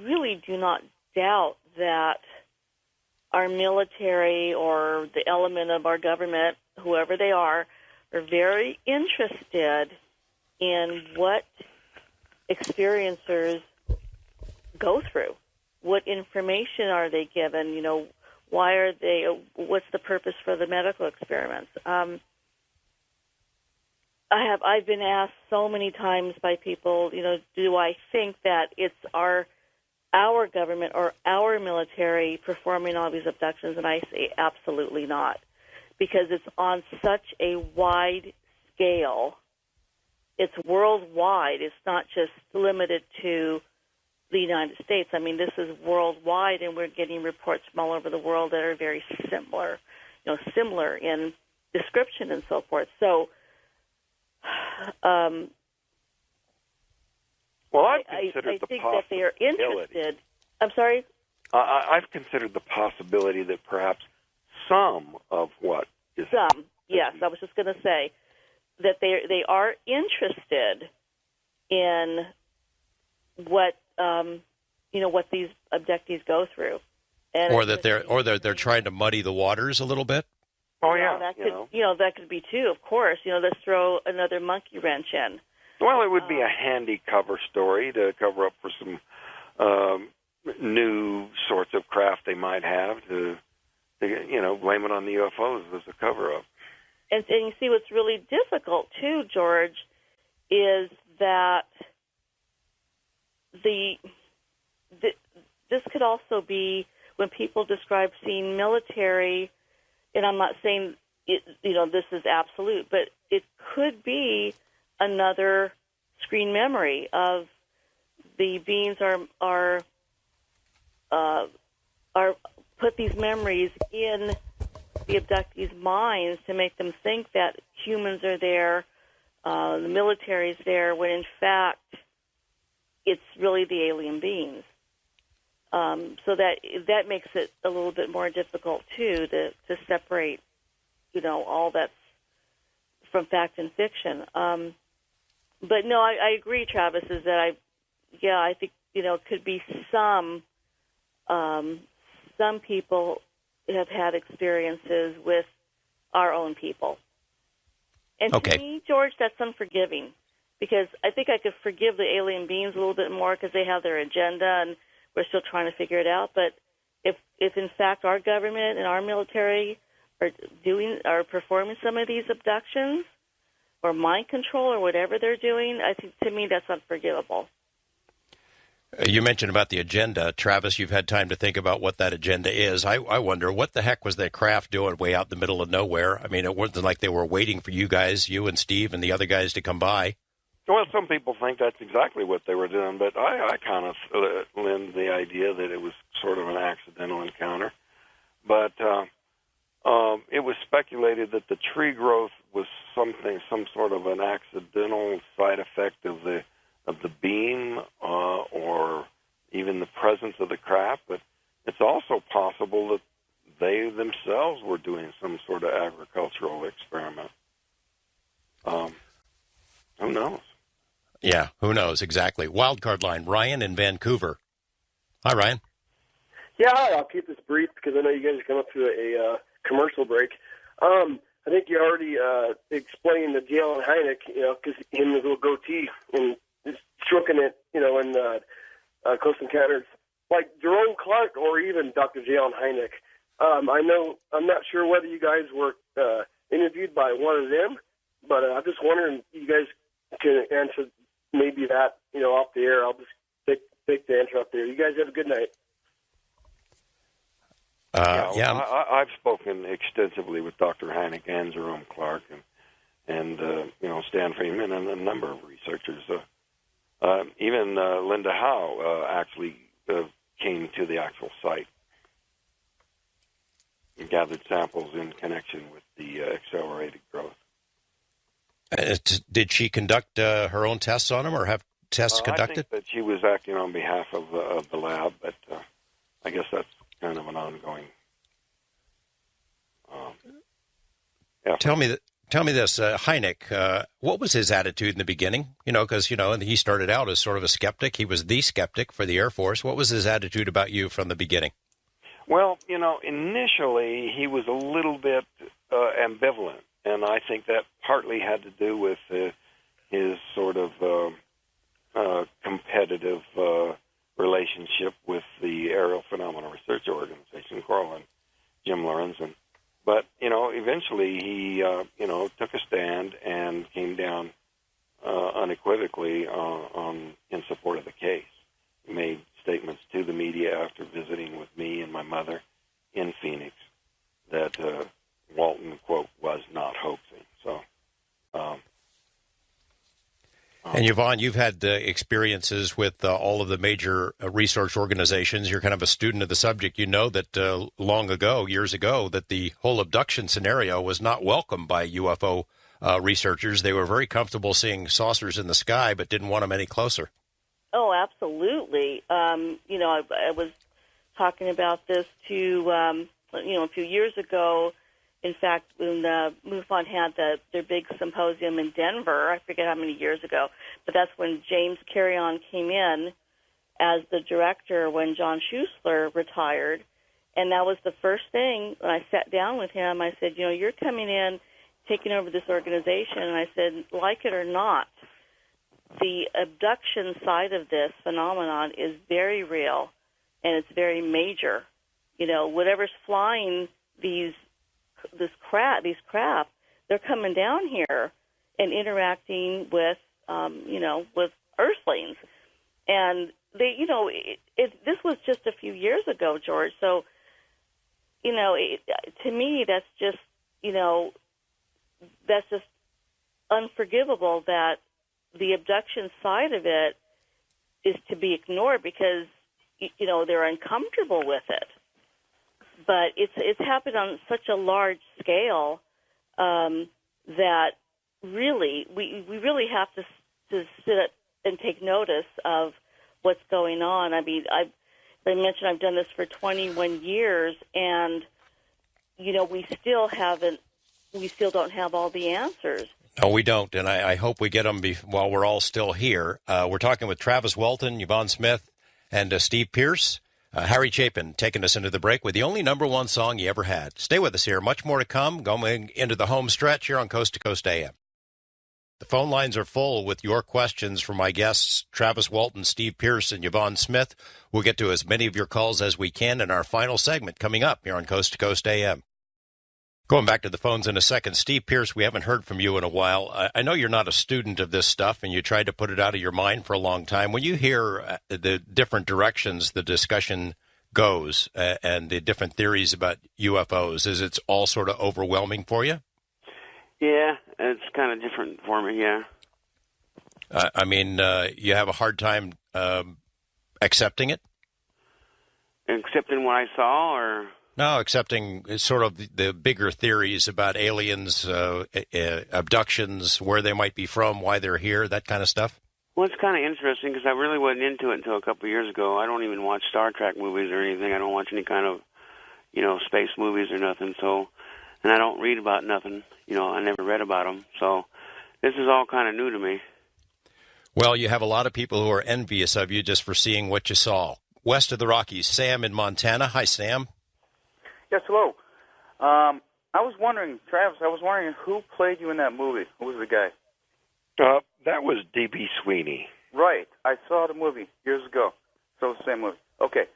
really do not doubt that our military or the element of our government, whoever they are very interested in what experiencers go through. What information are they given? Why are they? What's the purpose for the medical experiments? I've been asked so many times by people, do I think that it's our government or our military performing all these abductions? And I say absolutely not, because it's on such a wide scale. It's worldwide. It's not just limited to the United States. I mean, this is worldwide, and we're getting reports from all over the world that are very similar in description and so forth. So, well, I've considered I think that they are interested. I'm sorry? I've considered the possibility that perhaps some of what is... Some, yes. I was just going to say that they are interested in what what these abductees go through, and or that they're trying to muddy the waters a little bit. Oh yeah, that could be too. Of course, let's throw another monkey wrench in. Well, it would be a handy cover story to cover up for some new sorts of craft they might have to blame it on the UFOs as a cover-up. And you see what's really difficult, too, George, is that this could also be when people describe seeing military, and I'm not saying this is absolute, but it could be another screen memory of the beings are put these memories in the abductees' minds to make them think that humans are there, the military's there, when in fact it's really the alien beings. So that makes it a little bit more difficult too to separate, all that's from fact and fiction. But no, I agree, Travis, is that I think it could be some people have had experiences with our own people. And okay. To me, George, that's unforgiving, because I think I could forgive the alien beings a little bit more because they have their agenda and we're still trying to figure it out. But if in fact our government and our military are performing some of these abductions or mind control or whatever they're doing, I think to me that's unforgivable. You mentioned about the agenda. Travis, you've had time to think about what that agenda is. I wonder, what the heck was that craft doing way out in the middle of nowhere? I mean, it wasn't like they were waiting for you guys, you and Steve and the other guys to come by. Well, some people think that's exactly what they were doing, but I kind of lend the idea that it was sort of an accidental encounter. But it was speculated that the tree growth was some sort of an accidental side effect of the beam or even the presence of the craft, but it's also possible that they themselves were doing some sort of agricultural experiment. Who knows? Yeah, who knows, exactly. Wildcard line, Ryan in Vancouver. Hi, Ryan. Yeah, hi, I'll keep this brief because I know you guys are coming up to a commercial break. I think you already explained the J.L. Hynek, because him with a little goatee and stroking it, in Close Encounters, like Jerome Clark or even Dr. J.L. Hynek. I know, I'm not sure whether you guys were interviewed by one of them, but I'm just wondering if you guys can answer maybe that, off the air. I'll just take the answer up there. You guys have a good night. I've spoken extensively with Dr. Hynek and Jerome Clark and Stan Freeman and a number of researchers. Even Linda Howe actually came to the actual site and gathered samples in connection with the accelerated growth. Did she conduct her own tests on them or have tests conducted? I think that she was acting on behalf of the lab, but I guess that's kind of an ongoing effort. Tell me this, Hynek, what was his attitude in the beginning? Because, he started out as sort of a skeptic. He was the skeptic for the Air Force. What was his attitude about you from the beginning? Well, initially he was a little bit ambivalent, and I think that partly had to do with his sort of competitive relationship with the Aerial Phenomena Research Organization, Carl and Jim Lorenzen. But, eventually he, took a stand and came down unequivocally in support of the case. He made statements to the media after visiting with me and my mother in Phoenix that Walton, quote, was not hoaxing. So, And Yvonne, you've had experiences with all of the major research organizations. You're kind of a student of the subject. You know that years ago, that the whole abduction scenario was not welcomed by UFO researchers. They were very comfortable seeing saucers in the sky, but didn't want them any closer. Oh, absolutely. I was talking about this to, a few years ago. In fact, when MUFON had their big symposium in Denver, I forget how many years ago, but that's when James Carrion came in as the director when John Schuessler retired. And that was the first thing when I sat down with him. I said, you're coming in, taking over this organization. And I said, like it or not, the abduction side of this phenomenon is very real, and it's very major. Whatever's flying these craft, they're coming down here and interacting with, with Earthlings. And they, this was just a few years ago, George. So, to me, that's just unforgivable that the abduction side of it is to be ignored because, they're uncomfortable with it. But it's happened on such a large scale that really we really have to sit and take notice of what's going on. I mean, I mentioned I've done this for 21 years, and we still don't have all the answers. No, we don't, and I hope we get them while we're all still here. We're talking with Travis Walton, Yvonne Smith, and Steve Pierce. Harry Chapin taking us into the break with the only number one song he ever had. Stay with us here. Much more to come, going into the home stretch here on Coast to Coast AM. The phone lines are full with your questions for my guests, Travis Walton, Steve Pierce, and Yvonne Smith. We'll get to as many of your calls as we can in our final segment coming up here on Coast to Coast AM. Going back to the phones in a second, Steve Pierce, we haven't heard from you in a while. I know you're not a student of this stuff, and you tried to put it out of your mind for a long time. When you hear the different directions the discussion goes and the different theories about UFOs, is it all sort of overwhelming for you? Yeah, it's kind of different for me, yeah. You have a hard time accepting it? Accepting what I saw, or... No, accepting sort of the bigger theories about aliens, abductions, where they might be from, why they're here, that kind of stuff? Well, it's kind of interesting because I really wasn't into it until a couple of years ago. I don't even watch Star Trek movies or anything. I don't watch any kind of, space movies or nothing. So, and I don't read about nothing. I never read about them. So this is all kind of new to me. Well, you have a lot of people who are envious of you just for seeing what you saw. West of the Rockies, Sam in Montana. Hi, Sam. Yes, hello. I was wondering, Travis, who played you in that movie? Who was the guy? That was D.B. Sweeney. Right. I saw the movie years ago. So it's the same movie. Okay.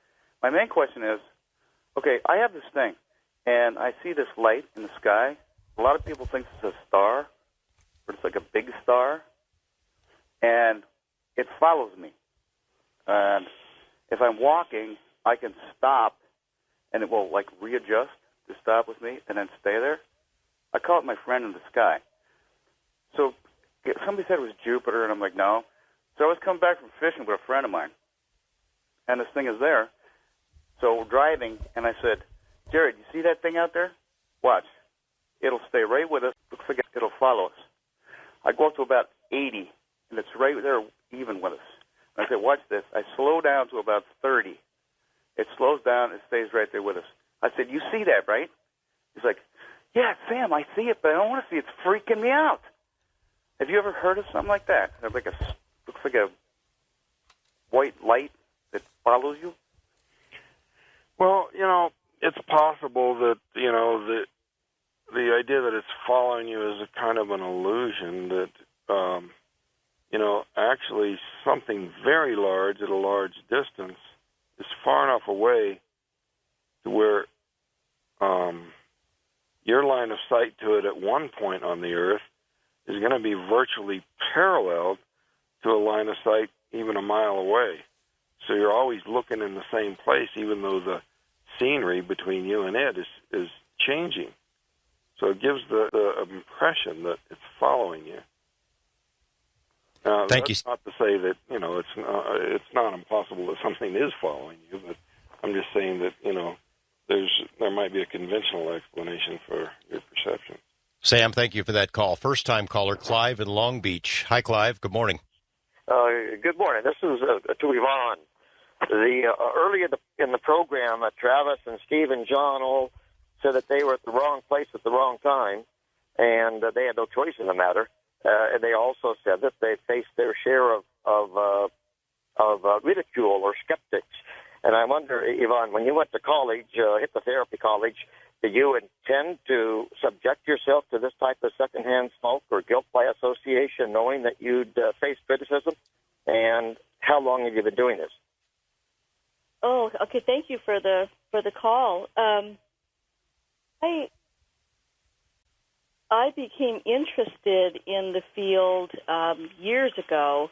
My main question is, I have this thing, and I see this light in the sky. A lot of people think it's a star, but it's like a big star, and it follows me. And if I'm walking, I can stop, and it will, readjust to stop with me and then stay there. I call it my friend in the sky. So somebody said it was Jupiter, and I'm like, no. So I was coming back from fishing with a friend of mine, and this thing is there. So we're driving, and I said, Jared, you see that thing out there? Watch. It'll stay right with us. Looks like it'll follow us. I go up to about 80, and it's right there even with us. And I said, watch this. I slow down to about 30. It slows down and stays right there with us. I said, you see that, right? He's like, yeah, Sam, I see it, but I don't want to see it. It's freaking me out. Have you ever heard of something like that? It's looks like a white light that follows you? Well, it's possible that, the idea that it's following you is a kind of an illusion that, actually something very large at a large distance is far enough away to where your line of sight to it at one point on the Earth is going to be virtually parallel to a line of sight even a mile away. So you're always looking in the same place, even though the scenery between you and it is changing. So it gives the impression that it's following you. Thank you. That's not to say that it's not impossible that something is following you, but I'm just saying that there might be a conventional explanation for your perception. Sam, thank you for that call. First-time caller, Clive in Long Beach. Hi, Clive. Good morning. Good morning. This is to Yvonne. Early in the program, Travis and Steve and John all said that they were at the wrong place at the wrong time, and they had no choice in the matter. And they also said that they faced their share of ridicule or skeptics. And I wonder, Yvonne, when you went to college, hypnotherapy college, did you intend to subject yourself to this type of secondhand smoke or guilt by association, knowing that you'd face criticism? And how long have you been doing this? Oh, okay. Thank you for the call. I became interested in the field years ago.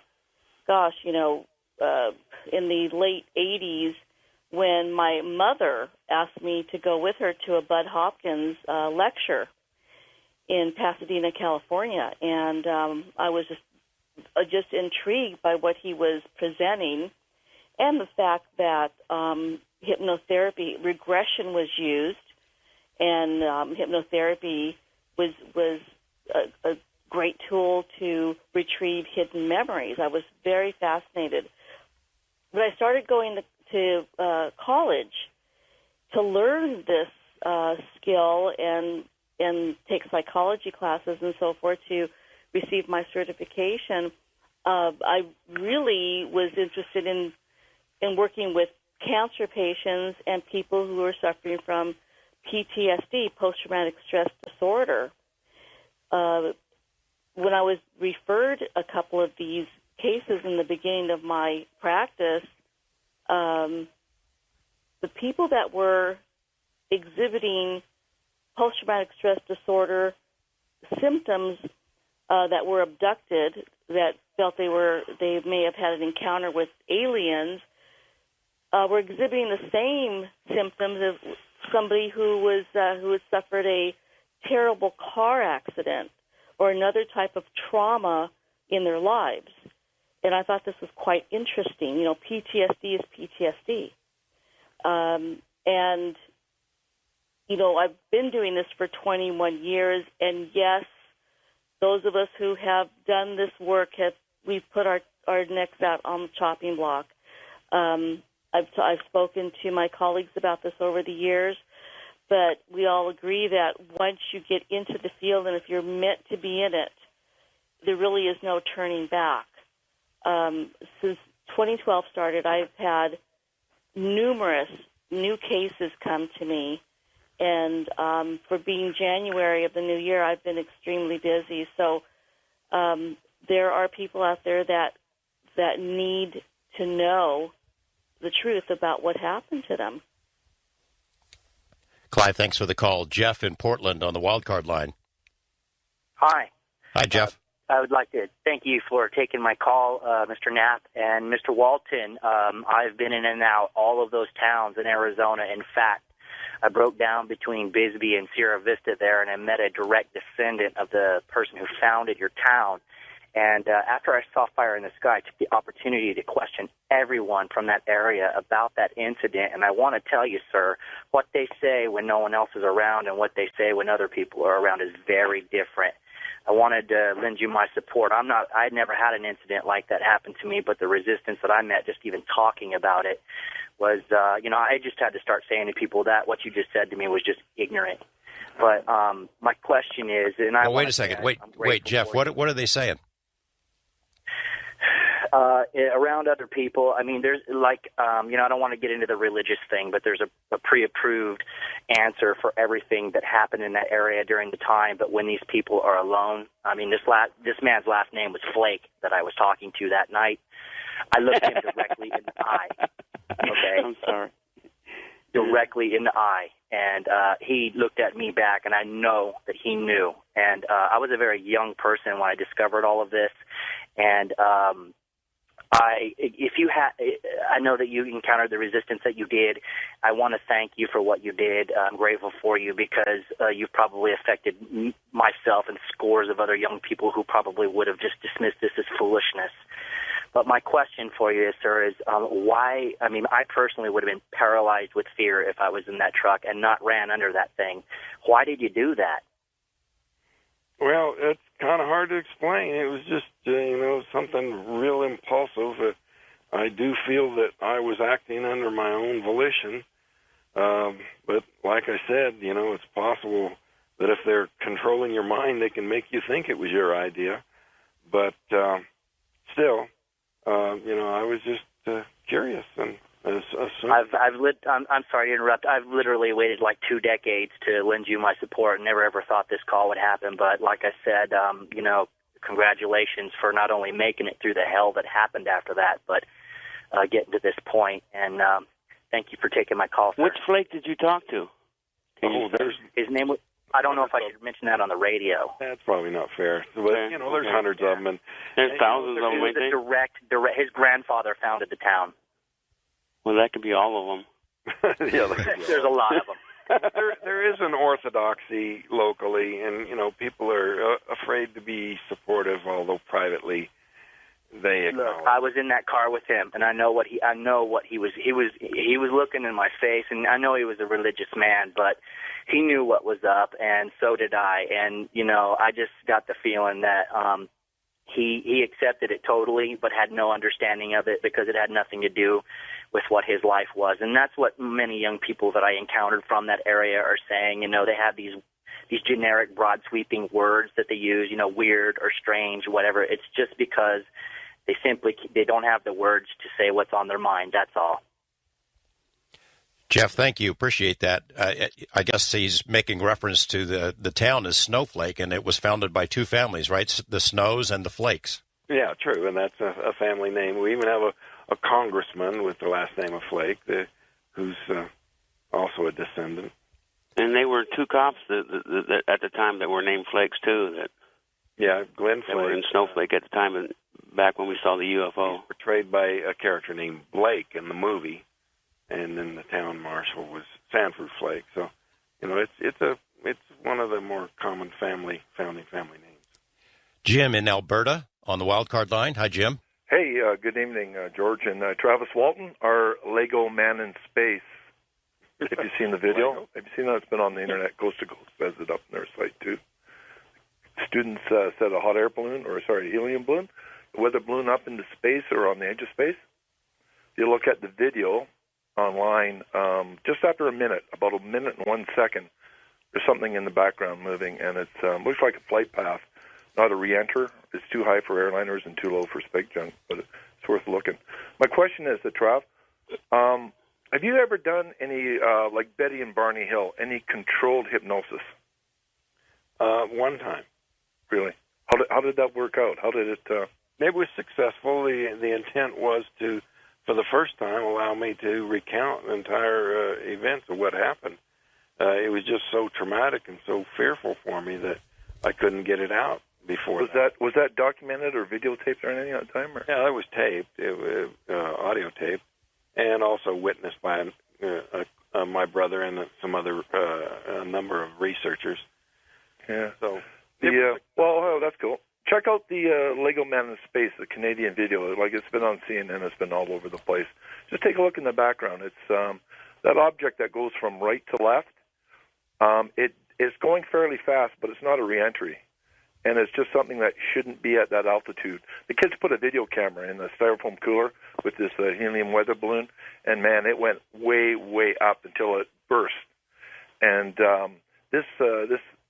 Gosh, in the late 80s, when my mother asked me to go with her to a Bud Hopkins lecture in Pasadena, California, and I was just intrigued by what he was presenting, and the fact that hypnotherapy regression was used, and hypnotherapy was a great tool to retrieve hidden memories. I was very fascinated. But I started going to college to learn this skill and take psychology classes and so forth to receive my certification. I really was interested in working with cancer patients and people who are suffering from PTSD, post-traumatic stress disorder. When I was referred a couple of these cases in the beginning of my practice, the people that were exhibiting post-traumatic stress disorder symptoms that were abducted, that felt they may have had an encounter with aliens, were exhibiting the same symptoms of somebody who had suffered a terrible car accident or another type of trauma in their lives. And I thought this was quite interesting. PTSD is PTSD. And, I've been doing this for 21 years, and yes, those of us who have done this work, we've put our necks out on the chopping block. I've spoken to my colleagues about this over the years, but we all agree that once you get into the field and if you're meant to be in it, there really is no turning back. Since 2012 started, I've had numerous new cases come to me, and for being January of the new year, I've been extremely busy. So there are people out there that need to know the truth about what happened to them. Clive, thanks for the call. Jeff in Portland on the wildcard line. Hi. Hi, Jeff. I would like to thank you for taking my call, Mr. Knapp. And Mr. Walton, I've been in and out all of those towns in Arizona. In fact, I broke down between Bisbee and Sierra Vista there, and I met a direct descendant of the person who founded your town. And after I saw Fire in the Sky, I took the opportunity to question everyone from that area about that incident. And I want to tell you, sir, what they say when no one else is around and what they say when other people are around is very different. I wanted to lend you my support. I'd never had an incident like that happen to me, but the resistance that I met just even talking about it was, I just had to start saying to people that what you just said to me was just ignorant. But my question is, and I wait a second. Wait, Jeff. What are they saying? Around other people, I mean, there's I don't want to get into the religious thing, but there's a pre-approved answer for everything that happened in that area during the time. But when these people are alone, I mean, this man's last name was Flake that I was talking to that night. I looked him directly in the eye. Okay, I'm sorry. Directly in the eye, and he looked at me back, and I know that he knew. And I was a very young person when I discovered all of this, and I know that you encountered the resistance that you did. I want to thank you for what you did. I'm grateful for you because you've probably affected myself and scores of other young people who probably would have just dismissed this as foolishness. But my question for you, sir, is why? I mean, I personally would have been paralyzed with fear if I was in that truck and not ran under that thing. Why did you do that? Well, it's kind of hard to explain. It was just, something real impulsive. I do feel that I was acting under my own volition. But like I said, it's possible that if they're controlling your mind, they can make you think it was your idea. But still, I was just curious and assumed. I'm sorry to interrupt. I've literally waited like 2 decades to lend you my support and never ever thought this call would happen. But like I said, congratulations for not only making it through the hell that happened after that, but getting to this point. And thank you for taking my call, sir. Which Flake did you talk to? His name was... I don't know if I should mention that on the radio. That's probably not fair. But, there's hundreds of them. And there's thousands of them. His grandfather founded the town. Well, that could be all of them. There's a lot of them. There is an orthodoxy locally, and, people are afraid to be supportive, although privately they acknowledge. Look, I was in that car with him, and I know what he was looking in my face, and I know he was a religious man, but he knew what was up, and so did I. And, I just got the feeling that he accepted it totally, but had no understanding of it because it had nothing to do with what his life was. And that's what many young people that I encountered from that area are saying. They have these generic, broad, sweeping words that they use, weird or strange, whatever. It's just because they don't have the words to say what's on their mind. That's all. Jeff, thank you. Appreciate that. I guess he's making reference to the town as Snowflake, and it was founded by 2 families, right? The Snows and the Flakes. Yeah, true, and that's a family name. We even have a congressman with the last name of Flake who's also a descendant. And they were 2 cops that at the time that were named Flakes, too. Glenn Flake. They were in Snowflake at the time, and back when we saw the UFO. He's portrayed by a character named Blake in the movie. And then the town marshal was Sanford Flake. So, it's one of the more common founding family names. Jim in Alberta on the wildcard line. Hi, Jim. Hey, good evening, George and Travis Walton, our Lego Man in Space. Have you seen the video? Have you seen that? It's been on the internet. Coast to Coast has it up on their site, too. Students set a hot air balloon, helium balloon, a weather balloon up into space or on the edge of space. You look at the video online, just after a minute, about a minute and 1 second, there's something in the background moving, and it looks like a flight path, not a re-enter. It's too high for airliners and too low for space junk, but it's worth looking. My question is, Trav, have you ever done any, like Betty and Barney Hill, any controlled hypnosis? One time. Really? How did that work out? How did it... It was successful. The intent was to, for the first time, allow me to recount the entire events of what happened. It was just so traumatic and so fearful for me that I couldn't get it out before. Was that documented or videotaped or anything at the time? Or? Yeah, that was taped. It was audio taped, and also witnessed by my brother and some other a number of researchers. Yeah. So that's cool. Check out the Lego Man in Space, the Canadian video. Like, it's been on CNN, it's been all over the place. Just take a look in the background. It's that object that goes from right to left. It is going fairly fast, but it's not a re-entry. And it's just something that shouldn't be at that altitude. The kids put a video camera in the styrofoam cooler with this helium weather balloon, and, man, it went way, way up until it burst. And this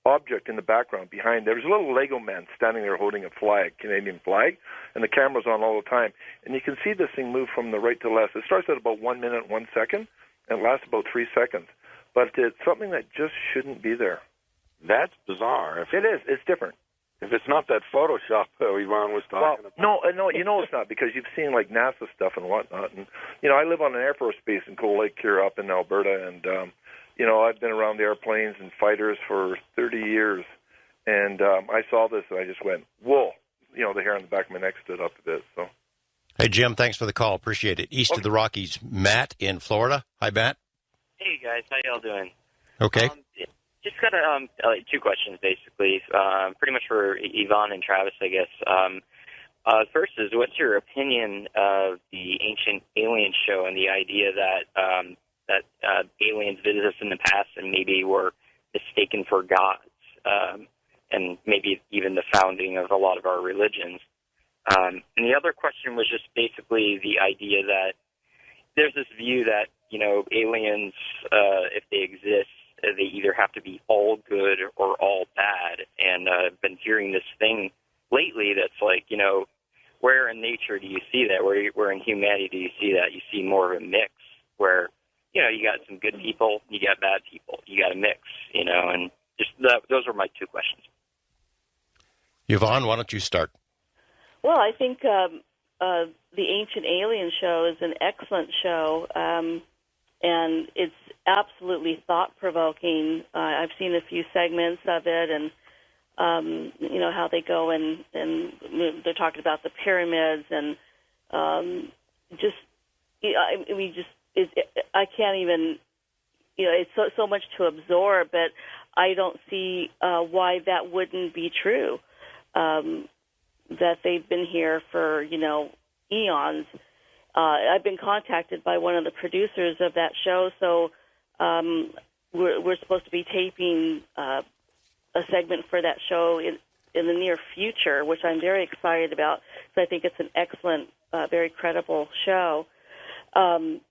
object in the background behind, there's a little Lego man standing there holding a flag, Canadian flag, and the camera's on all the time. And you can see this thing move from the right to left. It starts at about 1 minute, 1 second, and lasts about 3 seconds. But it's something that just shouldn't be there. That's bizarre. It is. It's different. If it's not that Photoshop Yvonne was talking about. No, it's not, because you've seen, like, NASA stuff and whatnot. And, I live on an Air Force base in Cold Lake here up in Alberta, and, I've been around the airplanes and fighters for 30 years, and I saw this, and I just went, whoa. The hair on the back of my neck stood up a bit. So, Hey, Jim, thanks for the call. Appreciate it. East of the Rockies, Matt in Florida. Hi, Matt. Hey, guys. How y'all doing? Okay. Just got two questions, basically, pretty much for Yvonne and Travis, I guess. First is, what's your opinion of the Ancient Aliens show and the idea that aliens visited us in the past and maybe were mistaken for gods, and maybe even the founding of a lot of our religions? And the other question was just basically the idea that there's this view that, aliens, if they exist, they either have to be all good or all bad. And I've been hearing this thing lately that's like, where in nature do you see that? Where in humanity do you see that? You see more of a mix where, you got some good people, you got bad people, you got a mix, and just those are my two questions. Yvonne, why don't you start? Well, I think the Ancient Alien show is an excellent show, and it's absolutely thought-provoking. I've seen a few segments of it, and how they go and they're talking about the pyramids, and I can't even, it's so much to absorb, but I don't see why that wouldn't be true. That they've been here for, eons. I've been contacted by one of the producers of that show, so we're supposed to be taping a segment for that show in the near future, which I'm very excited about, because I think it's an excellent, very credible show. I'm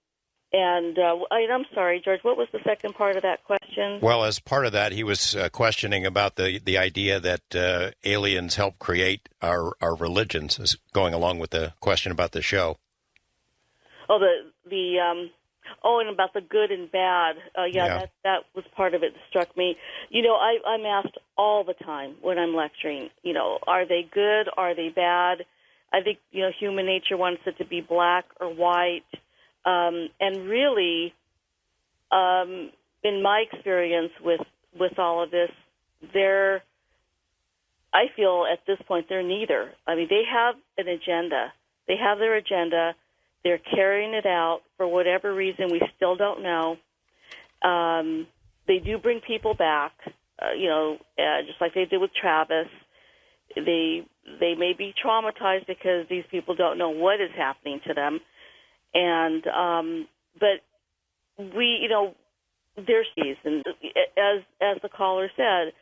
sorry, George, what was the second part of that question? Well, as part of that, he was questioning about the idea that aliens help create our religions, going along with the question about the show. Oh, and about the good and bad. That was part of it that struck me. I'm asked all the time when I'm lecturing, are they good? Are they bad? I think, human nature wants it to be black or white. And really, in my experience with all of this, I feel at this point they're neither. I mean, they have an agenda. They have their agenda. They're carrying it out for whatever reason we still don't know. They do bring people back, just like they did with Travis. They may be traumatized because these people don't know what is happening to them. And but we, there's these, and as the caller said,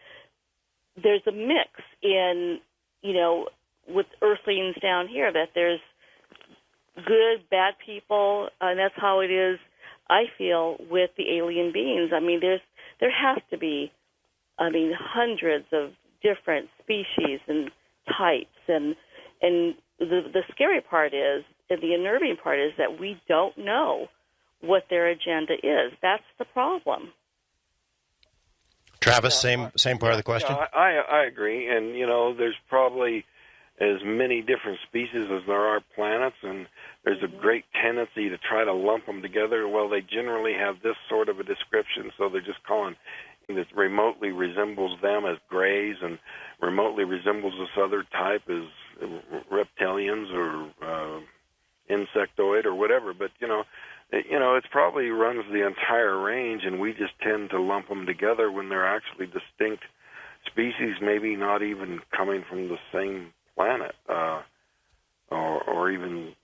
there's a mix in, with Earthlings down here, that there's good, bad people, and that's how it is, I feel, with the alien beings. I mean, there has to be, hundreds of different species and types, and the scary part is, and the unnerving part is, that we don't know what their agenda is. That's the problem. Travis, same part of the question? Yeah, I agree. And, there's probably as many different species as there are planets, and there's a great tendency to try to lump them together. Well, they generally have this sort of a description, so they're just calling that remotely resembles them as grays and remotely resembles this other type as reptilians or insectoid or whatever. But, it probably runs the entire range, and we just tend to lump them together when they're actually distinct species, maybe not even coming from the same planet, or even,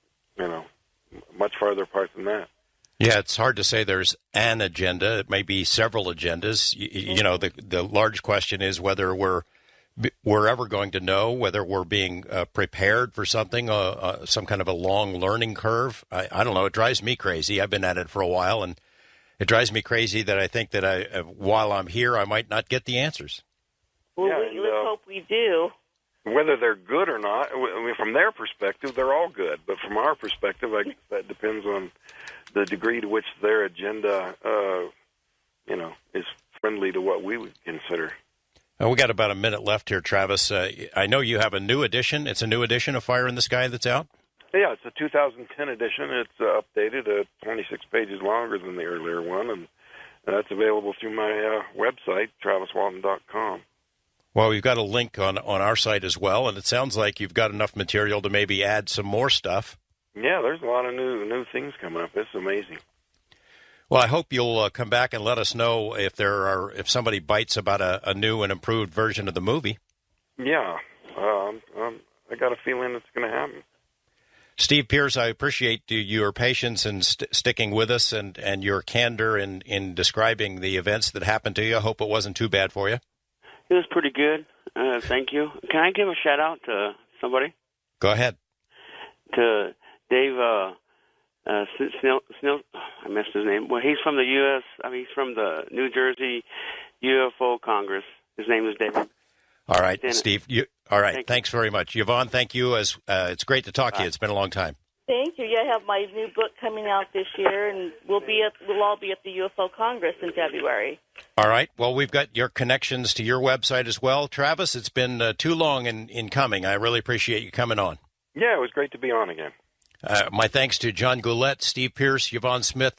much farther apart than that. Yeah, it's hard to say there's an agenda. It may be several agendas. The large question is whether we're ever going to know, whether we're being prepared for something, some kind of a long learning curve. I don't know. It drives me crazy. I've been at it for a while, and it drives me crazy that I think that while I'm here, I might not get the answers. Well, let's hope we do. Whether they're good or not, from their perspective, they're all good. But from our perspective, I guess that depends on the degree to which their agenda, is friendly to what we would consider. We got about a minute left here, Travis. I know you have a new edition. It's a new edition of Fire in the Sky that's out? Yeah, it's a 2010 edition. It's updated, 26 pages longer than the earlier one, and that's available through my website, traviswalton.com. Well, we've got a link on our site as well, and it sounds like you've got enough material to maybe add some more stuff. Yeah, there's a lot of new things coming up. It's amazing. Well, I hope you'll come back and let us know if somebody bites about a new and improved version of the movie. Yeah, I got a feeling it's going to happen. Steve Pierce, I appreciate your patience and sticking with us and your candor in describing the events that happened to you. I hope it wasn't too bad for you. It was pretty good. Thank you. Can I give a shout out to somebody? Go ahead. To Dave Snell. I missed his name. Well, he's from the U.S. he's from the New Jersey UFO Congress. His name is David. All right, Steve. All right. Thanks very much. Yvonne, thank you. It's great to talk to you. It's been a long time. Thank you. Yeah, I have my new book coming out this year, and we'll all be at the UFO Congress in February. All right. Well, we've got your connections to your website as well. Travis, it's been too long in coming. I really appreciate you coming on. Yeah, it was great to be on again. My thanks to John Goulet, Steve Pierce, Yvonne Smith,